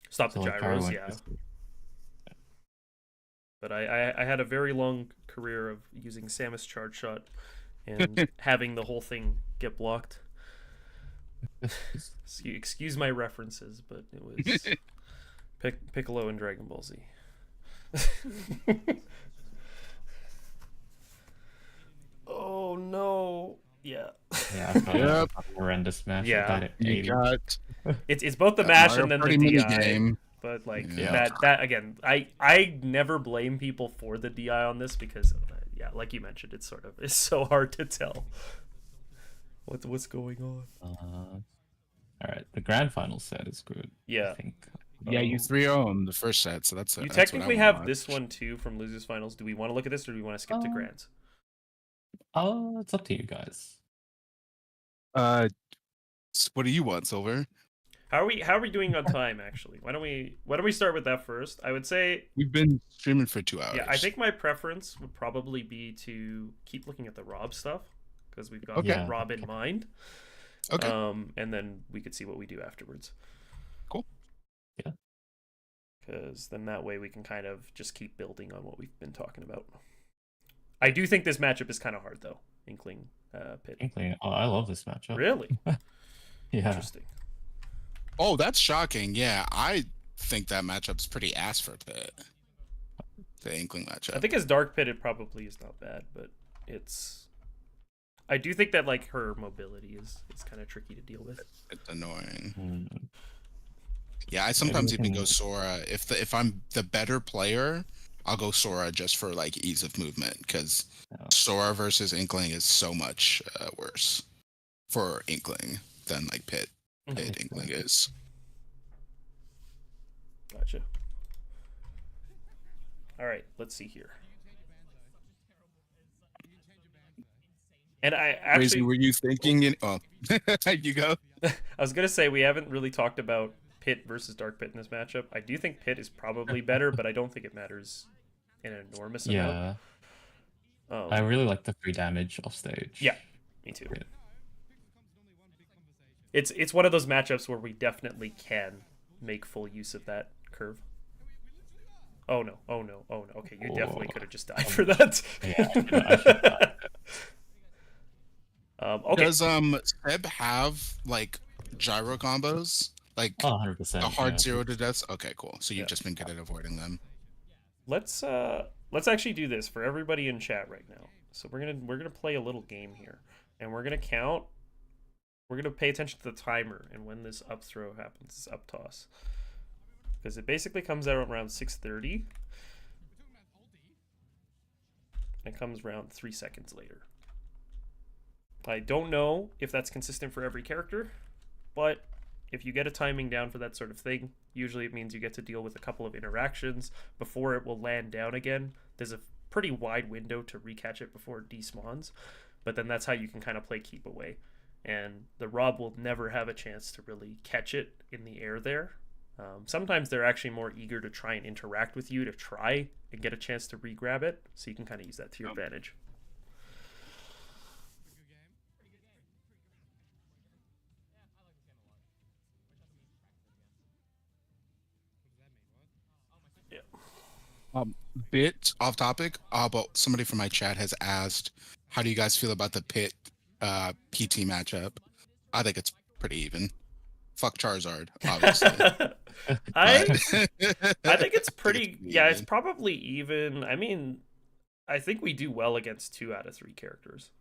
Stop the gyros, yeah. But I had a very long career of using Samus charge shot and having the whole thing get blocked. Excuse my references, but it was Piccolo and Dragon Ball Z. Oh no. Yeah. Yeah, I've got a horrendous match. Yeah. I died at 80. You got It's both the match and then the DI. game. But like Yeah. that again, I never blame people for the DI on this because yeah, like you mentioned, it's so hard to tell what's going on. All right, the grand final set is good. Yeah. I think. Yeah, you 3-0 in the first set, so that's You that's what I technically wanna have watch. this one too from losers finals. Do we want to look at this or do we want to skip to grands? It's up to you guys. What do you want, Silver? How are we doing on time actually? Why don't we start with that first? I would say We've been streaming for 2 hours. yeah, I think my preference would probably be to keep looking at the Rob stuff because we've got Okay. Rob in mind. Okay. And then we could see what we do afterwards. Cool. Yeah. Because then that way we can kind of just keep building on what we've been talking about. I do think this matchup is kind of hard though. Inkling, Pit. Inkling. Oh, I love this matchup. Really? Yeah. Interesting. Oh, that's shocking. Yeah, I think that matchup's pretty ass for Pit. The Inkling matchup. I think as Dark Pit it probably is not bad, but it's. I do think that like her mobility is kind of tricky to deal with. It's annoying. Mm. Yeah, I sometimes we even can- go Sora. If I'm the better player, I'll go Sora just for like ease of movement because Yeah. Sora versus Inkling is so much worse for Inkling than like Pit Inkling is. Gotcha. All right, let's see here. And I Crazy, actually, were you thinking? Oh, you go. I was gonna say we haven't really talked about Pit versus Dark Pit in this matchup. I do think Pit is probably better, but I don't think it matters an enormous amount. Yeah. I really like the free damage off stage. Yeah, me too. Yeah. It's one of those matchups where we definitely can make full use of that curve. Oh no! Oh no! Oh no! Okay, you definitely could have just died for that. Yeah, I should die. Okay. Does Seb have like gyro combos? Like Oh, 100%. a hard yeah. 0 to deaths? Okay, cool. So you've Yeah. just been good at avoiding them. Let's actually do this for everybody in chat right now. So we're gonna play a little game here, and we're gonna count. We're gonna pay attention to the timer and when this up throw happens, this up toss, because it basically comes out around 6:30. It comes around 3 seconds later. I don't know if that's consistent for every character, but if you get a timing down for that sort of thing, usually it means you get to deal with a couple of interactions before it will land down again. There's a pretty wide window to recatch it before it despawns, but then that's how you can kind of play keep away. And the Rob will never have a chance to really catch it in the air there. Sometimes they're actually more eager to try and interact with you to try and get a chance to re-grab it, so you can kind of use that to your advantage. Bit off topic, but somebody from my chat has asked, how do you guys feel about the Pit PT matchup? I think it's pretty even. Fuck Charizard, obviously. I I think it's pretty. Yeah, it's probably even. I mean, I think we do well against 2 out of 3 characters.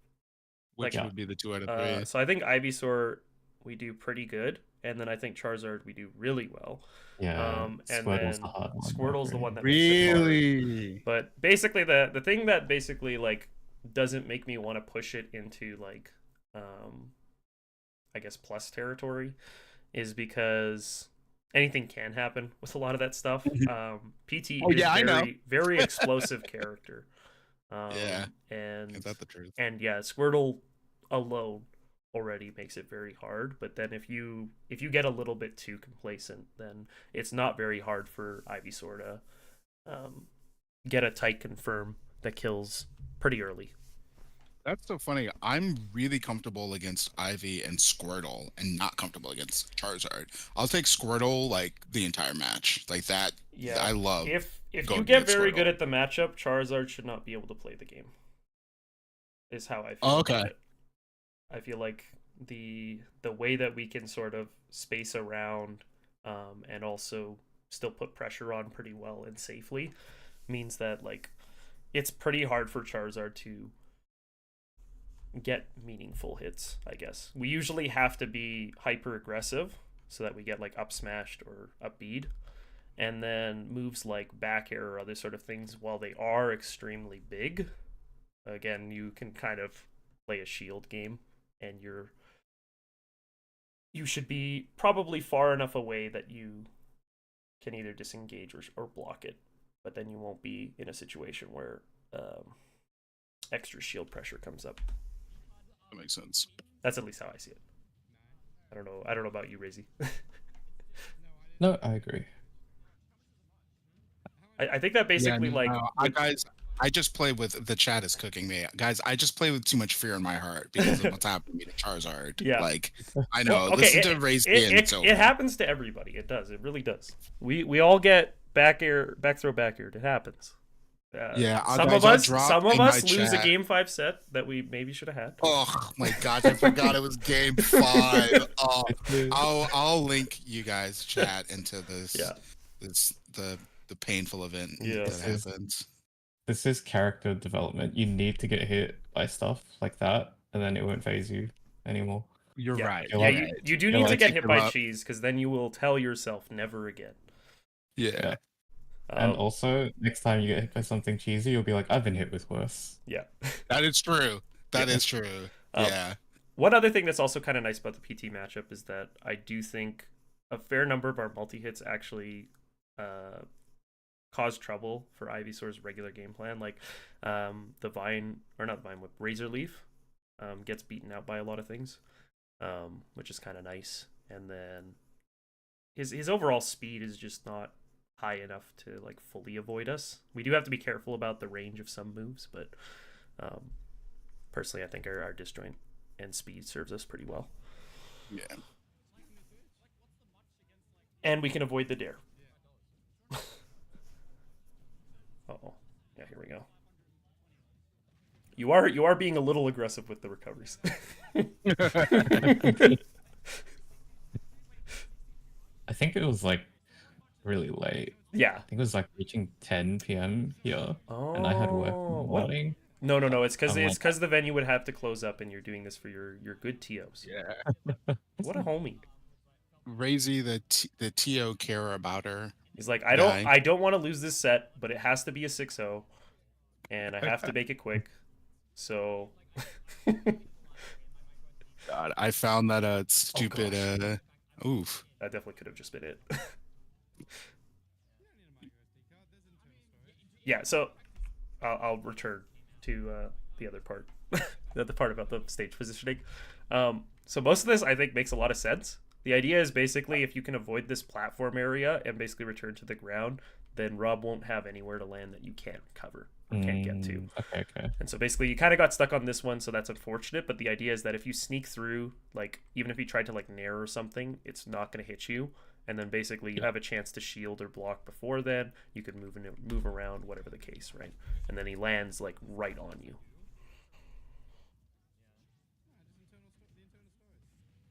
Which like, would be the 2 out of 3? So I think Ivysaur we do pretty good, and then I think Charizard we do really well. Yeah. And Squirtle's then the hard one. Squirtle's the right? one that makes it hard. Really? But basically, the thing that basically like doesn't make me want to push it into like, I guess plus territory, is because anything can happen with a lot of that stuff. PT Oh, is yeah, I know. very explosive character. Yeah. And Is that the truth? and yeah, Squirtle alone already makes it very hard. But then if you get a little bit too complacent, then it's not very hard for Ivysaur to get a tight confirm that kills pretty early. That's so funny. I'm really comfortable against Ivy and Squirtle and not comfortable against Charizard. I'll take Squirtle like the entire match. Like that. Yeah, I love. If going you get against very Squirtle. good at the matchup, Charizard should not be able to play the game. Is how I feel Oh, about okay. it. I feel like the way that we can sort of space around and also still put pressure on pretty well and safely means that like it's pretty hard for Charizard to get meaningful hits, I guess. We usually have to be hyper aggressive so that we get like up smashed or up bead. And then moves like back air or other sort of things, while they are extremely big, again, you can kind of play a shield game, and you should be probably far enough away that you can either disengage or block it, but then you won't be in a situation where extra shield pressure comes up. That makes sense. That's at least how I see it. I don't know about you, RaZe. No, I agree. I think that basically guys, I just play with the chat is cooking me, guys. I just play with too much fear in my heart because of what's happening to Charizard. Yeah. Like I know. Well, okay, listen to RaZe it happens to everybody. It does. It really does. We all get back throw back air. It happens. Some of us lose a game 5 set that we maybe should have had. Oh my gosh, I forgot it was game 5. Oh, I'll link you guys chat into this. Yeah. The painful event that happens. This is character development. You need to get hit by stuff like that, and then it won't phase you anymore. You're right. Yeah, you do need to get hit by cheese, because then you will tell yourself never again. Yeah. And also, next time you get hit by something cheesy, you'll be like, I've been hit with worse. Yeah. That is true. That is true. Yeah. One other thing that's also kind of nice about the PT matchup is that I do think a fair number of our multi-hits actually cause trouble for Ivysaur's regular game plan. Like the Vine, or not the Vine Whip, Razor Leaf gets beaten out by a lot of things, which is kind of nice. And then his overall speed is just not high enough to like fully avoid us. We do have to be careful about the range of some moves, but personally I think our disjoint and speed serves us pretty well. Yeah. And we can avoid the dare. Uh-oh. Yeah, here we go. You are being a little aggressive with the recoveries. I think it was like really late. Yeah. I think it was like reaching 10 p.m. here, and I had work in the morning. No. It's because the venue would have to close up, and you're doing this for your good TOs. Yeah. What a homie. RaZe, the TO care about her. He's like, I don't want to lose this set, but it has to be a 6-0, and I have to make it quick. So. God, I found that stupid. Oof. That definitely could have just been it. Yeah, so I'll return to the other part, the other part about the stage positioning. So most of this, I think, makes a lot of sense. The idea is basically if you can avoid this platform area and basically return to the ground, then Rob won't have anywhere to land that you can't cover or can't get to. Okay. And so basically you kind of got stuck on this one, so that's unfortunate. But the idea is that if you sneak through, like even if you tried to like nair or something, it's not going to hit you. And then basically you have a chance to shield or block before then. You could move around, whatever the case, right? And then he lands like right on you.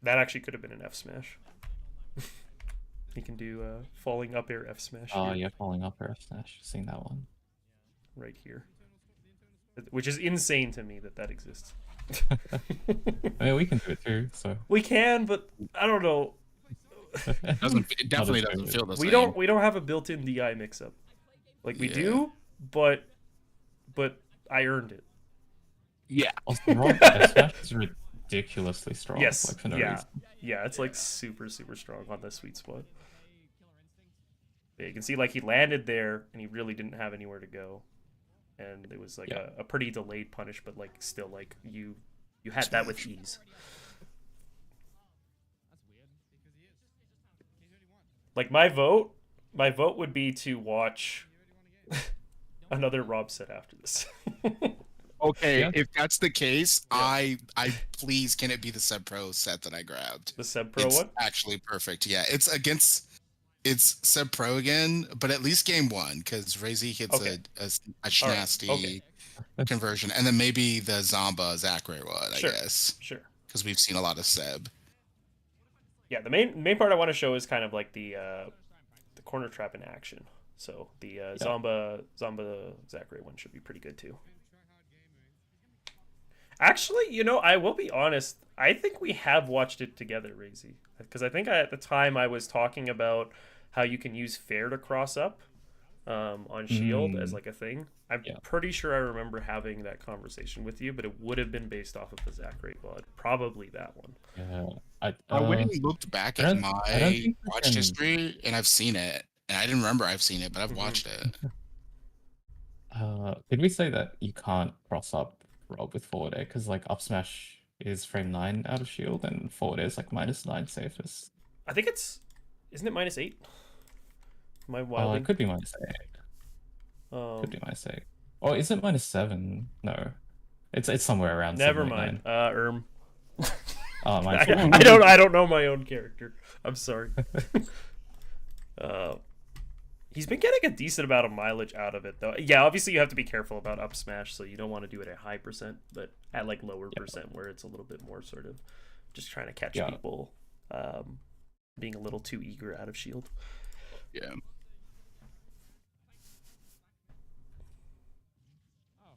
That actually could have been an F smash. He can do falling up air F smash. Oh yeah, falling up air F smash. Seen that one. Right here. Which is insane to me that exists. I mean, we can do it too. So we can, but I don't know. It definitely doesn't feel the same. We don't have a built-in DI mix-up. Like we do, but I earned it. Yeah. Also, Rob F smash is ridiculously strong. Yes. Like, for no yeah. reason. Yeah, it's like super strong on the sweet spot. Yeah, you can see like he landed there and he really didn't have anywhere to go, and it was like a pretty delayed punish, but like still like you had that with ease. Like my vote would be to watch another Rob set after this. Okay, if that's the case, I please, can it be the Seb Pro set that I grabbed? The Seb Pro it's one? Actually perfect. Yeah, it's Seb Pro again, but at least game 1, because RaZe hits a nasty conversion, and then maybe the Zomba Zachary one, I guess. Sure. Because we've seen a lot of Seb. Yeah, the main part I want to show is kind of like the corner trap in action. So the Zomba Zachary one should be pretty good too. Actually, I will be honest. I think we have watched it together, RaZe, because I think at the time I was talking about how you can use fair to cross up on shield as like a thing. I'm pretty sure I remember having that conversation with you, but it would have been based off of the Zachary VOD. Probably that one. Yeah. I went and looked back I at don't my think we watch can- history, and I've seen it. And I didn't remember I've seen it, but I've Mhm. watched it. Did we say that you can't cross up Rob with forward air? Because like up smash is frame 9 out of shield, and forward air is like -9 safest. I think isn't it -8? Am I It wilding? could be -8. Could be -8. Or is it -7? No, it's somewhere around. Never 7 or mind. 9. Oh, I -7. don't know my own character. I'm sorry. He's been getting a decent amount of mileage out of it, though. Yeah, obviously you have to be careful about up smash, so you don't want to do it at high percent, but at like lower percent where it's a little bit more sort of just trying to catch people being a little too eager out of shield. Yeah.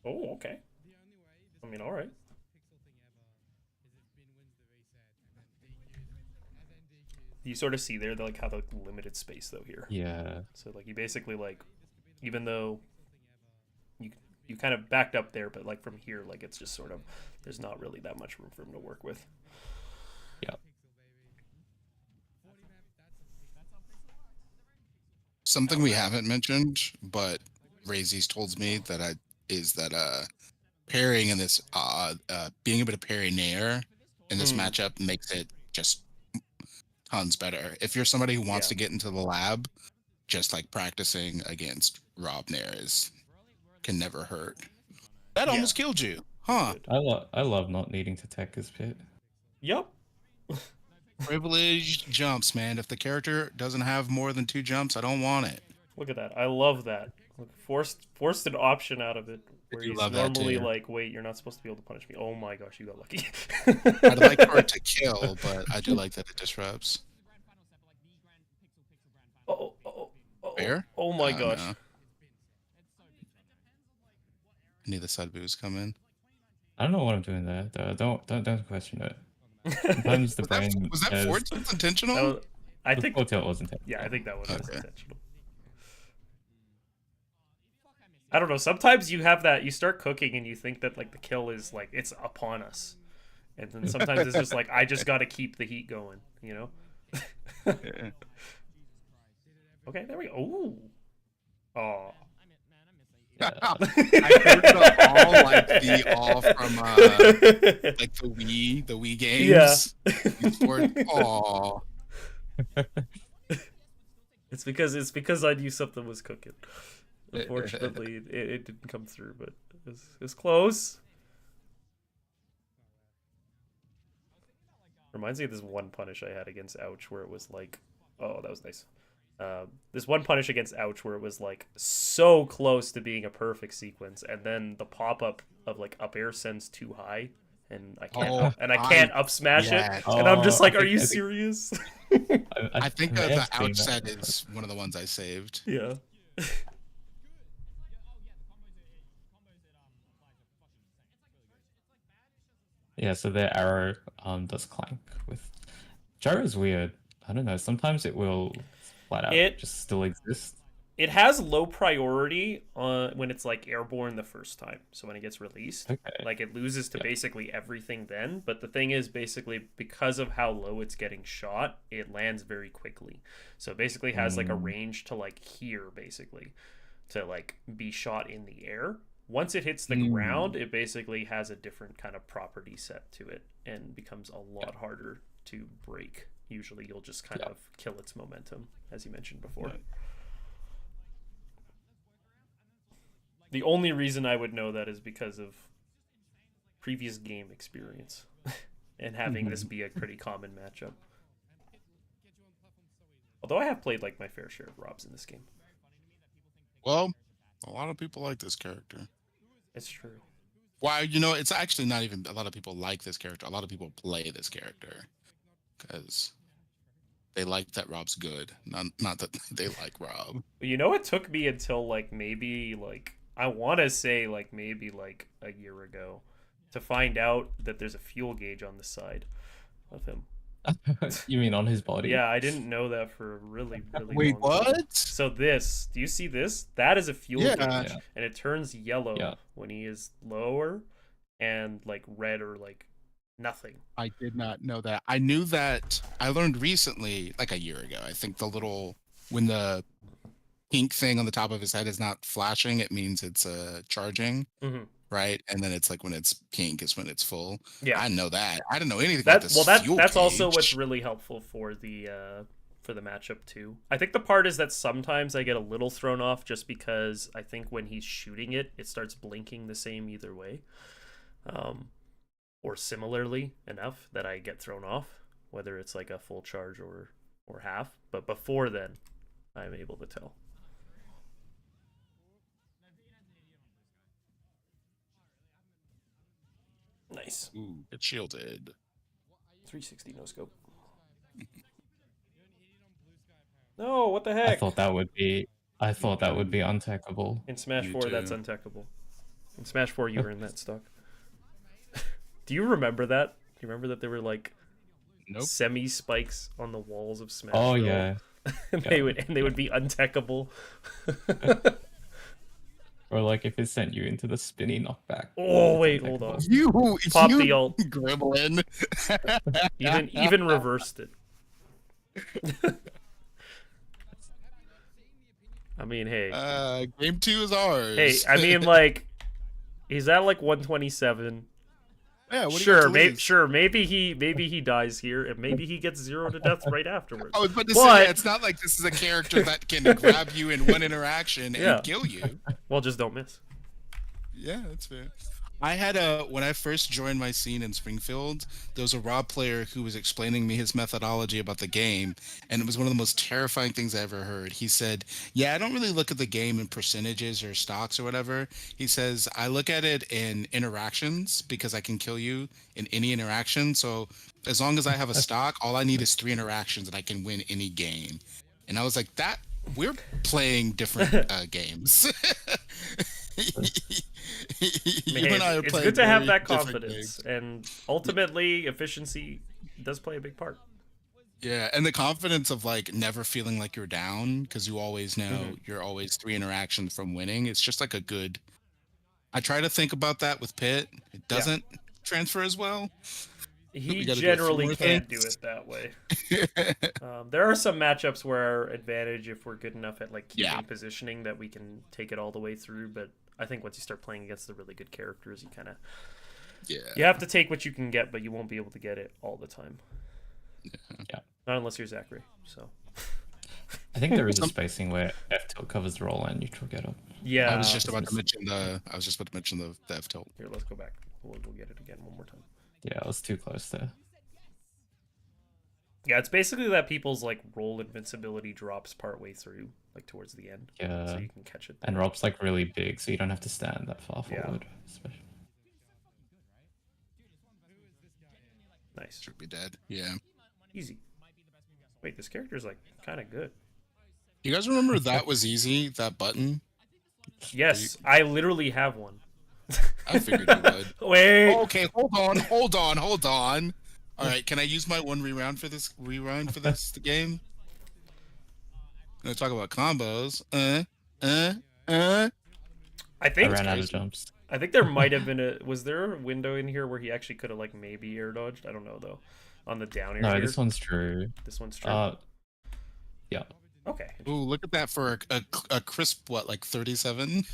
Oh, okay. I mean, all right. You sort of see there, like how the limited space though here. Yeah. So like you basically like, even though you kind of backed up there, but like from here, like it's just sort of there's not really that much room for him to work with. Yeah. Something we haven't mentioned, but RaZe's told me that is that parrying in this being able to parry Nair in this matchup makes it just tons better. If you're somebody who wants to get into the lab, just like practicing against Rob Nair can never hurt. That almost killed you, huh? I love not needing to tech his pit. Yep. Privileged jumps, man. If the character doesn't have more than 2 jumps, I don't want it. Look at that. I love that. Look, forced an option out of it where do he's love that normally too. like, wait, you're not supposed to be able to punish me. Oh my gosh, you got lucky. I'd like for it to kill, but I do like that it disrupts. Fair? Oh my I don't gosh. know. Neither side boost come in. I don't know what I'm doing there. Don't question it. Sometimes the brain Was that forward tilt intentional? That was, I think forward tilt wasn't. yeah, I think that one was Okay. intentional. I don't know. Sometimes you have that. You start cooking and you think that like the kill is like it's upon us, and then sometimes it's just like I just got to keep the heat going. You know. Yeah. Okay, there we go. Ooh. Oh. I heard it all like the all from like the Wii games. Yeah. Aw. It's because I knew something was cooking. Unfortunately, it didn't come through, but it was close. Reminds me of this one punish I had against Ouch where it was like, oh, that was nice. This one punish against Ouch where it was like so close to being a perfect sequence, and then the pop up of like up air sends too high, and I can't up smash it, and I'm just like, are you serious? I think the Ouch set is one of the ones I saved. Yeah. Yeah, so their arrow does clank with gyro's weird. I don't know. Sometimes it will flat out just still exist. It has low priority when it's like airborne the first time. So when it gets released, like it loses to basically everything then. But the thing is, basically because of how low it's getting shot, it lands very quickly. So it basically has like a range to like here, basically, to like be shot in the air. Once it hits the ground, it basically has a different kind of property set to it and becomes a lot harder to break. Usually you'll just kind of kill its momentum, as you mentioned before. The only reason I would know that is because of previous game experience and having this be a pretty common matchup. Although I have played like my fair share of Robs in this game. Well, a lot of people like this character. It's true. Why, it's actually not even a lot of people like this character. A lot of people play this character because they like that Rob's good, not that they like Rob. It took me until like maybe like I want to say like maybe like a year ago to find out that there's a fuel gauge on the side of him. You mean on his body? Yeah, I didn't know that for a really, really Wait, long time. what? So this, do you see this? That is a fuel Yeah. gauge, Yeah. and it turns yellow Yeah. when he is lower, and like red or like nothing. I did not know that. I knew that. I learned recently, like a year ago. I think when the pink thing on the top of his head is not flashing, it means it's charging, Mhm. right? And then it's like when it's pink is when it's full. Yeah. I know that. I didn't know anything about That this well, fuel that's also what's gauge. really helpful for the matchup too. I think the part is that sometimes I get a little thrown off just because I think when he's shooting it, it starts blinking the same either way, or similarly enough that I get thrown off, whether it's like a full charge or half. But before then, I'm able to tell. Nice. Ooh, it's shielded. 360 no scope. No, what the I heck? thought that would be untackable. In Smash Me 4, that's too. untackable. In Smash 4, you were in that stock. Do you remember that? Do you remember that there were like Nope. semi spikes on the walls of Smash? Oh yeah. and they would be untackable. Or like if it sent you into the spinny knockback. Oh, wait, Untackable. hold on. You Pop you the ult. gremlin. Even reversed it. I mean, hey. Game 2 is ours. Hey, I mean, like, he's at like 127. Yeah, what do you got to Sure, lose? maybe he dies here, and maybe he gets 0 to death right afterwards. I was about to But- say, it's not like this is a character that can grab you in one interaction Yeah. and kill you. Well, just don't miss. Yeah, that's fair. I had when I first joined my scene in Springfield, there was a Rob player who was explaining me his methodology about the game, and it was one of the most terrifying things I ever heard. He said, "Yeah, I don't really look at the game in percentages or stocks or whatever." He says, "I look at it in interactions because I can kill you in any interaction. So as long as I have a stock, all I need is 3 interactions and I can win any game." And I was like, "That we're playing different games." You and I are It's playing good to have very that different confidence, games. and ultimately, efficiency does play a big part. Yeah, and the confidence of like never feeling like you're down because you always know Mhm. you're always 3 interactions from winning. It's just like a good. I try to think about that with Pitt. It doesn't transfer as well. He gotta do a few generally more can't do things. it that way. There are some matchups where our advantage, if we're good enough at like keeping Yeah. positioning, that we can take it all the way through. But I think once you start playing against the really good characters, you kind of Yeah. you have to take what you can get, but you won't be able to get it all the time. Yeah. Not unless you're Zachary. So I think there is a spacing where F tilt covers the roll and neutral get up. yeah. I was just about to mention the. I was just about to mention the F tilt. Here, let's go back. We'll get it again one more time. Yeah, I was too close there. Yeah, it's basically that people's like roll invincibility drops partway through, like towards the end. Yeah. So you can catch it. And Rob's like really big, so you don't have to stand that far Yeah. forward. Especially. Nice. Should be dead. Yeah. Easy. Wait, this character's like kind of good. You guys remember that was easy? That button? Yes, I literally have one. I figured you would. Wait. Okay, hold on. All right, can I use my one rewind for this the game? I'm gonna talk about combos. I I think ran out crazy. of jumps. I think there might have been a. Was there a window in here where he actually could have like maybe air dodged? I don't know though. On the down air. No, here. this one's true. This one's true. Yeah. Okay. Ooh, look at that for a crisp what, like 37?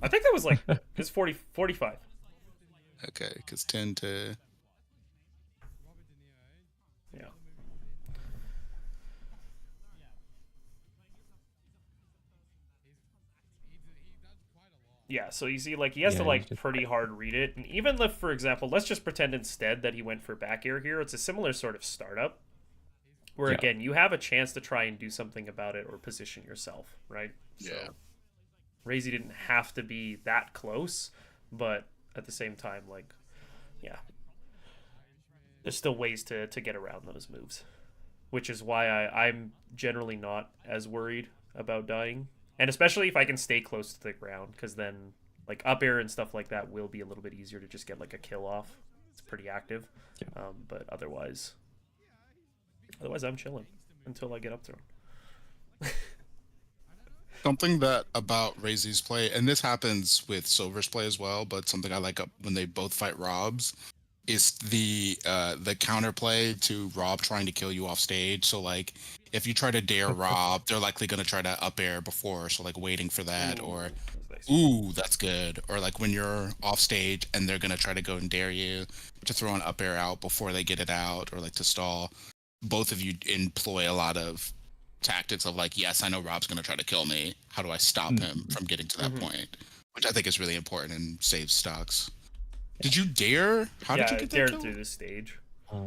I think that was like it's 45. Okay, because 10 to. Yeah. Yeah, so you see, like, he has to, Yeah, like, he's just pretty hard read it. And even if, for example, let's just pretend instead that he went for back air here. It's a similar sort of startup. Where, Yeah. again, you have a chance to try and do something about it or position yourself, right? Yeah. So, RaZe didn't have to be that close, but at the same time, like, yeah. There's still ways to get around those moves. Which is why I'm generally not as worried about dying. And especially if I can stay close to the ground, because then, like, up air and stuff like that will be a little bit easier to just get, like, a kill off. It's pretty active. Yeah. But otherwise, Otherwise, I'm chilling until I get up thrown. Something that about RaZe's play, and this happens with Silver's play as well, but something I like when they both fight Robs is the counterplay to Rob trying to kill you off stage. So like if you try to dare Rob, they're likely gonna try to up air before, so like waiting for that, or That's nice. ooh, that's good. Or like when you're off stage and they're gonna try to go and dare you to throw an up air out before they get it out, or like to stall. Both of you employ a lot of tactics of like, yes, I know Rob's gonna try to kill me. How do I stop him from getting to that point? Which I think is really important and saves stocks. Did you dare? How did you get that dared kill? through this stage. Yeah,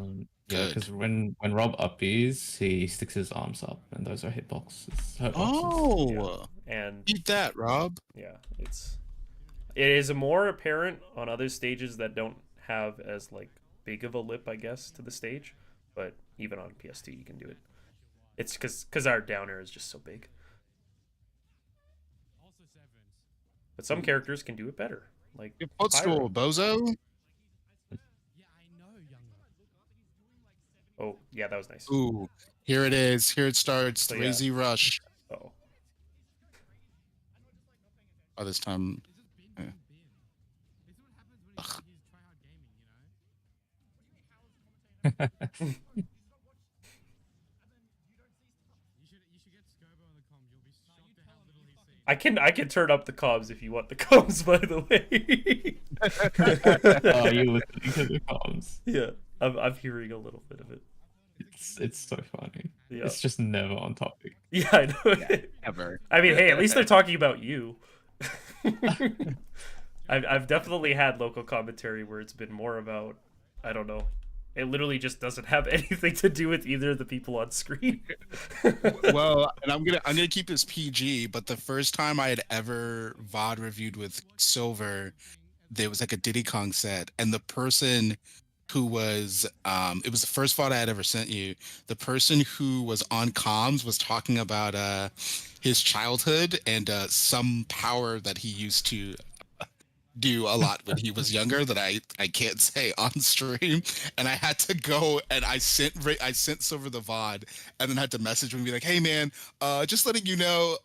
Good. because when Rob uppies, he sticks his arms up, and those are hitboxes. Hurtboxes. Oh, And eat that, Rob. yeah, it is more apparent on other stages that don't have as like big of a lip, I guess, to the stage. But even on PS2, you can do it. It's because our down air is just so big. But some characters can do it better. Like Your footstool, bozo. Yeah, I know, younger. oh yeah, that was nice. Ooh, here it is. Here it starts. So, The yeah. RaZe rush. Oh, Oh, this time. This is Yeah. what happens when he's tryhard gaming, you know? You should get Scobo on the comms. You'll be shocked at how little he sees. I can turn up the comms if you want the comms. By the way. Oh, you listening to the comms? Yeah, I'm hearing a little bit of it. It's so funny. Yeah. It's just never on topic. Yeah, I know. Ever. I mean, hey, at least they're talking about you. I've definitely had local commentary where it's been more about, I don't know. It literally just doesn't have anything to do with either of the people on screen. Well, and I'm gonna keep this PG, but the first time I had ever VOD reviewed with Silver, there was like a Diddy Kong set, and the person who was it was the first VOD I had ever sent you. The person who was on comms was talking about his childhood and some power that he used to do a lot when he was younger that I can't say on stream, and I had to go and I sent Silver the VOD and then had to message him and be like, hey man, just letting you know,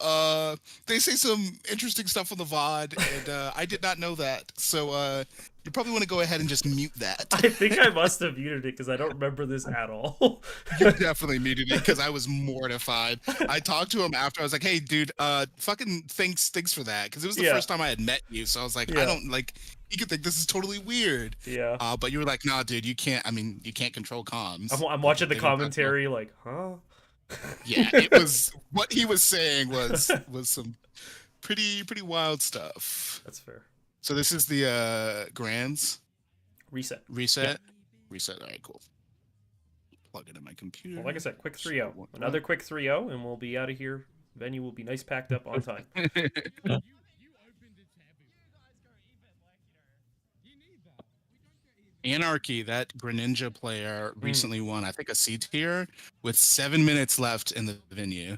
they say some interesting stuff on the VOD and I did not know that, so you probably want to go ahead and just mute that. I think I must have muted it because I don't remember this at all. You definitely muted it because I was mortified. I talked to him after. I was like, "Hey, dude, fucking thanks for that." Because it was the first time I had met you, so I was like, "I don't like." You could think this is totally weird. Yeah. But you were like, "Nah, dude, you can't. I mean, you can't control comms." I'm watching the They don't have commentary like, huh? Yeah, it was what he was saying was some pretty wild stuff. That's fair. So this is the Grands Reset. reset. Reset. All right, cool. Plug it in my computer. Well, like I said, quick 3-0. Another quick 3-0, and we'll be out of here. Venue will be nice packed up on time. You opened a tab. You need that. Anarchy, that Greninja player recently won, I think, a C tier with 7 minutes left in the venue.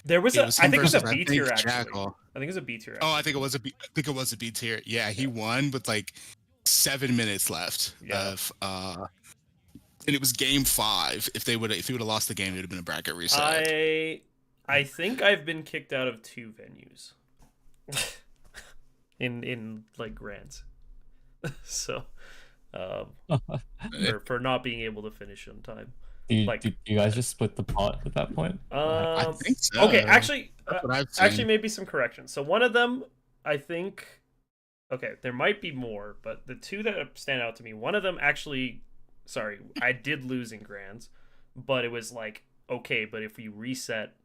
There was It was I him think it was a versus, I B think, tier actually. Jackal. I think it was a B tier. Oh, I think it was a B tier. Yeah, he won with like 7 minutes left. Yeah. And it was game 5. If he would have lost the game, it would have been a bracket reset. I think I've been kicked out of 2 venues. in like grants. So for not being able to finish on time. Did you guys just split the pot at that point? I think so. Okay, actually, That's what I've seen. actually, maybe some corrections. So one of them, I think, okay, there might be more, but the 2 that stand out to me, one of them actually, sorry, I did lose in grands, but it was like, okay, but if we reset,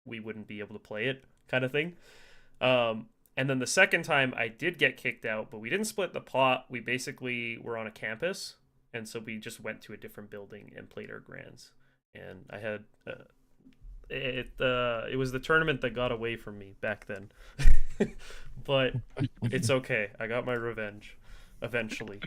we wouldn't be able to play it, kind of thing. And then the second time, I did get kicked out, but we didn't split the pot. We basically were on a campus. And so we just went to a different building and played our grands. And I had it was the tournament that got away from me back then. But it's okay. I got my revenge eventually.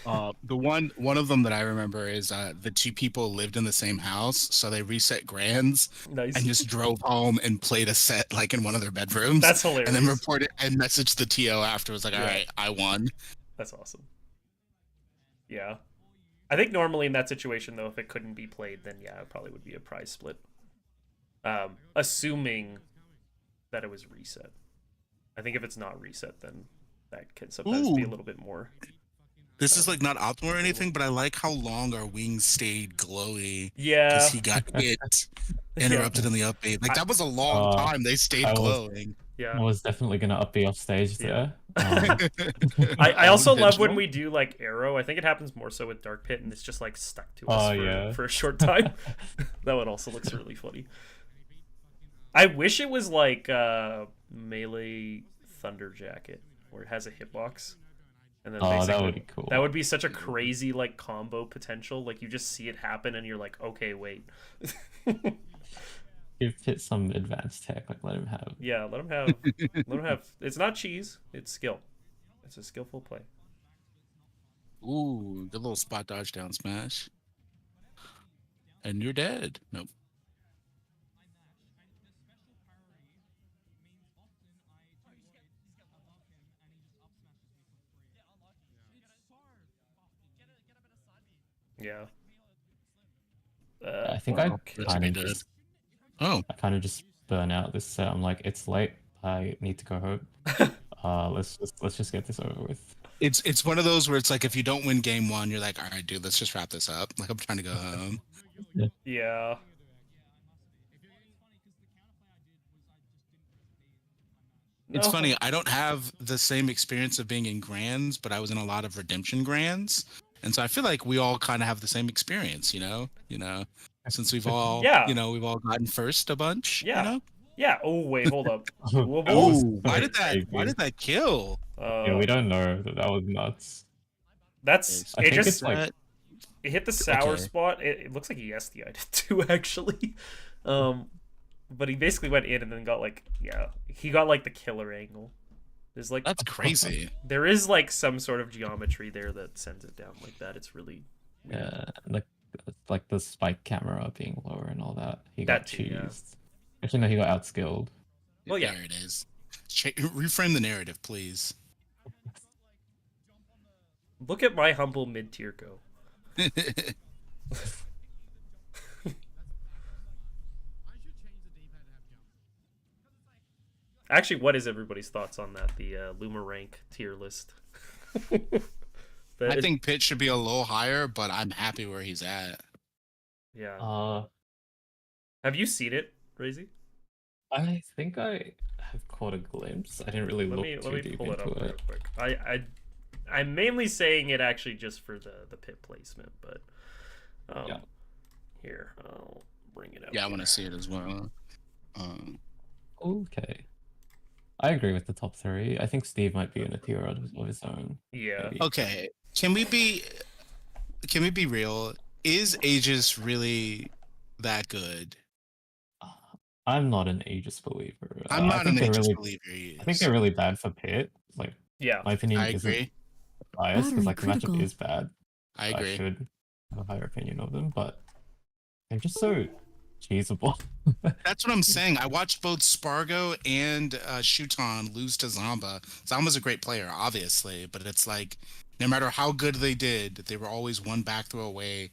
The one of them that I remember is the 2 people lived in the same house, so they reset grands Nice. and just drove home and played a set like in one of their bedrooms. That's hilarious. And then reported and messaged the TO afterwards like, Yeah. all right, I won. That's awesome. Yeah. I think normally in that situation though, if it couldn't be played, then yeah, it probably would be a prize split. Assuming that it was reset. I think if it's not reset, then that can sometimes be a Ooh. little bit more. This is like not optimal or anything, but I like how long our wings stayed glowy because Yeah. he got hit, Yeah. interrupted in the upbeat. Like that was a long Uh, time. They stayed I was- glowing. I Yeah. was definitely gonna up be off stage Yeah. there. I also love when Intentional. we do like arrow. I think it happens more so with Dark Pit, and it's just like stuck to Oh, us yeah. for a short time. That one also looks really funny. I wish it was like Melee Thunder Jacket, where it has a hitbox. And then Oh, that basically, would be cool. that would be such a crazy like combo potential. Like you just see it happen, and you're like, okay, wait. Give Pit some advanced tech, like let him have. Yeah, let him have. Let him have. It's not cheese. It's skill. It's a skillful play. Ooh, good little spot dodge down smash. And you're dead. Nope. Yeah. I think well, That's kind me of dead. just Oh, I kind of just burn out this set. I'm like, it's late. I need to go home. Let's just get this over with. it's one of those where it's like if you don't win game one, you're like, all right, dude, let's just wrap this up. Like I'm trying to go home. yeah. It's No. funny. I don't have the same experience of being in grands, but I was in a lot of redemption grands, and so I feel like we all kind of have the same experience. Since we've all, Yeah. we've all gotten first a bunch. Yeah. Yeah. Oh wait, hold up. That Whoa, was Oh, why did very that? Why good. did that kill? Yeah, we don't know. That was nuts. That's I it. think Just it's like it hit the sour Okay. spot. It looks like he SDI'd it too, actually. But he basically went in and then got like he got like the killer angle. There's like That's crazy. there is like some sort of geometry there that sends it down like that. It's really weird. yeah, like the spike camera being lower and all that. He That got too, yeah. cheesed. Actually, no, he got outskilled. Well, yeah. There it is. Reframe the narrative, please. Look at my humble mid tier go. Actually, what is everybody's thoughts on that? The Luma rank tier list. I think Pitt should be a little higher, but I'm happy where he's at. Yeah. Have you seen it, RaZe? I think I have caught a glimpse. I didn't really Let look me too deep pull it into up real it. quick. I'm mainly saying it actually just for the pit placement, but Yeah. here I'll bring it up. Yeah, I want to see it as well. Okay. I agree with the top three. I think Steve might be in a tier of his own. Yeah. maybe. Okay, can we be real? Is Aegis really that good? I'm not an Aegis believer. I'm I not think an they're Aegis really, believer. He I think is. they're really bad for Pit. Like, Yeah. my opinion I isn't agree. biased because Battery like the matchup critical. is bad. I I agree. should have a higher opinion of them, but they're just so cheesable. That's what I'm saying. I watched both Spargo and Shuton lose to Zamba. Zamba's a great player, obviously, but it's like no matter how good they did, they were always one back throw away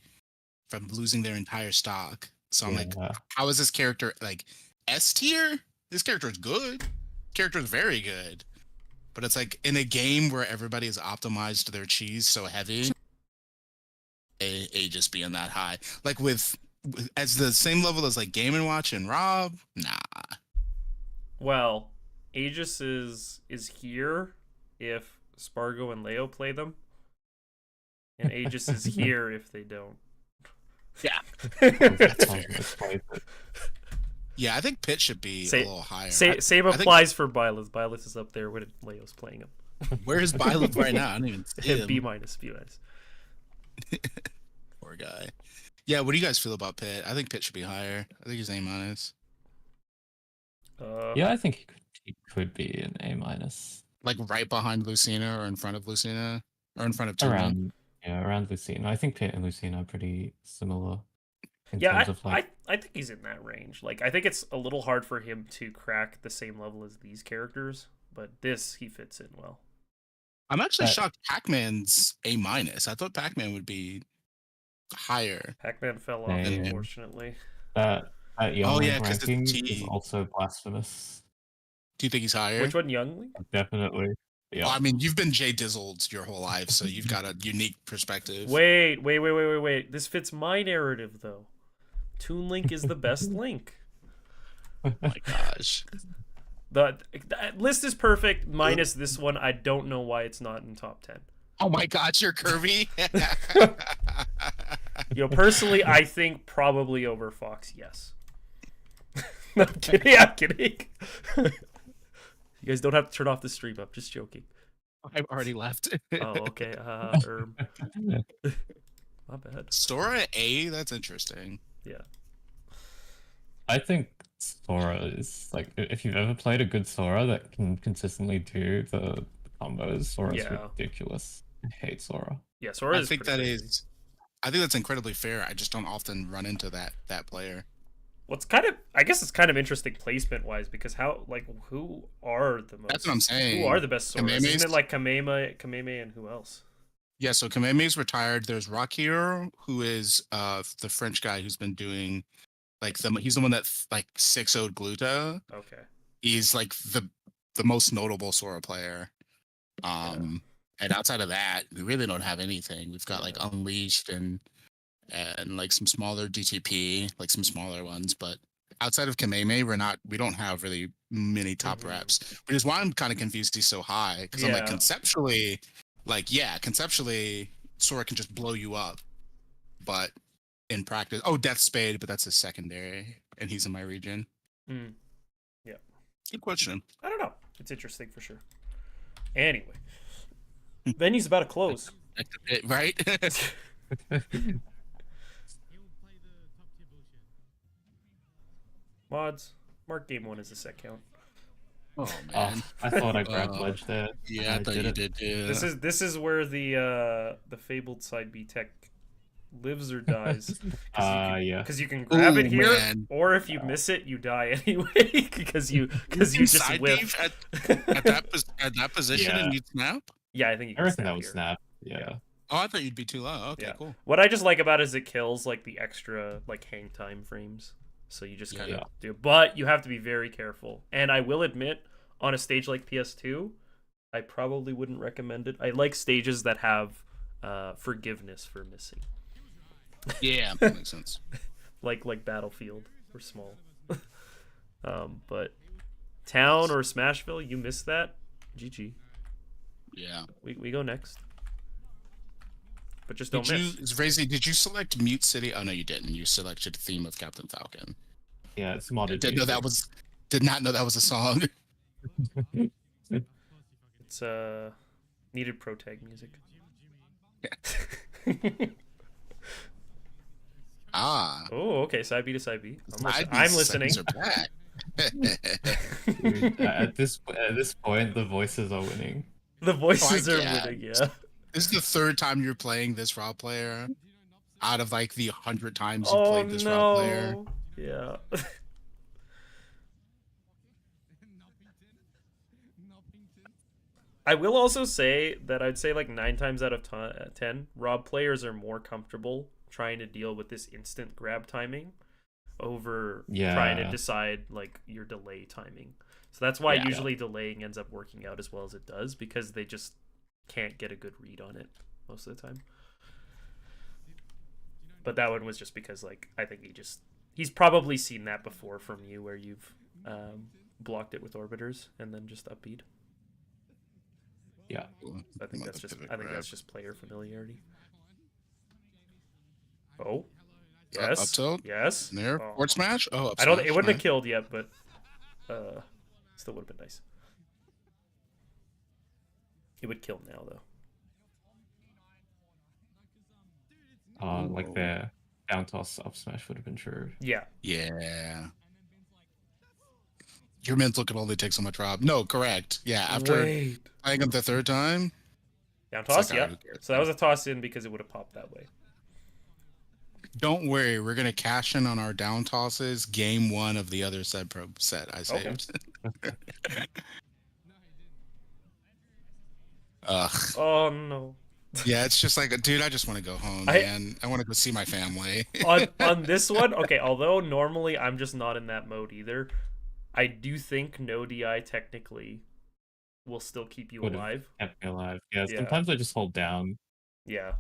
from losing their entire stock. So I'm like, Yeah. how is this character like S tier? This character is good. Character is very good. But it's like in a game where everybody is optimized their cheese so heavy, Aegis being that high. Like with as the same level as like Game and Watch and Rob, nah. Well, Aegis is here if Spargo and Leo play them, and Aegis is here if they don't. Yeah. That's how it's played, but Yeah, I think Pitt should be Say- a little higher. Same I think- applies for Byleth. Byleth is up there when Leo's playing him. Where is Byleth right now? I don't even see him. B minus, B minus. Poor guy. Yeah, what do you guys feel about Pitt? I think Pitt should be higher. I think he's A minus. yeah, I think he could be an A minus. Like right behind Lucina or in front of Lucina? Or in front of Tuna. Around Lucina. I think Pit and Lucina are pretty similar in Yeah, terms of like I think he's in that range. Like, I think it's a little hard for him to crack the same level as these characters, but this he fits in well. I'm actually That- shocked Pac-Man's A minus. I thought Pac-Man would be higher. Pac-Man fell off, Damn. unfortunately. That Young Oh, Link yeah, 'cause it's ranking T. is also blasphemous. Do you think he's higher? Which one, Young Link? Definitely. Well, Yeah. I mean, you've been Jay Dizzled your whole life, so you've got a unique perspective. Wait. This fits my narrative, though. Toon Link is the best Link. Oh my gosh. The list is perfect, minus this one. I don't know why it's not in top 10. Oh my gosh, you're Kirby. Personally, I think probably over Fox, yes. No, I'm kidding. I'm kidding. You guys don't have to turn off the stream. I'm just joking. I've already left. Oh, okay. My bad. Sora A, that's interesting. Yeah. I think Sora is like if you've ever played a good Sora that can consistently do the combos, Sora's Yeah. ridiculous. I hate Sora. Yeah, Sora I is think pretty that crazy. is. I think that's incredibly fair. I just don't often run into that player. What's I guess it's kind of interesting placement wise because who are the most? That's what I'm saying. Who are the best Soras? Kamehameha's- Isn't it like Kameme, and who else? Yeah, so Kamehameha's retired. There's Rock Hero, who is the French guy who's been doing he's the one that like 6-0'd Gluta. Okay. He's like the most notable Sora player. And outside of that, we really don't have anything. We've got like Unleashed and like some smaller DTP, like some smaller ones, but outside of Kamehameha, we don't have really many top reps, which is why I'm kind of confused he's so high. Because I'm like conceptually, Sora can just blow you up, but in practice, Death Spade, but that's a secondary, and he's in my region. Yeah. Good question. I don't know. It's interesting for sure. Anyway, venue's about to close. Right? He will play the top tier bullshit. Mods, mark game 1 as a set count. Oh man, I thought I grabbed ledge there. yeah, I thought you did too. This is where the fabled side B tech lives or dies. Yeah. Because you can grab it Ooh, here, man. or if you miss it, you die anyway. because you just Side whiff. beef at that position Yeah. and you'd snap. Yeah, I think you I can reckon snap that would here. snap. Yeah. Oh, I thought you'd be too low. Okay, Yeah. cool. What I just like about it is it kills like the extra like hang time frames. So you just kind of Yeah. do. But you have to be very careful. And I will admit, on a stage like PS2, I probably wouldn't recommend it. I like stages that have forgiveness for missing. Yeah, that makes sense. like Battlefield or Small. But Town or Smashville, you missed that. GG. Yeah. We go next. But just don't Did miss. RaZe, did you select Mute City? Oh no, you didn't. You selected Theme of Captain Falcon. Yeah, it's modded. Did not know that was a song. It's needed pro tag music. Ah. Oh, okay. Side B to side B. Side I'm Bs listening. are back. Dude, at this point, the voices are winning. The voices are yeah. winning, yeah. This is the third time you're playing this raw player out of like the 100 times you Oh played this raw player. no. Yeah. I will also say that I'd say like 9 times out of 10, Rob players are more comfortable trying to deal with this instant grab timing over trying to Yeah. decide like your delay timing. So that's why Yeah. usually delaying ends up working out as well as it does, because they just can't get a good read on it most of the time. But that one was just because like I think he's probably seen that before from you where you've blocked it with orbiters and then just upbeat. Yeah. I think that's just player familiarity. Oh, Up yes, tilt? yes. There, Oh. forward smash. Oh, up I don't. smash, It wouldn't have nice. killed yet, but still would have been nice. It would kill now though. Like their down toss up smash would have been true. Yeah. Yeah. Your mental can only take so much, Rob. No, correct. Yeah, after Wait. playing him the third time. Down toss, like, yeah. who cares? So that was a toss in because it would have popped that way. Don't worry, we're gonna cash in on our down tosses. Game 1 of the other set I saved. Okay. Ugh. Oh no. Yeah, it's just like, dude, I just want to go home, man. I want to go see my family. on this one, okay, although normally I'm just not in that mode either, I do think no DI technically will still keep you Would have alive. kept me alive. Yeah, Yeah. sometimes I just hold down. Yeah.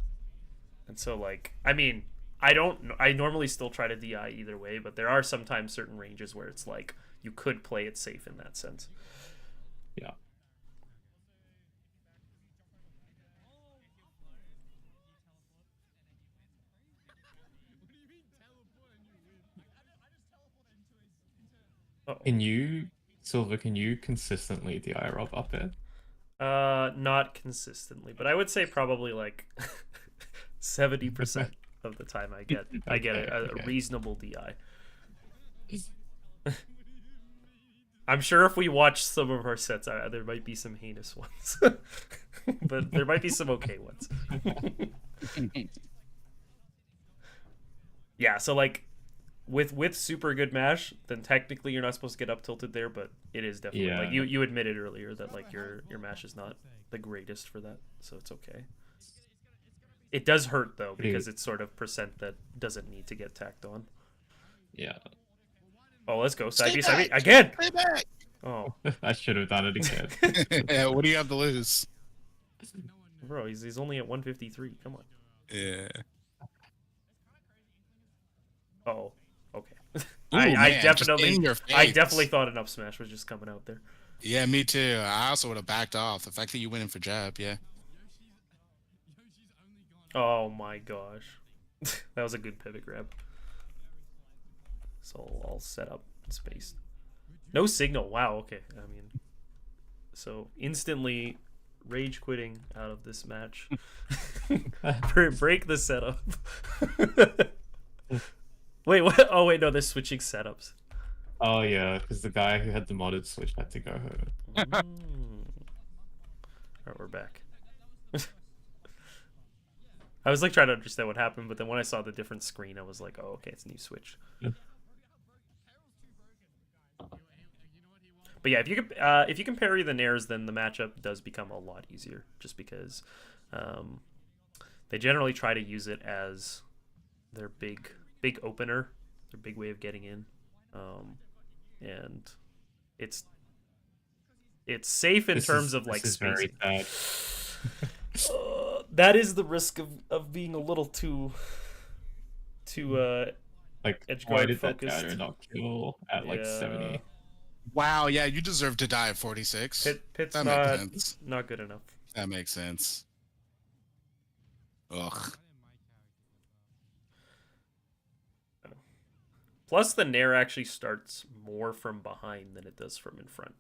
And so, like, I mean, I normally still try to DI either way, but there are sometimes certain ranges where it's like you could play it safe in that sense. Yeah. Uh-oh. Silver, can you consistently DI Rob up it? Not consistently, but I would say probably like 70% of the time I get a reasonable DI. I'm sure if we watch some of our sets, there might be some heinous ones, but there might be some okay ones. Yeah, so like with super good mash, then technically you're not supposed to get up tilted there, but it is definitely like you admitted earlier that like your mash is not the greatest for that, so it's okay. It does hurt though because it's sort of percent that doesn't need to get tacked on. Yeah. Oh, let's go side B again. Stay back. Oh, I should have done it again. Yeah, what do you have to lose? bro, he's only at 153. Come on. Yeah. Oh, okay. Ooh, I man, just in your definitely face. thought an up smash was just coming out there. Yeah, me too. I also would have backed off. The fact that you went in for jab, yeah. Oh my gosh, that was a good pivot grab. So all set up and spaced. No signal. Wow. Okay. I mean, so instantly rage quitting out of this match. Break the setup. Wait, what? Oh wait, no, they're switching setups. Oh yeah, because the guy who had the modded switch had to go home. Alright, we're back. I was like trying to understand what happened, but then when I saw the different screen, I was like, oh, okay, it's a new switch. But yeah, if you can parry the nairs, then the matchup does become a lot easier, just because they generally try to use it as their big opener, their big way of getting in, and it's safe in terms of like spacing. That is the risk of being a little too like edge why guard did that focused. dagger not kill at like 70? Wow, yeah, you deserve to die at 46. Pit's That makes sense. not good enough. That makes sense. Ugh. Plus, the nair actually starts more from behind than it does from in front.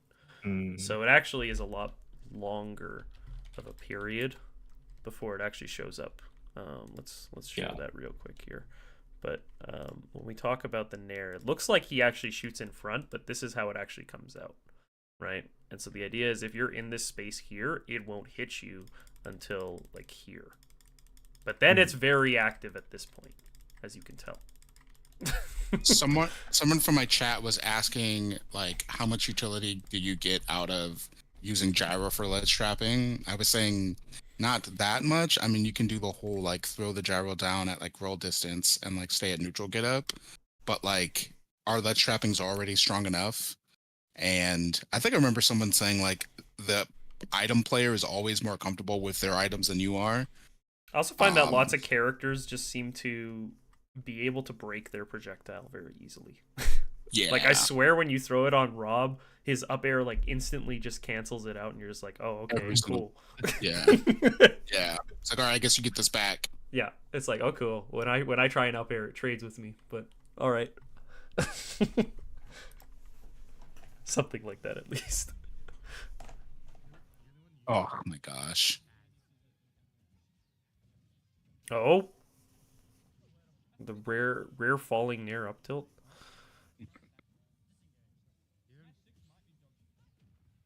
So it actually is a lot longer of a period before it actually shows up. Let's show that real quick here. But when we talk about the nair, it looks like he actually shoots in front, but this is how it actually comes out, right? And so the idea is if you're in this space here, it won't hit you until like here. But then it's very active at this point, as you can tell. Someone from my chat was asking like how much utility do you get out of using gyro for ledge trapping? I was saying not that much. I mean, you can do the whole like throw the gyro down at like roll distance and like stay at neutral get up, but like our ledge trapping's already strong enough. And I think I remember someone saying like the item player is always more comfortable with their items than you are. I also find that lots of characters just seem to be able to break their projectile very easily. Yeah. Like I swear when you throw it on Rob, his up air like instantly just cancels it out and you're just like, oh, okay, cool. Yeah. Yeah. It's like, all right, I guess you get this back. Yeah. It's like, oh cool. When I try and up air, it trades with me, but all right. Something like that at least. Oh my gosh. Oh. The rare falling near up tilt.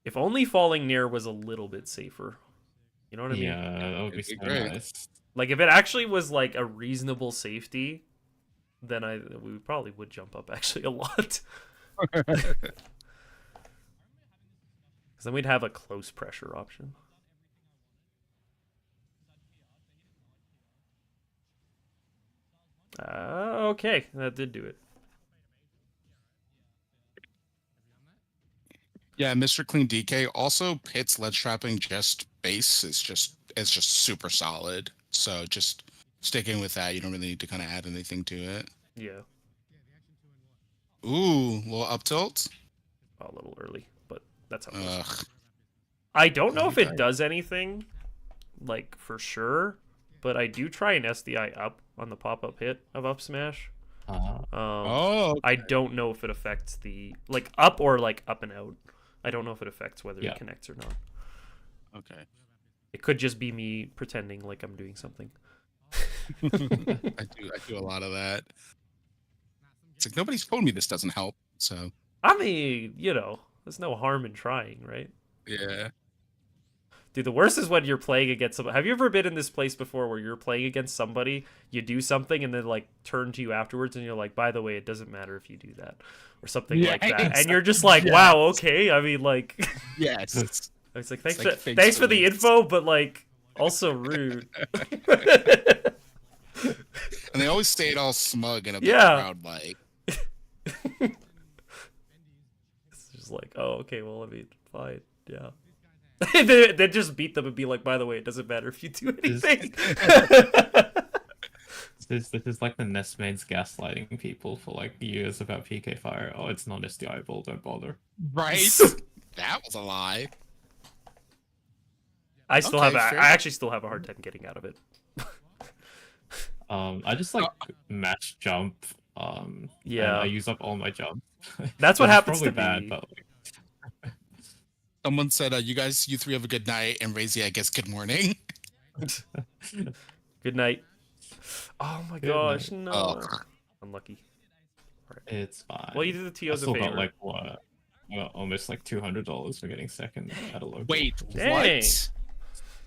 If only falling near was a little bit safer. You know what I mean? Yeah, that would be so nice. Like if it actually was like a reasonable safety, then we probably would jump up actually a lot. Because then we'd have a close pressure option. Okay, that did do it. Yeah, Mr. Clean DK also Pit's ledge trapping just base is just super solid. So just sticking with that, you don't really need to kind of add anything to it. Yeah, Ooh, little up tilt. a little early, but that's how it goes. Ugh. I don't know if it Okay. does anything, like for sure, but I do try an SDI up on the pop-up hit of up smash. Oh, I don't know if it affects the like up or like up and out. I don't know if it affects whether Yeah. it connects or not. okay. It could just be me pretending like I'm doing something. I do a lot of that. It's like nobody's told me this doesn't help. So I mean, there's no harm in trying, right? yeah. Dude, the worst is when you're playing against somebody. Have you ever been in this place before where you're playing against somebody, you do something, and then like turn to you afterwards, and you're like, by the way, it doesn't matter if you do that, or something like that, and you're just like, wow, okay. I mean, like, Yes. it's like It's thanks, like, thanks for the this. info, but like also rude. And they always stay it all smug and a bit Yeah. proud like. It's just like, oh, okay, well, I mean, fine, yeah. Then just beat them and be like, by the way, it doesn't matter if you do anything. This is like the Nest mains gaslighting people for like years about PK Fire. Oh, it's not SDI-able, don't bother. Right? That was a lie. I still Okay, have, fair. I actually still have a hard time getting out of it. I just like mash jump. And Yeah. I use up all my jumps. That's what Which is happens probably to bad, me. but like, Someone said, you three have a good night, and RaZe, I guess, good morning. Good night. Oh my Good gosh, night. no. Oh. Unlucky. it's fine. Well, you did the I TOs a still favor. got like what? Well, almost like $200 for getting second at a local. Wait, Dang. what?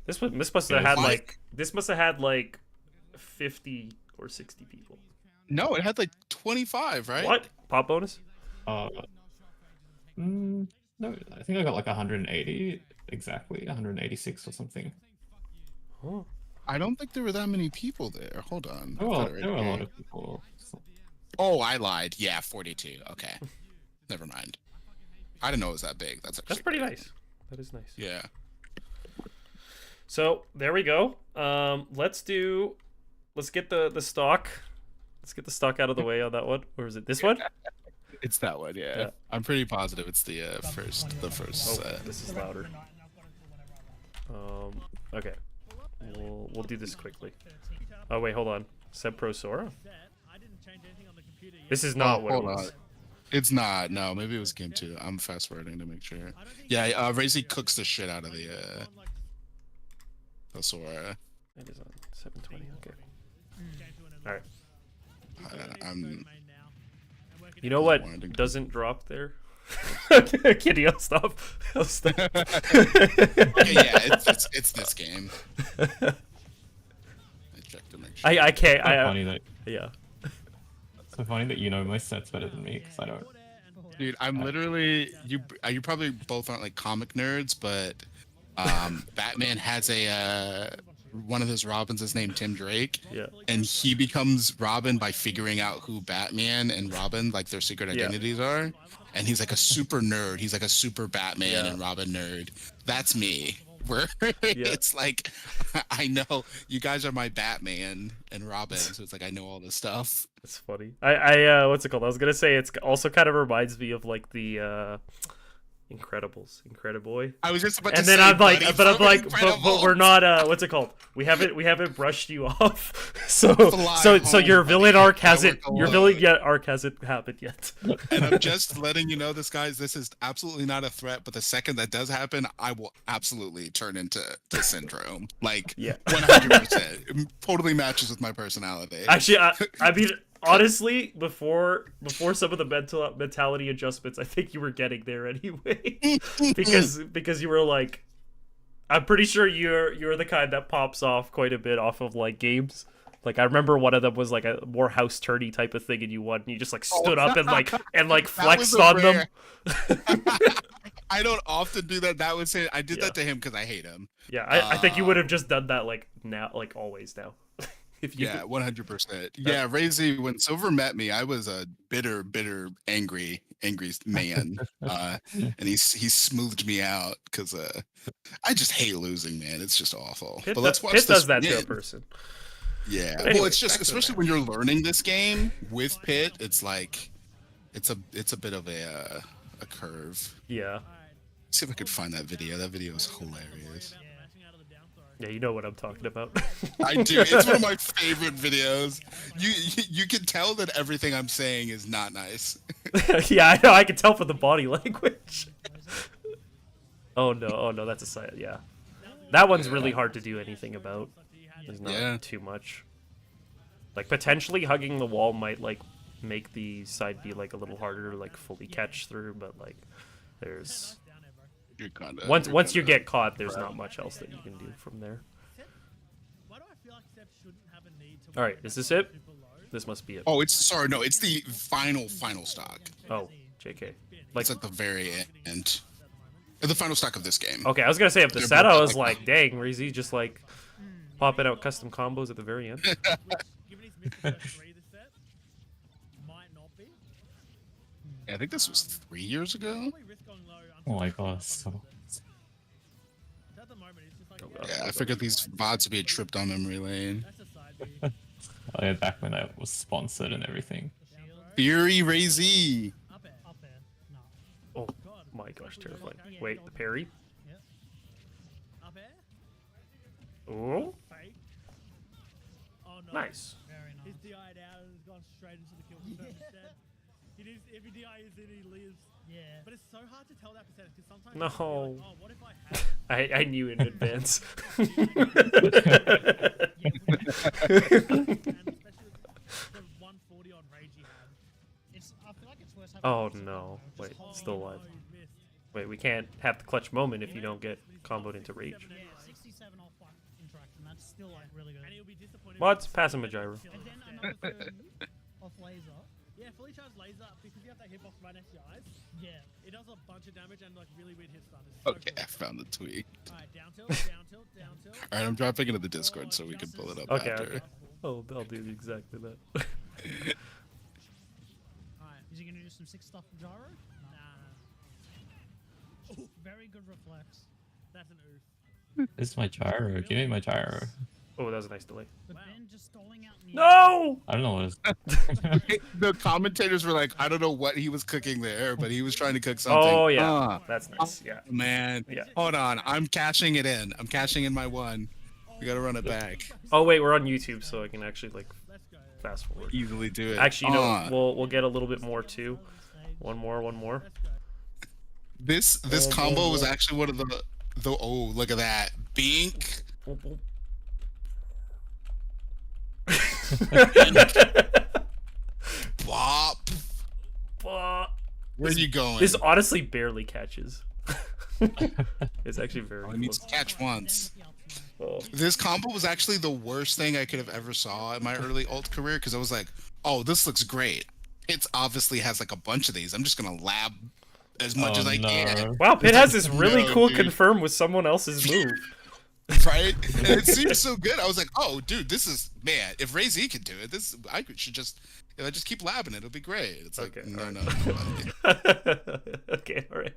This must have Yeah, had what? like 50 or 60 people. No, it had like 25, right? What? Pop bonus? No, I think I got like 180 exactly, 186 or something. Oh. I don't think there were that many people there. Hold on. There I've were, got it right there were a here. lot of people. Oh, I lied. Yeah, 42. Okay. Never mind. I didn't know it was that big. That's actually That's pretty great. nice. That is nice. Yeah. So there we go. Let's get the stock. Let's get the stock out of the way on that one. Or is it this one? It's that one, yeah. Yeah. I'm pretty positive it's the first Oh, set. this is louder. Okay. We'll do this quickly. Oh wait, hold on. Seb Pro Sora? This is not what it hold was. on. It's not. No, maybe it was game 2. I'm fast forwarding to make sure. Yeah, RaZe cooks the shit out of the Sora. It is on 720. Okay. All right. I'm You know what Winding. doesn't drop there? Kidding. I'll stop. I'll stop. okay, yeah, it's this game. I checked to make sure. I can't. So funny that Yeah. so funny that you know my sets better than me because I don't. Dude, I'm literally you probably both aren't like comic nerds, but Batman has a one of his Robins is named Tim Drake. Yeah. And he becomes Robin by figuring out who Batman and Robin, like their secret Yeah. identities are. And he's like a super nerd. He's like a super Batman and Robin nerd. That's me. Where it's like, I know you guys are my Batman and Robin, so it's like I know all this stuff. It's funny. I what's it called? I was gonna say it's also kind of reminds me of like the Incredibles, Incrediboy. I was just about And to then say, I'm like, buddy, but I'm from like, but Incredibles. we're not. What's it called? We haven't brushed you off. So Fly so home, your buddy. villain arc I hasn't work your alone. villain arc hasn't happened yet. And I'm just letting you know this, guys. This is absolutely not a threat, but the second that does happen, I will absolutely turn into Syndrome. Like, Yeah. 100%. Totally matches with my personality. Actually, I mean, honestly, before some of the mentality adjustments, I think you were getting there anyway, because you were like, I'm pretty sure you're the kind that pops off quite a bit off of like games. Like I remember one of them was like a more house turny type of thing, and you won. And you just like stood up and like That was flexed a on them. rare- I don't often do that. That was it. I did Yeah. that to him because I hate him. Yeah, I think you would have just done that like now, like always now. If you Yeah, 100%. Yeah, RaZe, when Silver met me, I was a bitter, angry man. And he smoothed me out because I just hate losing, man. It's just awful. Pit, But let's watch Pit this does that to a win. person. Yeah. But Well, anyway, it's just back to the especially match. when you're learning this game with Pit, it's like it's a bit of a curve. Yeah. See if I could find that video. That video is hilarious. Yeah, you know what I'm talking about. I do. It's one of my favorite videos. You can tell that everything I'm saying is not nice. Yeah, I know. I can tell from the body language. Oh no, that's a side. Yeah, that one's really hard to do anything about. There's not too much. Like potentially hugging the wall might like make the side be like a little harder to like fully catch through, but like there's once you get caught, there's not much else that you can do from there. All right, is this it? This must be it. Oh, it's the final stock. Oh, JK. Like it's at the very end. The final stock of this game. Okay, I was gonna say if the set, I was like, dang, RaZe just like popping out custom combos at the very end. Yeah, I think this was 3 years ago. Oh my god, so. Yeah, I figured these VODs would be a trip down memory lane. Oh, yeah, back when I was sponsored and everything. Fury RaZe. Oh my gosh, terrifying. Wait, the parry? Oh, nice. He's DI'd out and has gone straight into the kill confirm instead. If he DI is in, he lives. Yeah. But it's so hard to tell that percentage because sometimes No. like, oh, what if I had I knew in advance. and especially with the 140 on rage he had. I feel like it's worse having Oh a no. just Wait, holding still it alive. low, he's missed. Wait, we can't have the clutch moment if you don't get comboed into rage. Yeah, 67 off like interaction. That's still like really good. And he'll be disappointed. Mods, pass him a gyro. And then another thing off laser. Yeah, fully charged laser because you have that hitbox right next to your eyes. Yeah, it does a bunch of damage and like really weird hit stun. It's so Okay, I found the tweet. Alright, down tilt, down tilt, down tilt. Alright, I'm dropping it into the Discord so we can pull it up Okay, after. okay. Oh, I'll do exactly that. Alright, is he gonna do some 6 stuff for gyro? Nah. Ooh, very good reflex. That's an oof. This is my gyro. Give me my gyro. Oh, that was a nice delay. But Ben just stalling out in the No! I don't know what it's. The commentators were like, I don't know what he was cooking there, but he was trying to cook something. Oh yeah, Ah, that's nice. Yeah. man. Yeah. Hold on, I'm cashing it in. I'm cashing in my one. We gotta run it back. Oh wait, we're on YouTube, so I can actually like Let's go. fast forward. Easily do it. Actually, you know, Ah, we'll get a little bit more too. One more. Let's go. this combo was actually one of the oh, look at that. Bink. Bop. Where are you going? This honestly barely catches. It's actually very All I need close. to catch once. Oh. This combo was actually the worst thing I could have ever saw in my early ult career because I was like, oh, this looks great. It obviously has like a bunch of these. I'm just gonna lab as much as I can. Wow, Pit has this really No, cool dude. confirm with someone else's move. Right? And it seemed so good. I was like, oh, dude, this is, man, if RaZe can do it, should just, if I just keep labbing it, it'll be great. It's like, Okay, no, alright. no. Okay, alright.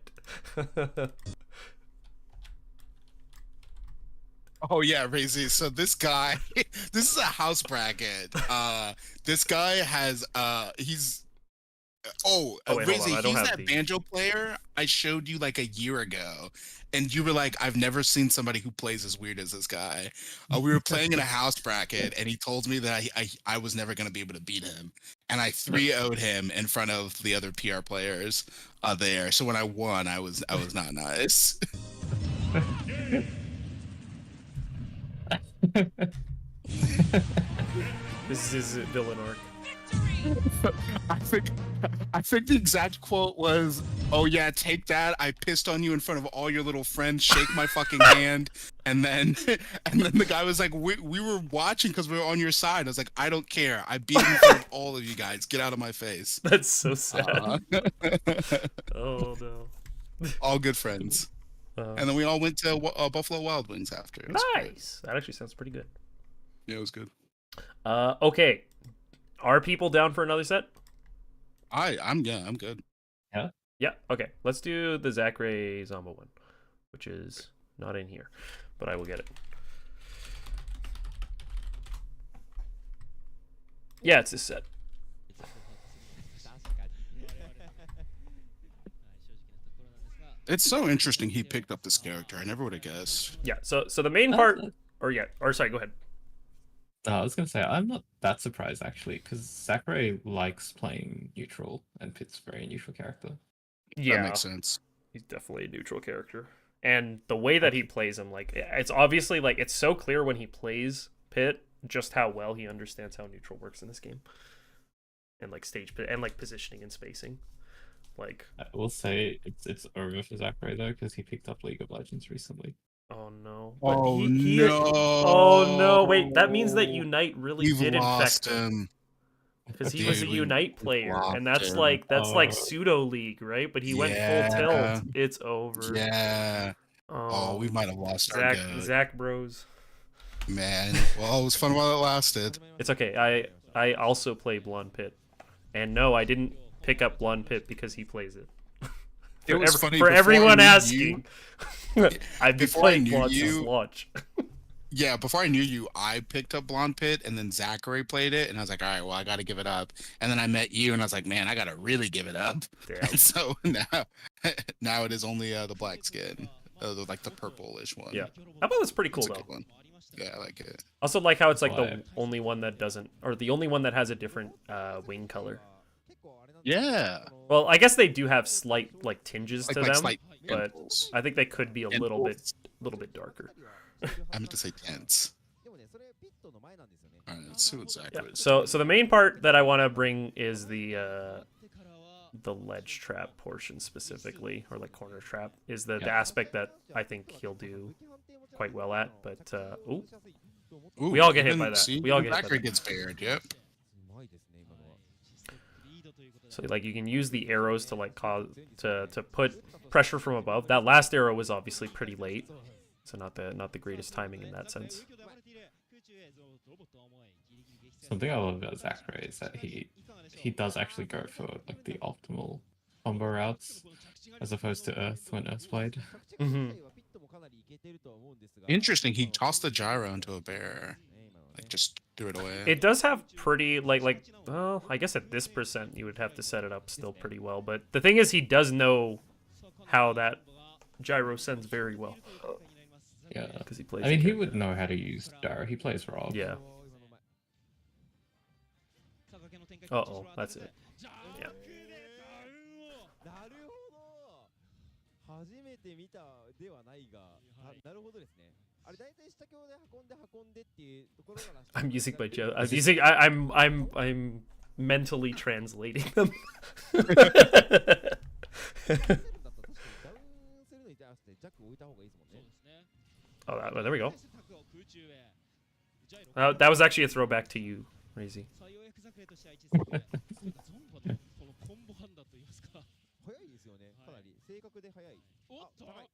Oh, yeah, RaZe. So this guy, this is a house bracket. This guy has, he's, Oh, wait, hold on, RaZe, I don't he's have that the- banjo player I showed you like a year ago. And you were like, I've never seen somebody who plays as weird as this guy. We were playing in a house bracket, and he told me that I was never going to be able to beat him. And I 3-0'd him in front of the other PR players there. So when I won, I was not nice. This is his villain arc. I think the exact quote was, "Oh yeah, take that. I pissed on you in front of all your little friends. Shake my fucking hand." And then the guy was like, "We were watching because we were on your side." I was like, "I don't care. I beat him in front of all of you guys. Get out of my face." That's so sad. Uh, Oh no. all good friends. And then we all went to Buffalo Wild Wings after. It was great. Nice. That actually sounds pretty good. Yeah, it was good. Okay. Are people down for another set? I'm good. Yeah. Okay. Let's do the Zachary Zombo one, which is not in here, but I will get it. Yeah, it's this set. It's so interesting he picked up this character. I never would have guessed. Yeah. So the main part, or sorry, go ahead. I was gonna say I'm not that surprised actually, because Sakurai likes playing neutral, and Pit's a very neutral character. Yeah, That makes sense. he's definitely a neutral character, and the way that he plays him, like it's obviously like it's so clear when he plays Pit just how well he understands how neutral works in this game, and like and like positioning and spacing. Like, I will say it's over for Sakurai though, because he picked up League of Legends recently. oh no. Oh no. Oh no, wait, that means that Unite really We've did lost infect him. him. Because he was a Dude, Unite player, lost and that's him. like Oh. pseudo league, right? But he went full tilt. It's over. Yeah. Oh, we might have lost our goat. Zach bros. Man, well, it was fun while it lasted. It's okay. I also play Blonde Pit, and no, I didn't pick up Blonde Pit because he plays it. It was funny for before everyone I knew asking. I've been before I playing knew Blonde you- since launch. Yeah, before I knew you, I picked up Blonde Pit, and then Zachary played it, and I was like, all right, well, I got to give it up. And then I met you, and I was like, man, I got to really give it up. Damn. And so now it is only the black skin, like the purplish one. Yeah, I thought it was pretty cool It's a though. good one. Yeah, I like it. Also like how it's like the Why? only one that doesn't, or the only one that has a different wing color. Yeah. Well, I guess they do have slight like tinges to them, slight but pimples. I think they could be a little bit darker. I meant to say dense. All right, let's see what Zach Yeah. is. So the main part that I want to bring is the ledge trap portion specifically, or like corner trap, is the aspect that I think he'll do quite well at. But ooh, Ooh, we all get hit even- by that. See, We all get hit by Zachary that. gets buried. Yep. So like you can use the arrows to like cause to put pressure from above. That last arrow was obviously pretty late, so not the greatest timing in that sense. Something I love about Sakurai is that he does actually go for like the optimal combo routes, as opposed to Earth when Earth's played. Mm-hmm. Interesting. He tossed the gyro into a bear. Like just threw it away. It does have pretty like well, I guess at this percent you would have to set it up still pretty well. But the thing is, he does know how that gyro sends very well Yeah. because he plays. I mean, the he character. would know how to use Dara. He plays Rob. Yeah. Uh-oh, that's it. Yeah. 初めて見たではないが、なるほどですね。あれ大体下京で運んでっていうところから。 I'm using my joke. I'm mentally translating them. ダウンするのに対してジャック置いた方がいいですもんね。 Oh, there we go. That was actually a throwback to you, RaZe. 早いですよね。かなり正確で早い。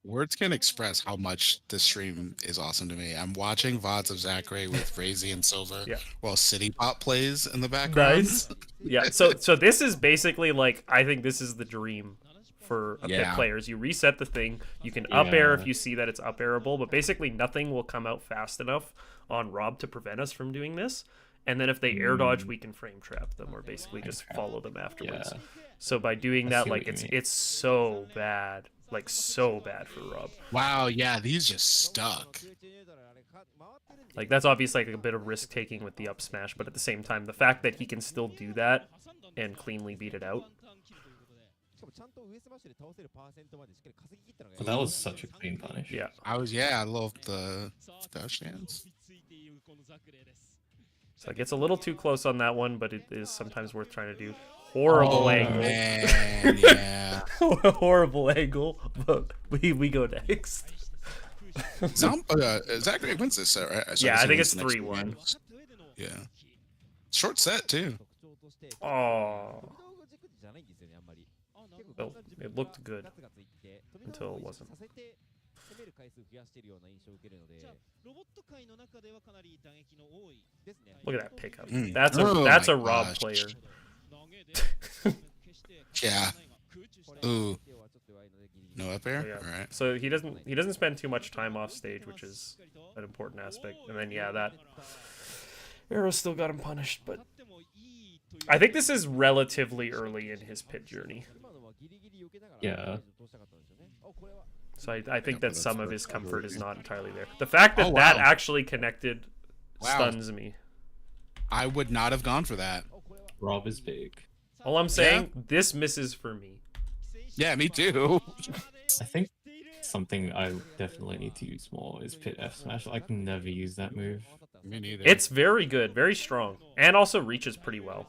Words can't express how much this stream is awesome to me. I'm watching VODs of Zachary with RaZe and Silver Yeah. while City Pop plays in the background. Nice. Yeah. So this is basically like, I think this is the dream for a pit Yeah. players. You reset the thing. You can up air if Yeah. you see that it's up airable, but basically nothing will come out fast enough on Rob to prevent us from doing this. And then if they air dodge, we can frame trap them or basically just follow them afterwards. Yeah. So by doing I that, see like what you mean. it's so bad, like so bad for Rob. Wow, yeah, these just stuck. 空中ニュートラルあれか回ってるんで。 Like that's obviously like a bit of risk taking with the up smash, but at the same time, the fact that he can still do that and cleanly beat it out. しかもちゃんと上スマッシュで倒せるパーセントまでしっかり稼ぎ切ったのが。 But that was such a clean punish. Yeah. I love the dash dance. So it gets a little too close on that one, but it is sometimes worth trying to do. Horrible Oh angle. man, yeah. Horrible angle. But we go next. Zachary wins this set, right? Yeah, I he think wins it's the next 3-1. games. Yeah. Short set too. 特徴として。 Oh. 道具軸じゃないんですよねあんまり。結構 Well, it looked good ガツガツいって飛び道具 until it を意識 wasn't. させて攻める回数増やしてるような印象を受けるので。じゃあロボット界の中ではかなり打撃の多い。ですね。 Look at that pickup. Mm. That's a Oh that's a my Rob gosh. player. Yeah. これ Ooh. 相手はちょっと弱いのでギリギリ No up air? Yeah. Alright. So he doesn't spend too much time off stage, which is an important aspect. And then yeah, that arrow still got him punished, but I think this is relatively early in his pit journey. 今のはギリギリ避けながら Yeah. 通したかったんですよね。おこれは So I think but that that's some of for his comfort is probably- not entirely there. The fact that Oh, that wow. actually connected Wow. stuns me. I would not have gone for that. おこれは Rob is big. All I'm saying, this misses for me. Yeah, me too. I think something I definitely need to use more is Pit F Smash. I can never use that move. Me neither. It's very good, very strong, and also reaches pretty well.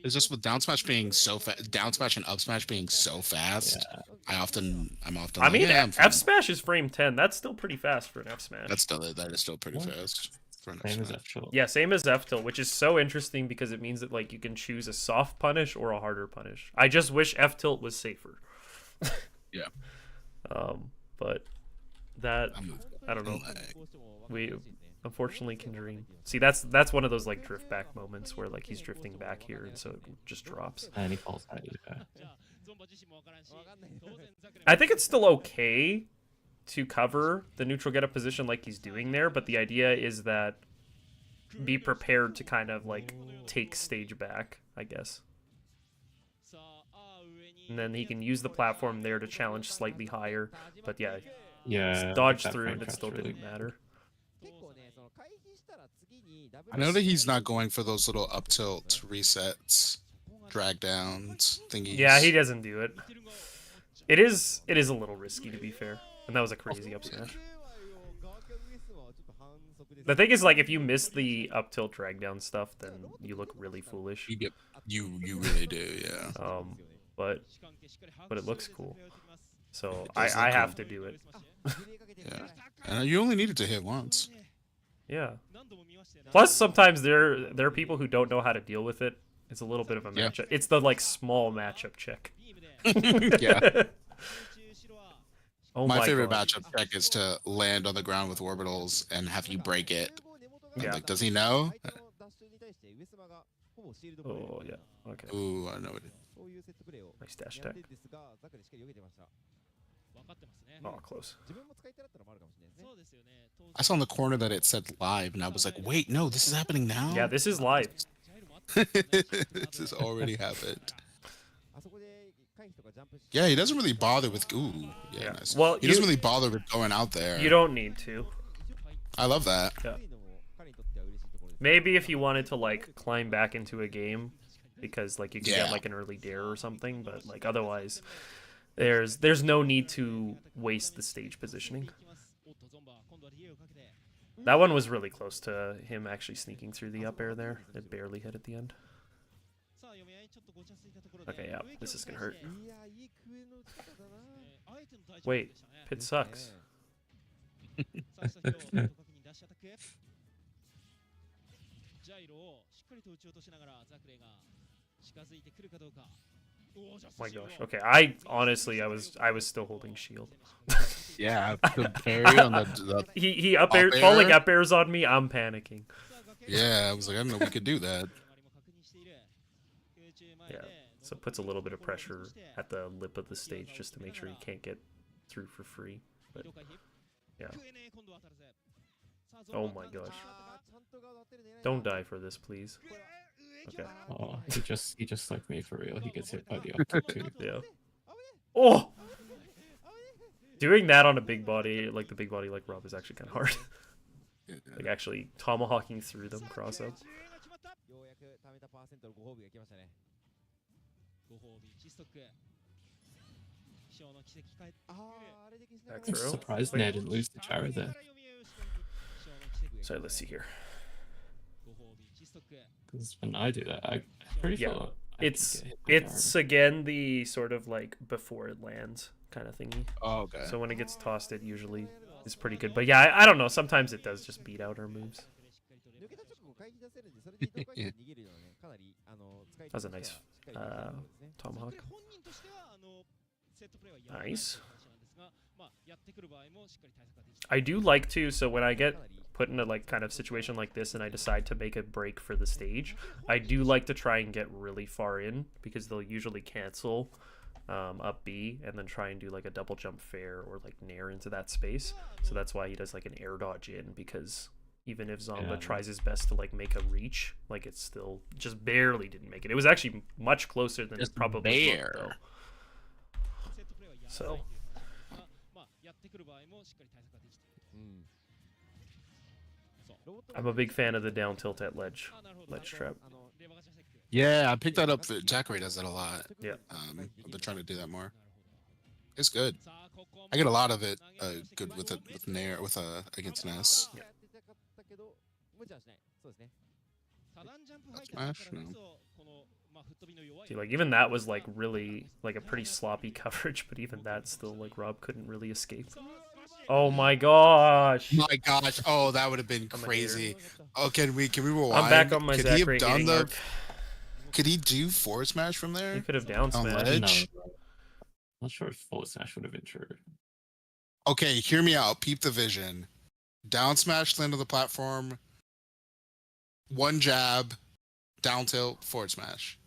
It's just with down smash being so fast, down smash and up smash being so fast. Yeah. I'm often. I like, mean, yeah, I'm F fine. smash is frame 10. That's still pretty fast for an F smash. That is still pretty What? fast. For an Same as F F tilt. Yeah, same as F tilt, which is so interesting because it means that like you can choose a soft punish or a harder punish. I just wish F tilt was safer. Yeah. But that I'm- I don't know. こうしても We 分かりやすいですね unfortunately can dream. See, that's one of those like drift back moments where like he's drifting back here and so it just drops. And he falls out. Yeah. じゃあゾンバ自身もわからんし、わかんない当然ザクレも I think it's still okay to cover the neutral get up position like he's doing there, but the idea is that be prepared to kind of like take stage back, I guess. さあ上に And then he can use the platform there to challenge slightly higher. But yeah, Yeah. dodged that through frame and it trap's still really didn't matter. 結構ねその回避したら次にダブル I know that he's not going for those little up tilt resets, drag downs thingies. Yeah, he doesn't do it. It is a little risky to be fair. And that was a crazy up smash. 側から上すのはちょっと反則です The thing is, like, if you miss the up tilt drag down stuff, then you look really foolish. You get you really do, yeah. But 士官家しっかり把握 but it して looks cool. 作品をやってきます so It I does I look have cool. to do it. 振りかけてください Yeah. You only needed to hit once. Yeah. 何度も見ましたよね Plus, sometimes there are people who don't know how to deal with it. It's a little bit of a Yeah. matchup. It's the like small matchup check. ビームで Yeah. 空中後ろは Oh My my favorite god. matchup check is to land on the ground with orbitals and have you break it. I'm Yeah. like, does he know? 相手のダッシュに対して上様がほぼシールドブレー Oh ド yeah. Okay. Ooh, I know it. そういうセットプレーを Nice dash やっ tech. てですがザクでしっかり避けてました分かってますね Oh, close. 自分も使いたかったらもあるかもしれないですねそうですよね当然 I saw in the corner that it said live, and I was like, wait, no, this is happening now. Yeah, this is live. ジャイルもあったんですよね this has already happened. あそこで回避とかジャンプし Yeah, he doesn't really bother with. Ooh, yeah, Yeah. nice. Well, he doesn't you- really bother with going out there. You don't need to. I love that. Yeah. いのも彼にとっては嬉しいところです Maybe if you wanted to like climb back into a game because like you can Yeah. get like an early dare or something, but like otherwise there's no need to waste the stage positioning. おっとゾンバ今度はリエをかけて That one was really close to him actually sneaking through the up air there. It barely hit at the end. さあ読み合いちょっとごちゃついたところで Okay, yeah, this is gonna hurt. いやいいクエの打ち方だな相手の体調 Wait, でしたね Pit sucks. 最初の確認ダッシュアタックジャイロをしっかりと撃ち落としながらザクレが近づいてくるかどうかおージャスト My シール gosh. ド Okay, I honestly I was still holding shield. Yeah, the parry on the He up air Up air? falling up airs on me. I'm panicking. さあ崖 yeah. I was like, I didn't know we could do that. 周りも確認している空中前 Yeah. で So it puts a little bit of pressure at the lip of the stage just to make sure he can't get through for free. 移動回避 Yeah. クエネ今度は当たるぜさあゾンバ Oh my gosh. あーちゃんとガード当てる狙い Don't die for this, please. クエ上 Okay. 行き Oh, he just like me for real. He gets hit by the up tilt too. Yeah. Oh! Doing that on a big body, like the big body like Rob, is actually kind of hard. Like actually tomahawking through them cross up. 空中が決まったようやく貯めたパーセントのご褒美が来ましたねご褒美1ストック気象の奇跡帰ってあーあれで消しな Back かった through. Surprised Ned didn't lose the Chara there. So let's see here. Because when I do that, I'm pretty Yeah. sure I can It's get hit by the it's again the sort of like before it lands kind of thingy. Oh, okay. So when it gets tossed, it usually is pretty good. But yeah, I don't know. Sometimes it does just beat out our moves. 抜けた直後回避出せるんでそれで移動回避で逃げるようなねかなり使い That was a 手と nice してはしっかりできてるところですね tomahawk. Nice. Nice. I do like to, so when I get put in a like kind of situation like this and I decide to make a break for the stage, I do like to try and get really far in because they'll usually cancel up B and then try and do like a double jump fair or like nair into that space. So that's why he does like an air dodge in, because even if Zomba tries his best to like make a reach, like it's still just barely didn't make it. It was actually much closer than it probably looked, though. So I'm a big fan of the down tilt at ledge trap. Yeah, I picked that up. Jackery does that a lot. Yeah. I've been trying to do that more. It's good. I get a lot of it good with Nair against Ness. Yeah. Smash? No. See, like even that was like really like a pretty sloppy coverage, but even that still like Rob couldn't really escape. Oh my gosh! My gosh! Oh, that would have been I'm a crazy. Oh, can we rewind? I'm back on my Could he have Zachary done hitting the? arc. Could he do forward smash from He there? could have down On smashed. ledge? No, not sure if forward smash would have been true. Okay, hear me out. Peep the vision. Down smash, land on the platform. One jab, down tilt, forward smash.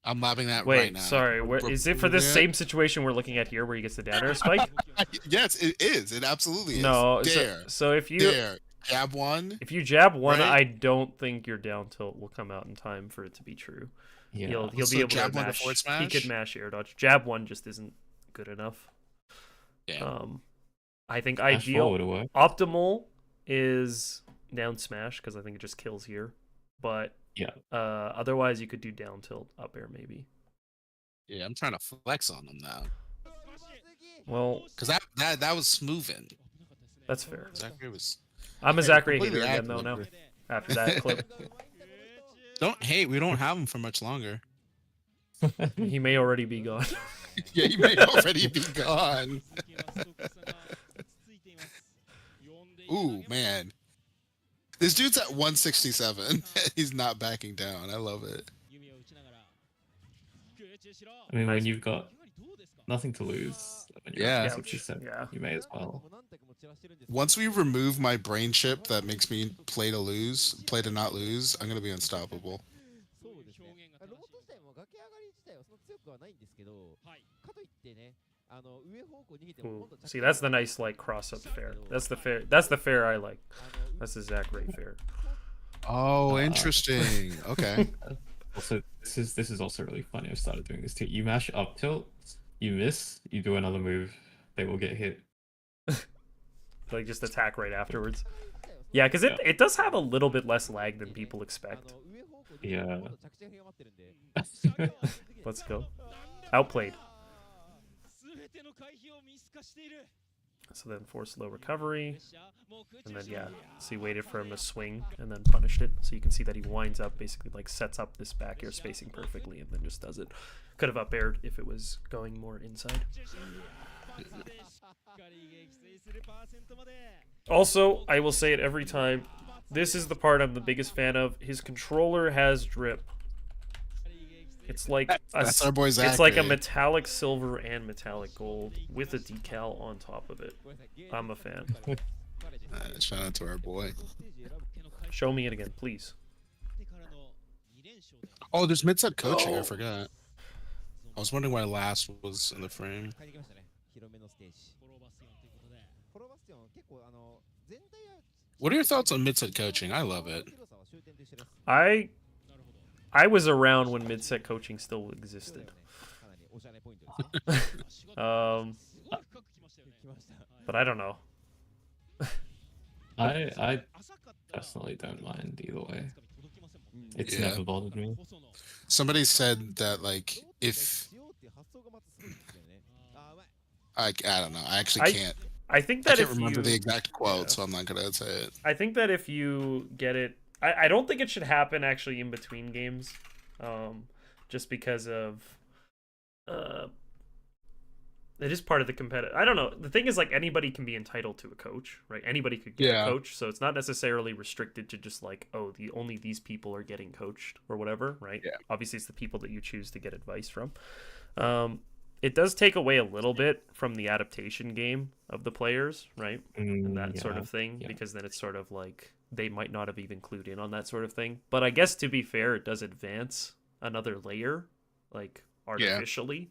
I'm labbing that Wait, right now. sorry. Where, is it for this same situation we're looking at here, where he gets the down air spike? Yes, it is. It absolutely is. No. There. So if you There. Jab one. if you jab one, Right? I don't think your down tilt will come out in time for it to be true. Yeah. He'll So be able jab to one to mash. forward He smash? could mash air dodge. Jab one just isn't good enough. Yeah. I think Smash ideal forward would work. optimal is down smash because I think it just kills here. But Yeah. otherwise you could do down tilt up air maybe. Yeah, I'm trying to flex on them now. Well, Because that was smoothing. that's fair. Zachary was. I'm a Zachary hater completely again though now. accurate. After that clip, Don't hate. We don't have him for much longer. he may already be gone. Yeah, he may already be gone. Ooh, man. This dude's at 167. He's not backing down. I love it. I mean, when you've got nothing to lose, when you're Yeah. at 67, Yeah. you may as well. Once we remove my brain chip that makes me play to not lose, I'm gonna be unstoppable. そうですね。ロボット自体も崖上がり自体はそんな強くはないんですけど、かといってね、上方向に逃げても Ooh. 今度 See, that's the nice like cross up fair. That's the fair. That's the fair I like. That's the Zach Ray fair. Oh, interesting. Okay. Also, this is also really funny. I started doing this too. You mash up tilt, you miss, you do another move, they will get hit. Like just attack right afterwards. Yeah, because it does have a little bit less lag than people expect. Yeah. Let's go. Outplayed. So then forced low recovery. And then, yeah, so he waited for him to swing and then punished it. So you can see that he winds up, basically, like, sets up this back air spacing perfectly and then just does it. Could have up aired if it was going more inside. Also, I will say it every time. This is the part I'm the biggest fan of. His controller has drip. It's like That's our boy it's like a Zachary. metallic silver and metallic gold with a decal on top of it. I'm a fan. Shout out to our boy. Show me it again, please. Oh, there's mid-set coaching. I forgot. I was wondering why last was in the frame. 帰りましたね。広めのステージ。フォローバスティオン結構全体は What are your thoughts on mid-set coaching? I love it. 強さは終点と一緒です。 I was around when mid-set coaching still existed. かなりおしゃれポイントですね。 来ました。 But I don't know. I personally don't mind either way. It's Yeah. never bothered me. Somebody said that like if しようっていう発想がまたすごいですよね。あ、うまい。 I don't know. I actually can't. I think I that can't if remember the you, exact quote, so I'm not gonna say it. I think that if you get it, I don't think it should happen actually in between games, just because of, it is part of the competitive. I don't know. The thing is, like, anybody can be entitled to a coach, right? Anybody could get Yeah. a coach, so it's not necessarily restricted to just like, oh, only these people are getting coached or whatever, right? Yeah. Obviously, it's the people that you choose to get advice from. it does take away a little bit from the adaptation game of the players, right? And that sort Yeah, of thing, yeah. because then it's sort of like they might not have even clued in on that sort of thing. But I guess to be fair, it does advance another layer, like artificially,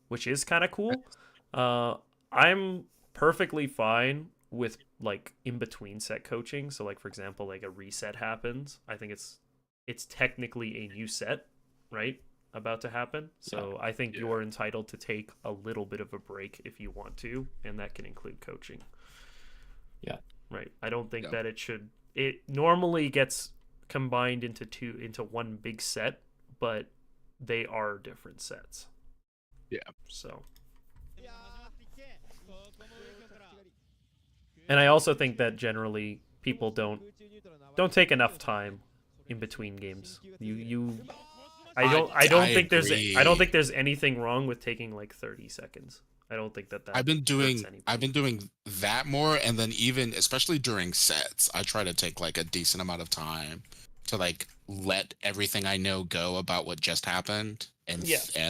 which is kind of cool. I'm perfectly fine with like in between set coaching. So like for example, like a reset happens. I think it's technically a new set, right? About to happen. So I think you're entitled to take a little bit of a break if you want to, and that can include coaching. Yeah. Right. I don't think that it normally gets combined into one big set, but they are different sets. Yeah. So and I also think that generally people don't take enough time in between games. I don't think there's anything wrong with taking like 30 seconds. I don't think that I've been hurts doing that more, and then even especially during sets, I try to take like a decent amount of time to like let everything I know go about what just happened, and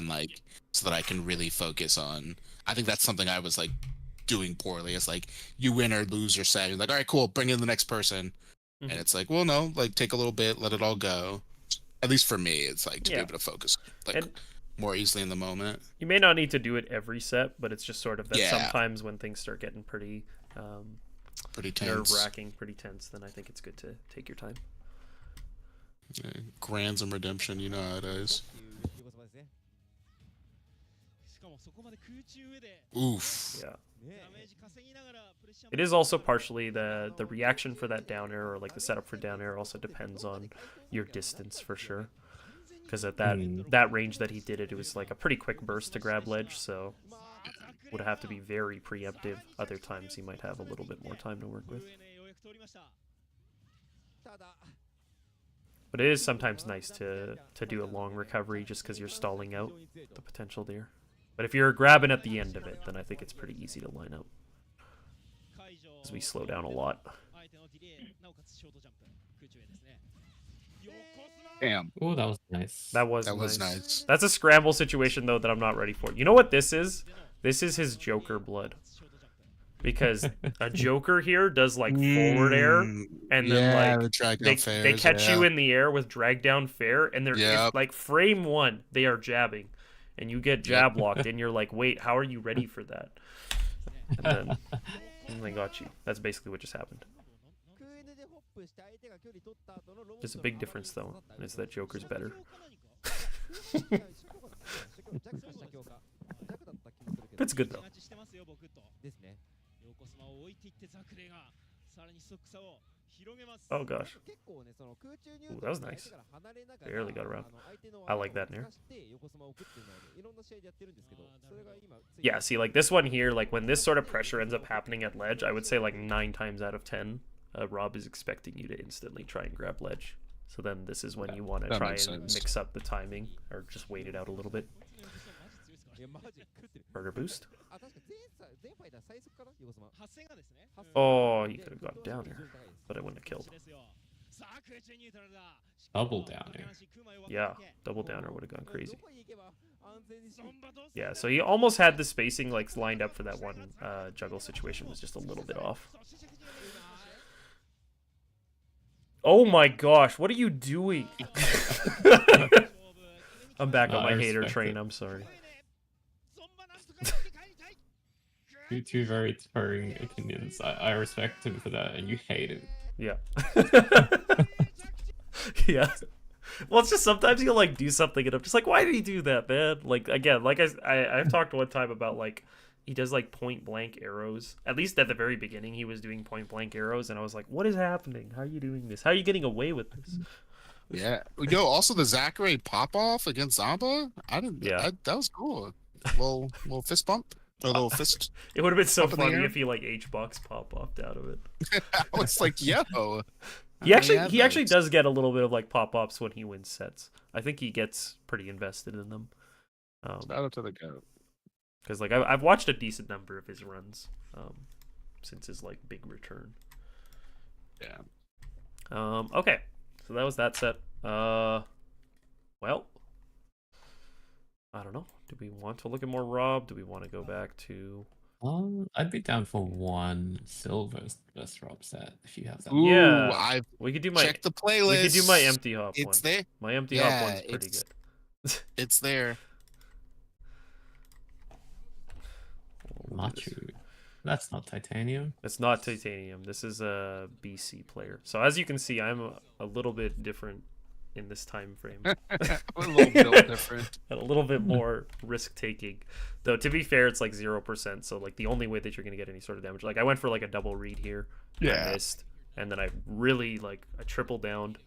like so that I can really focus on. I think that's something I was like doing poorly. It's like you win or lose your set. You're like, all right, cool, bring in the next person, and it's like, well, no, like take a little bit, let it all go. At least for me, it's like to be able to focus like more easily in the moment. You may not need to do it every set, but it's just sort of that sometimes when things start getting pretty tense, nerve-wracking, pretty tense, then I think it's good to take your time. Grands and redemption, you know how it is. Oof. Yeah. It is also partially the reaction for that down air, or like the setup for down air also depends on your distance for sure. Because at that range that he did it, it was like a pretty quick burst to grab ledge, so would have to be very preemptive. Other times he might have a little bit more time to work with. But it is sometimes nice to do a long recovery just because you're stalling out the potential there. But if you're grabbing at the end of it, then I think it's pretty easy to line up. As we slow down a lot. Damn. Oh, that was nice. That was nice. That's a scramble situation, though, that I'm not ready for. You know what this is? This is his Joker blood. Because a Joker here does, like, forward air, and then, like, they catch you in the air with drag down fair, and they're, like, frame one, they are jabbing. And you get jab locked, and you're like, wait, how are you ready for that? And they got you. That's basically what just happened. There's a big difference, though, and it's that Joker's better. It's good, though. Oh, gosh. Ooh, that was nice. Barely got around. I like that nair. Yeah, see, like this one here, like when this sort of pressure ends up happening at ledge, I would say like 9 times out of 10, Rob is expecting you to instantly try and grab ledge. So then this is when you want to try and mix up the timing, or just wait it out a little bit. Burger boost. Oh, you could have got down here, but I wouldn't have killed. Double down here. Yeah, double downer would have gone crazy. Yeah, so he almost had the spacing like lined up for that one juggle situation, was just a little bit off. Oh my gosh, what are you doing? I'm back on my hater train, I'm sorry. Two very differing opinions. I respect him for that, and you hate it. Yeah. Yeah. Well, it's just sometimes he'll like do something, and I'm just like, why did he do that, man? Like again, like I've talked one time about like he does like point blank arrows. At least at the very beginning, he was doing point blank arrows, and I was like, what is happening? How are you doing this? How are you getting away with this? Yeah. Yo, also the Zachary pop off against Zamba. That was cool. Little fist bump. A little fist. It would have been so funny if he like H-box pop offed out of it. I was like, yo. He actually does get a little bit of like pop ups when he wins sets. I think he gets pretty invested in them. Shout out to the goat. Because like I've watched a decent number of his runs since his like big return. Yeah. Okay, so that was that set. Well, I don't know. Did we want to look at more Rob? Do we want to go back to? I'd be down for one silver best Rob set if you have that. Ooh, Yeah, I've we could do my checked the playlist. we could do my empty hop It's one. there. My empty hop Yeah, one's pretty it's- good. It's there. We'll do this. Machu. That's not titanium. It's not titanium. This is a BC player. So as you can see, I'm a little bit different in this time frame. A little bit different. And a little bit more risk taking. Though to be fair, it's like 0%. So like the only way that you're gonna get any sort of damage. Like I went for like a double read here. Yeah. I missed. And then I really I triple downed.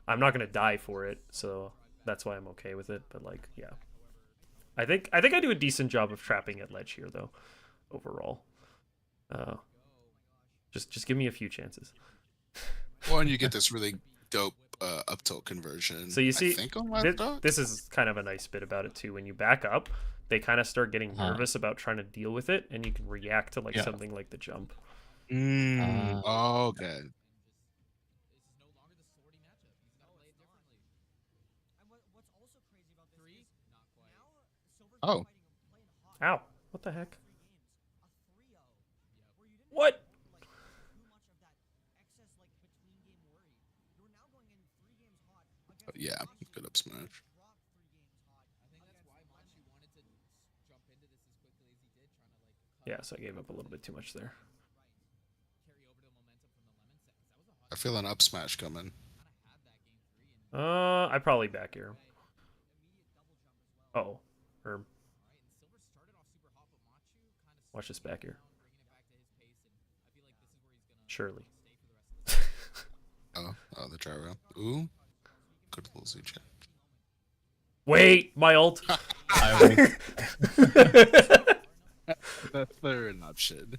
I'm not gonna die for it, so that's why I'm okay with it. But like, yeah. I think I do a decent job of trapping at ledge here though, overall. Just give me a few chances. Well, and you get this really dope up tilt conversion. So you see, I think on my this, dock? this is kind of a nice bit about it too. When you back up, they kind of start getting Huh. nervous about trying to deal with it, and you can react to like Yeah. something like the jump. Okay. Oh. Ow! What the heck? What? Yeah, good up smash. Yeah, so I gave up a little bit too much there. I feel an up smash coming. I probably back air. Oh, or watch this back air. Surely. Oh, the gyro. Ooh. Good little Z chat. Wait, my ult. They're an option.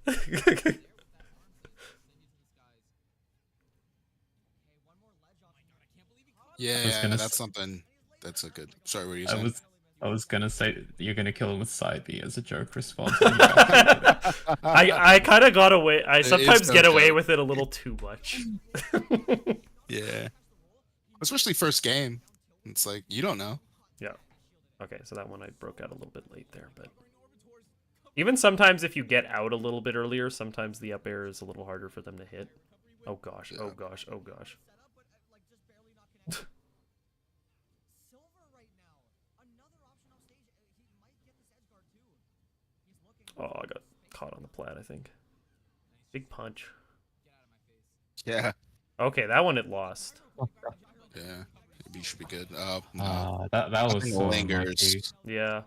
Yeah, gonna that's something. That's a good. Sorry, what were you I saying? was gonna say you're gonna kill him with side B as a joke response. I kind of got away. I It is sometimes get so away good. with it a little too much. Yeah. Especially first game. It's like, you don't know. Yeah. Okay, so that one I broke out a little bit late there, but even sometimes if you get out a little bit earlier, sometimes the up air is a little harder for them to hit. Oh gosh, oh gosh, oh gosh. Oh, I got caught on the plat, I think. Big punch. Yeah. Okay, that one it lost. Yeah. Maybe you should be good. Oh, no. that was Nothing so lingers. unlucky. Yeah.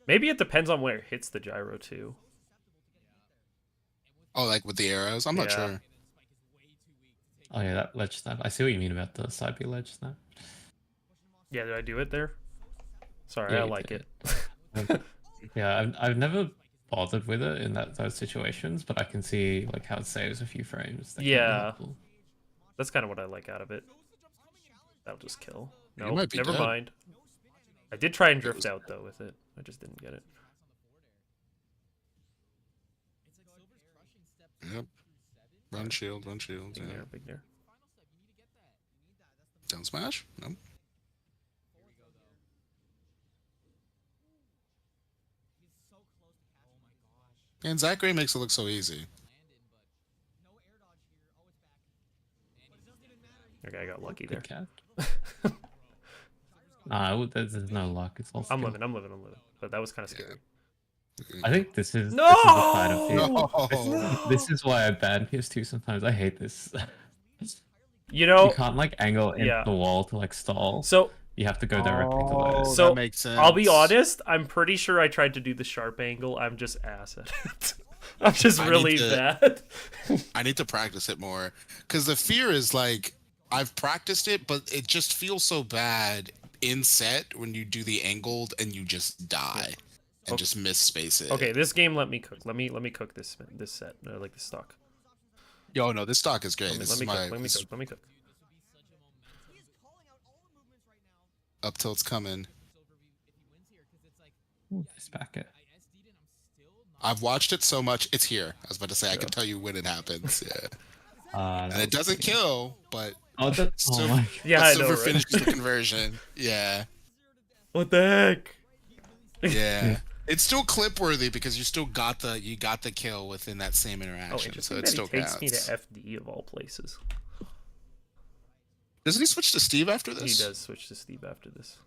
Maybe it depends on where it hits the gyro too. Oh, like with the arrows? I'm not Yeah. sure. Oh yeah, that ledge snap. I see what you mean about the side B ledge snap. Yeah, did I do it there? Sorry, Yeah, I you like did. it. Yeah, I've never bothered with it in those situations, but I can see like how it saves a few frames. That can be Yeah. helpful. That's kind of what I like out of it. That'll just kill. You No, might be never dead. mind. I did try and It drift was- out though with it. I just didn't get it. Yep. Run shield, run shield. Big Yeah. nair, big nair. Down smash? Nope. And Zachary makes it look so easy. Okay, I got lucky Good there. cat. Nah, there's no luck. It's all I'm skill. living, I'm living, I'm living. But that was kind of scary. I think this is No! this is the side of No! This is why I ban PS2 sometimes. I hate this. You know, You can't like angle into yeah. the wall to like stall. so You have to go directly to Oh, it. So, that makes sense. I'll be honest, I'm pretty sure I tried to do the sharp angle. I'm just ass at it. I'm just I need really to- bad. I need to practice it more. Because the fear is like, I've practiced it, but it just feels so bad in set when you do the angled and you just die and Okay. just miss space it. Okay, this game let me cook. Let me cook this set. Like this stock. Yo, no, this stock is great. Let me, This let is me my cook. Let me this cook. Let me cook. up tilt's coming. Ooh, this back it. I've watched it so much. It's here. I was about to say I Yeah. can tell you when it happens. Yeah, That and it was doesn't lucky. kill, but Oh, that, So- oh my. Yeah, but I know, silver right? finishes the conversion. Yeah. What the heck? Yeah. It's still clip worthy because you still got the kill within that same Oh, interaction, interesting so it that he still takes counts. me to FD of all places. Doesn't he switch to Steve after this? He does switch to Steve after this.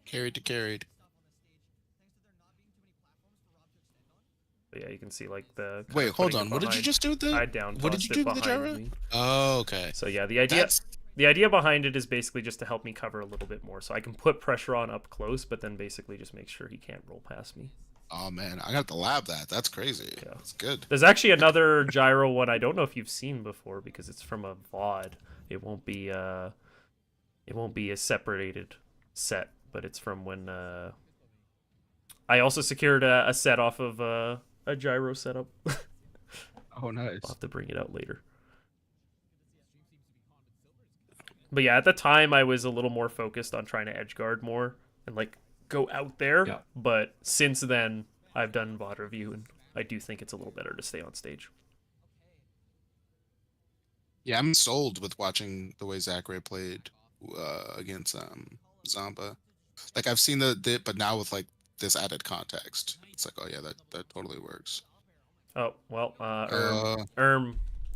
Carried to carried. But yeah, you can see like the. Wait, hold putting it on. What did you behind- just do with the? I down What did you tossed do it with the behind gyro? me. Oh, okay. So yeah, That's the idea behind it is basically just to help me cover a little bit more, so I can put pressure on up close, but then basically just make sure he can't roll past me. Oh man, I got to lab that. That's crazy. Yeah. That's good. There's actually another gyro one I don't know if you've seen before because it's from a VOD. It won't be a separated set, but it's from when I also secured a set off of a gyro setup. Oh, nice. I'll have to bring it out later. But yeah, at the time I was a little more focused on trying to edge guard more and like go out there. Yeah. But since then I've done VOD review and I do think it's a little better to stay on stage. Yeah, I'm sold with watching the way Zachary played against Zamba. Like I've seen the but now with like this added context, it's like, oh yeah, that totally works. Oh well,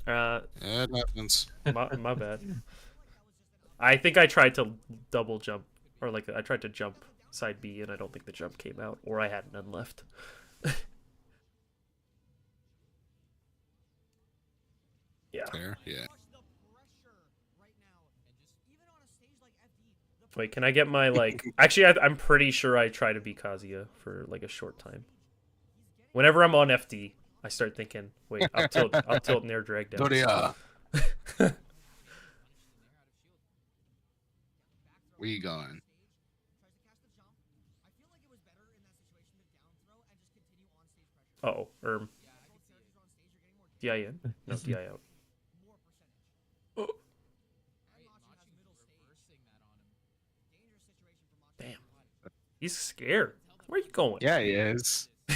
Yeah, it happens. my bad. I think I tried to double jump, or like I tried to jump side B, and I don't think the jump came out, or I had none left. Yeah. Fair, yeah. Wait, can I get my like? Actually, I'm pretty sure I try to be Kazuya for like a short time. Whenever I'm on FD, I start thinking, wait, I'll tilt nair drag down. Doria. Where you going? Uh-oh, DI in? No, DI out. Damn. He's scared. Where are you going? Yeah, he is. Yeah.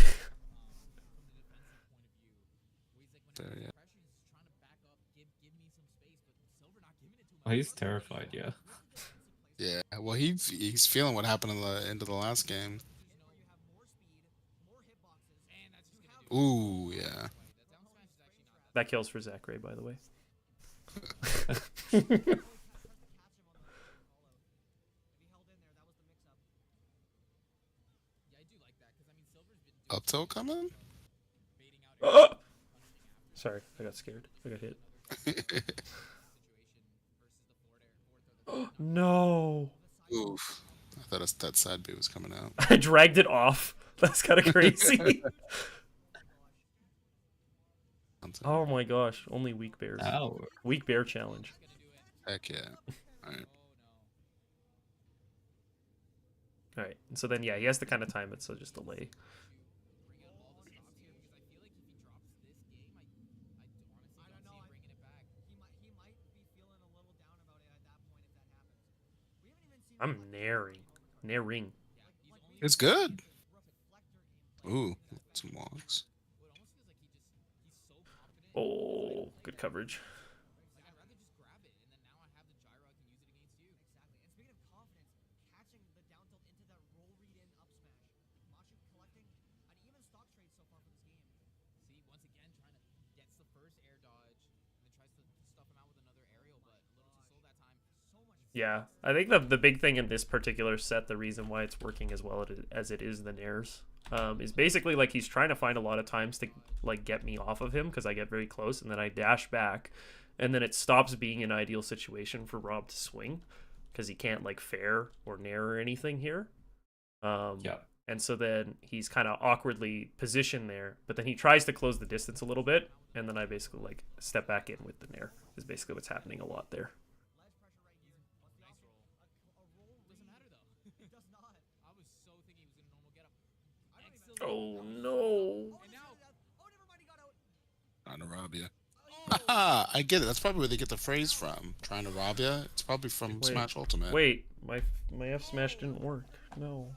Oh, he's terrified, yeah. Yeah, well, he's feeling what happened in the end of the last game. Ooh, yeah. That kills for Zachary, by the way. Up tilt coming? Sorry, I got scared. I got hit. No. Oof. I thought that side B was coming out. I dragged it off. That's kind of crazy. Oh my gosh, only weak bears. Ow. Weak bear challenge. Heck yeah. Alright. Alright, so then yeah, he has to kind of time it, so just delay. I'm nairing. It's good. Ooh, some walks. Oh, good coverage. Yeah, I think the big thing in this particular set, the reason why it's working as well as it is the nairs, is basically like he's trying to find a lot of times to like get me off of him because I get very close and then I dash back, and then it stops being an ideal situation for Rob to swing because he can't like fair or nair or anything here. Yeah. And so then he's kind of awkwardly positioned there, but then he tries to close the distance a little bit, and then I basically like step back in with the nair is basically what's happening a lot there. Oh no. Trying to rob you. I get it. That's probably where they get the phrase from. Trying to rob you. It's probably from Smash Ultimate. Wait, my F smash didn't work. No.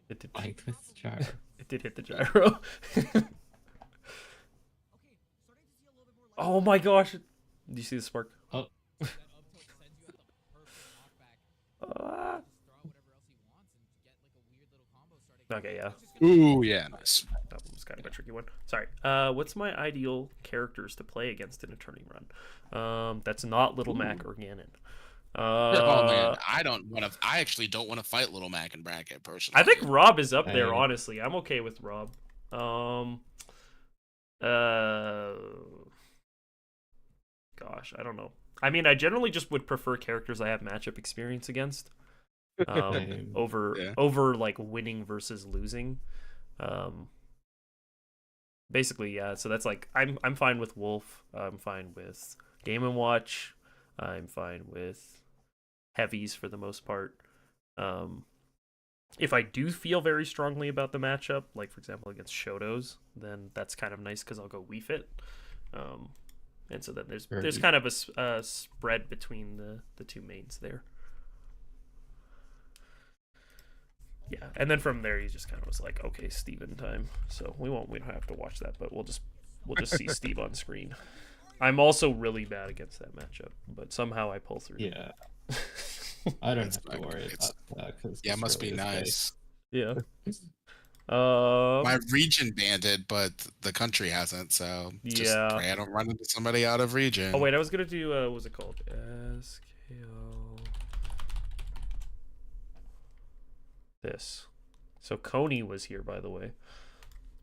It did. Like this gyro. It did hit the gyro. Oh my gosh. Do you see the spark? Oh. Okay, yeah. Ooh, yeah, nice. That was kind of a tricky one. Sorry. What's my ideal characters to play against in a turning run? That's not Little Mac or Ganon. Oh man, I actually don't want to fight Little Mac in bracket personally. I think Rob is up there. Hey. Honestly, I'm okay with Rob. Gosh, I don't know. I mean, I generally just would prefer characters I have matchup experience against, over Yeah. over like winning versus losing. Basically, yeah. So that's like I'm fine with Wolf. I'm fine with Game and Watch. I'm fine with heavies for the most part. If I do feel very strongly about the matchup, like for example against Shotos, then that's kind of nice because I'll go Wii Fit. And so then there's kind of a spread between the two mains there. Yeah, and then from there he just kind of was like, okay, Steven time. So we don't have to watch that, but we'll just see Steve on screen. I'm also really bad against that matchup, but somehow I pull through. Yeah. I don't It's have to fine. worry It's- about that. 'Cause Yeah, it this must be really is nice. Yeah. My region banned it, but the country hasn't. So just Yeah. pray I don't run into somebody out of region. Oh wait, I was gonna do what was it called? SKO. This. So Coney was here, by the way.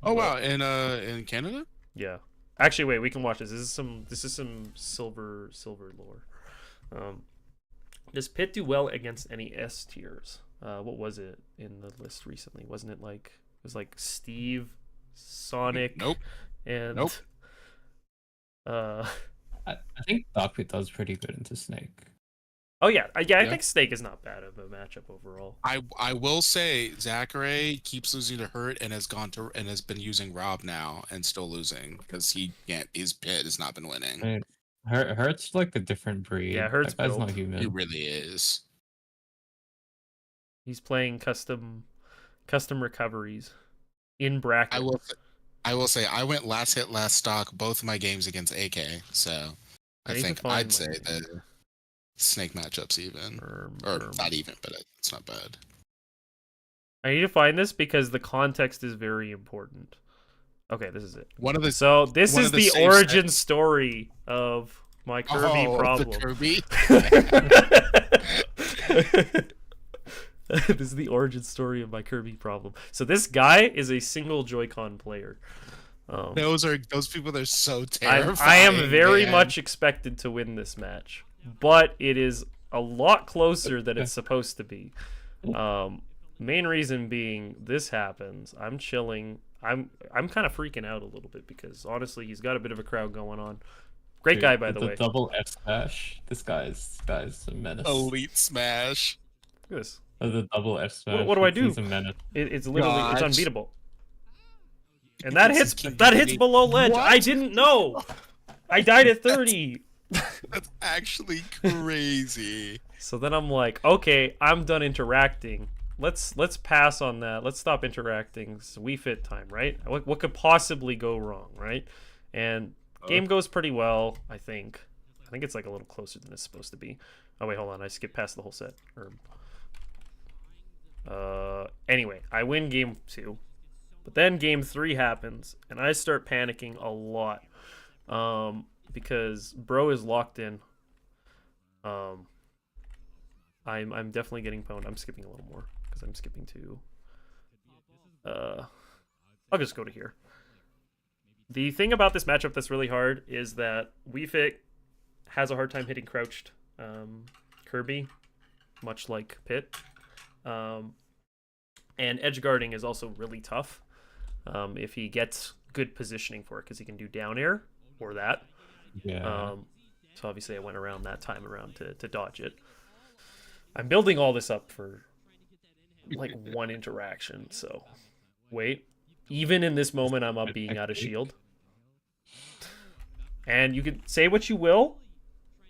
Oh wow, in Canada? Yeah. Actually, wait, we can watch this. This is some silver lore. Does Pit do well against any S tiers? What was it in the list recently? Wasn't it like it was like Steve, Sonic, Nope. and Nope. I think Darkpit does pretty good into Snake. Oh yeah, I Yeah. think Snake is not bad of a matchup overall. I will say Zachary keeps losing to Hurt and has been using Rob now and still losing because his pit has not been winning. I mean, Hurt's like a different breed. Yeah, Hurt's that guy's built. not human. He really is. He's playing custom recoveries in bracket. I will say I went last hit last stock both of my games against AK, so I I need to think find I'd my say name. the Snake matchups even, or Erm. not even, but it's not bad. I need to find this because the context is very important. Okay, this is it. One of the So this one is of the the safe origin sets- story of my Kirby the problem. Kirby. This is the origin story of my Kirby problem. So this guy is a single Joy-Con player. Those people are so terrifying. I am very man. much expected to win this match, but it is a lot closer than it's supposed to be. Main reason being this happens. I'm chilling. I'm kind of freaking out a little bit because honestly, he's got a bit of a crowd going on. Great Dude, guy, by the way. double F smash. This guy's a menace. Elite Smash. Look at this. The double F smash. What do I do? He's a menace. It's literally it's Gosh. unbeatable. And that hits This is below ledge. What? I didn't know. I died at 30. That's actually crazy. So then I'm like, okay, I'm done interacting. Let's pass on that. Let's stop interacting. It's Wii Fit time, right? What could possibly go wrong, right? And game goes pretty well, I think. I think it's like a little closer than it's supposed to be. Oh wait, hold on. I skipped past the whole set. Anyway, I win game 2. But then game 3 happens, and I start panicking a lot. Because bro is locked in. I'm definitely getting pwned. I'm skipping a little more because I'm skipping to. I'll just go to here. The thing about this matchup that's really hard is that Wii Fit has a hard time hitting crouched Kirby, much like Pit. And edge guarding is also really tough if he gets good positioning for it because he can do down air or that. Yeah. So obviously I went around that time around to dodge it. I'm building all this up for like one interaction, so wait. Even in this moment I'm up being out of shield. And you can say what you will.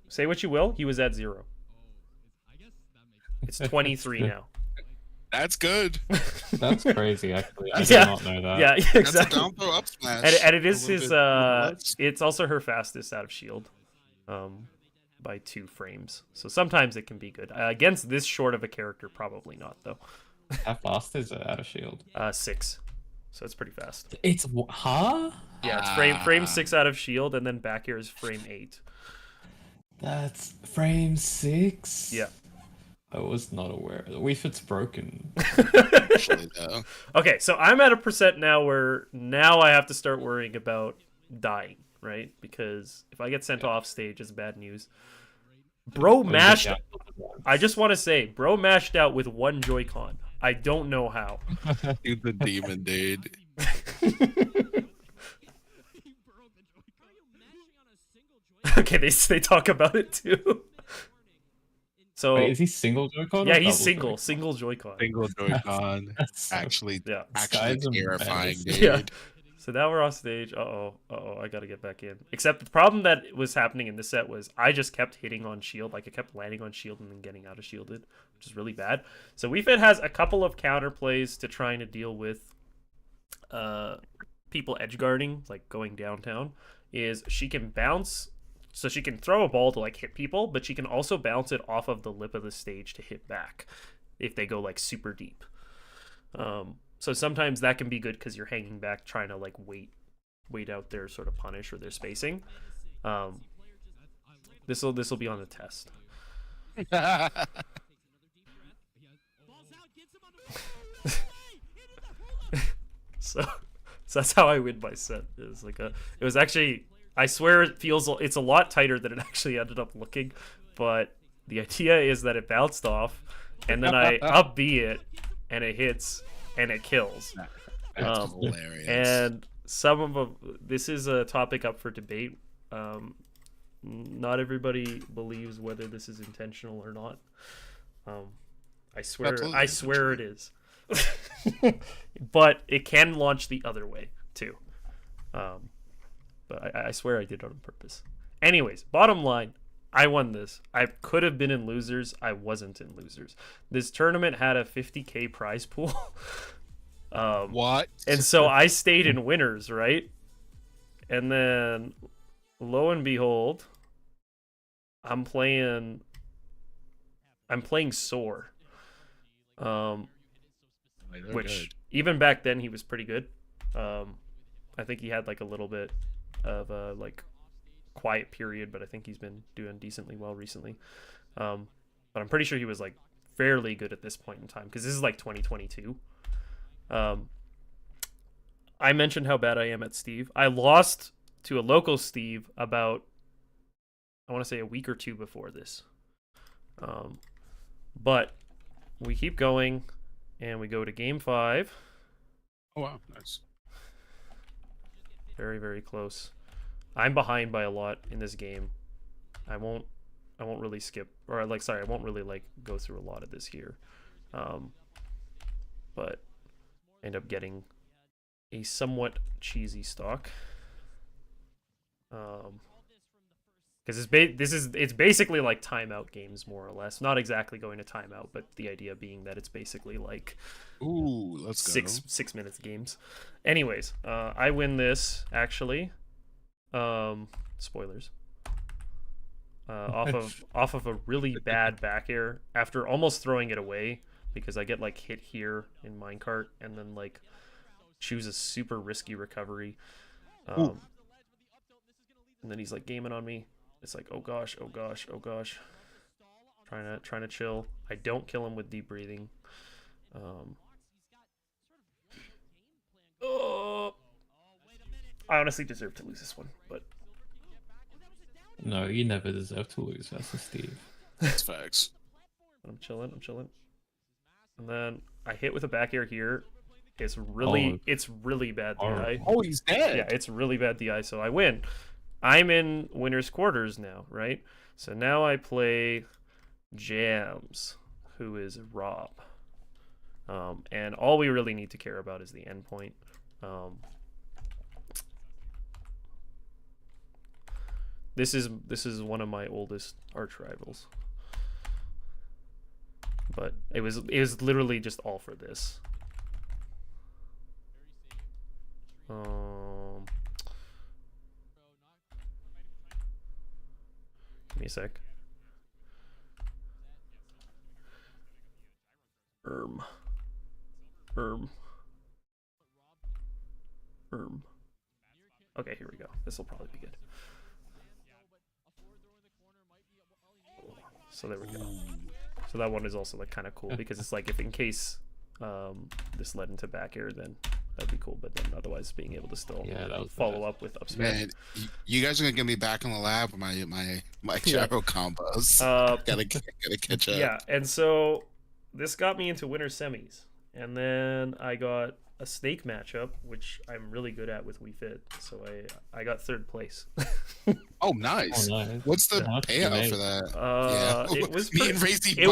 Say what you will, he was at 0. It's 23 now. That's good. That's crazy, actually. I did Yeah. not know that. Yeah, That's a exactly. down throw up smash. And it is A little his bit less. it's also her fastest out of shield. By 2 frames. So sometimes it can be good. Against this short of a character, probably not though. How fast is it out of shield? 6. So it's pretty fast. It's huh? Yeah, it's frame 6 out of shield, and then back here is frame 8. That's frame 6. Yeah. I was not aware. If it's broken. Actually, though. Okay, so I'm at a percent now where now I have to start worrying about dying, right? Because if I get sent off stage, it's bad news. Bro mashed. I just want to say, bro mashed out with one Joy-Con. I don't know how. He's the demon, dude. Okay, they talk about it too. So Wait, is he single Joy-Con? yeah, or he's double single Joy-Con. Single Joy-Con. That's so- Actually, Yeah. actually Sky's a terrifying, menace. dude. Yeah. So now we're off stage. I gotta get back in. Except the problem that was happening in this set was I just kept hitting on shield. Like I kept landing on shield and then getting out of shielded, which is really bad. So WeFit has a couple of counter plays to trying to deal with people edge guarding, like going downtown. Is she can bounce, so she can throw a ball to like hit people, but she can also bounce it off of the lip of the stage to hit back if they go like super deep. So sometimes that can be good because you're hanging back trying to like wait out their sort of punish or their spacing. This will be on the test. So that's how I win my set. It was actually, I swear it's a lot tighter than it actually ended up looking, but the idea is that it bounced off and then I up B it and it hits and it kills. That's hilarious. And this is a topic up for debate. Not everybody believes whether this is intentional or not. I swear it is. But it can launch the other way too. But I swear I did it on purpose. Anyways, bottom line, I won this. I could have been in losers. I wasn't in losers. This tournament had a 50K prize pool. What? And so I stayed in winners, right? And then, lo and behold, I'm playing Soar. Which even back then he was pretty good. I think he had like a little bit of a like quiet period, but I think he's been doing decently well recently. But I'm pretty sure he was like fairly good at this point in time because this is like 2022. I mentioned how bad I am at Steve. I lost to a local Steve about, I want to say, a week or two before this. But we keep going, and we go to game 5. Oh wow, nice. Very, very close. I'm behind by a lot in this game. I won't really skip, or like, sorry, I won't really like go through a lot of this here. But end up getting a somewhat cheesy stock. Because it's basically like timeout games more or less. Not exactly going to timeout, but the idea being that it's basically like Ooh, let's go. 6 minutes games. Anyways, I win this actually. Spoilers. Off of a really bad back air after almost throwing it away because I get like hit here in minecart and then like choose a super risky recovery. And then he's like gaming on me. It's like, oh gosh. Trying to chill. I don't kill him with deep breathing. I honestly deserve to lose this one, but No, you never deserve to lose versus Steve. That's facts. I'm chilling. And then I hit with a back air here. It's really bad DI. Oh, he's dead. Yeah, it's really bad DI, so I win. I'm in winner's quarters now, right? So now I play Jams, who is Rob. And all we really need to care about is the endpoint. This is one of my oldest arch rivals. But it was literally just all for this. Give me a sec. Okay, here we go. This will probably be good. So there we go. So that one is also like kind of cool because it's like if in case this led into back air, then that'd be cool. But then otherwise being able to still follow up with up smash. Man, you guys are gonna get me back in the lab with my gyro combos. Gotta catch up. Yeah, and so this got me into winter semis, and then I got a snake matchup, which I'm really good at with Wii Fit. So I got 3rd place. Oh, nice. What's the payout for that? It was me and RaZe it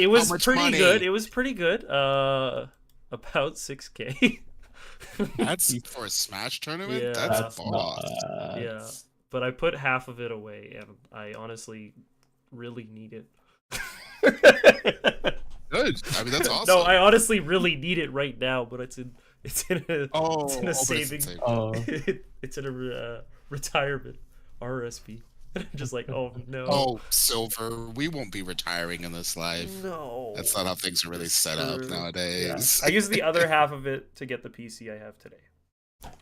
was pretty good. It was pretty good. About 6K. That's for a Smash tournament. Yeah, that's boss. Yeah, but I put half of it away, and I honestly really need it. Good. I mean, that's awesome. No, I honestly really need it right now, but it's in a saving. It's in a retirement RSP. I'm just like, oh no. Oh, Silver, we won't be retiring in this life. No. That's not how things are really set up nowadays. Yeah. I used the other half of it to get the PC I have today.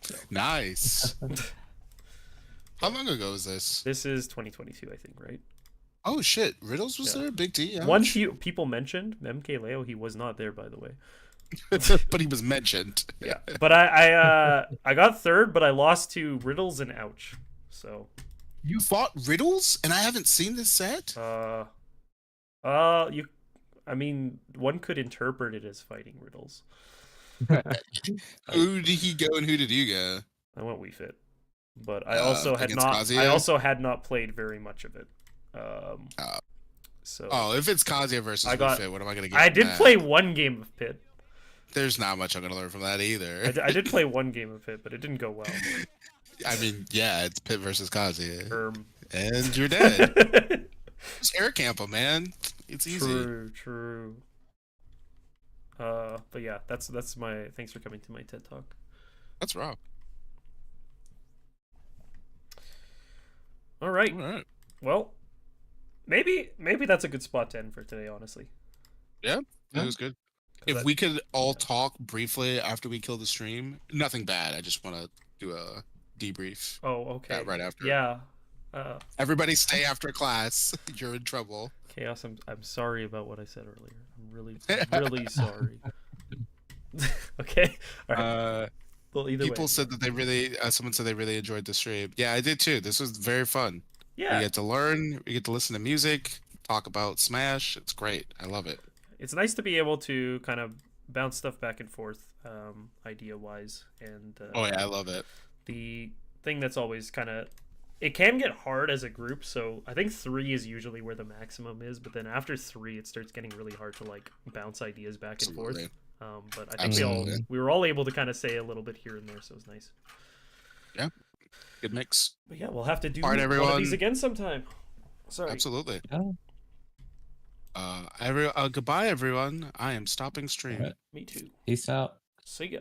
So. Nice. How long ago is this? This is 2022, I think, right? Oh shit, Riddles was there? Big D. One few people mentioned MK Leo. He was not there, by the way. But he was mentioned. Yeah, but I got 3rd, but I lost to Riddles and Ouch. So you fought Riddles, and I haven't seen this set. I mean, one could interpret it as fighting Riddles. Who did he go, and who did you go? I went Wii Fit, but I also had not. Kazuya? I also had not played very much of it. So. Oh, if it's Kazuya versus Wii Fit, what am I gonna get? I did play one game of Pit. There's not much I'm gonna learn from that either. I did play one game of Pit, but it didn't go well. I mean, yeah, it's Pit versus Kazuya, and you're dead. Just air camp him, man. It's easy. True. But yeah, that's my. Thanks for coming to my TED Talk. That's Rob. All right. Well, maybe that's a good spot to end for today. Honestly. Yeah, that was good. If we could all talk briefly after we kill the stream, nothing bad. I just want to do a debrief. Oh, okay. Right after. Yeah. Everybody stay after class. You're in trouble. Chaos, I'm sorry about what I said earlier. I'm really sorry. Okay. All right. Well, either people way. said that they really. Someone said they really enjoyed the stream. Yeah, I did too. This was very fun. Yeah. We get to learn. We get to listen to music. Talk about Smash. It's great. I love it. It's nice to be able to kind of bounce stuff back and forth, idea-wise, and oh yeah, I love it. The thing that's always kind of, it can get hard as a group. So I think 3 is usually where the maximum is, but then after 3, it starts getting really hard to like bounce ideas back and forth. But I think we were all able to kind of say a little bit here and there, so it was nice. Yeah, good mix. But yeah, we'll have to do one of these again sometime. Sorry. Absolutely. Yeah. Goodbye, everyone. I am stopping stream. Right. Me too. Peace out. See ya.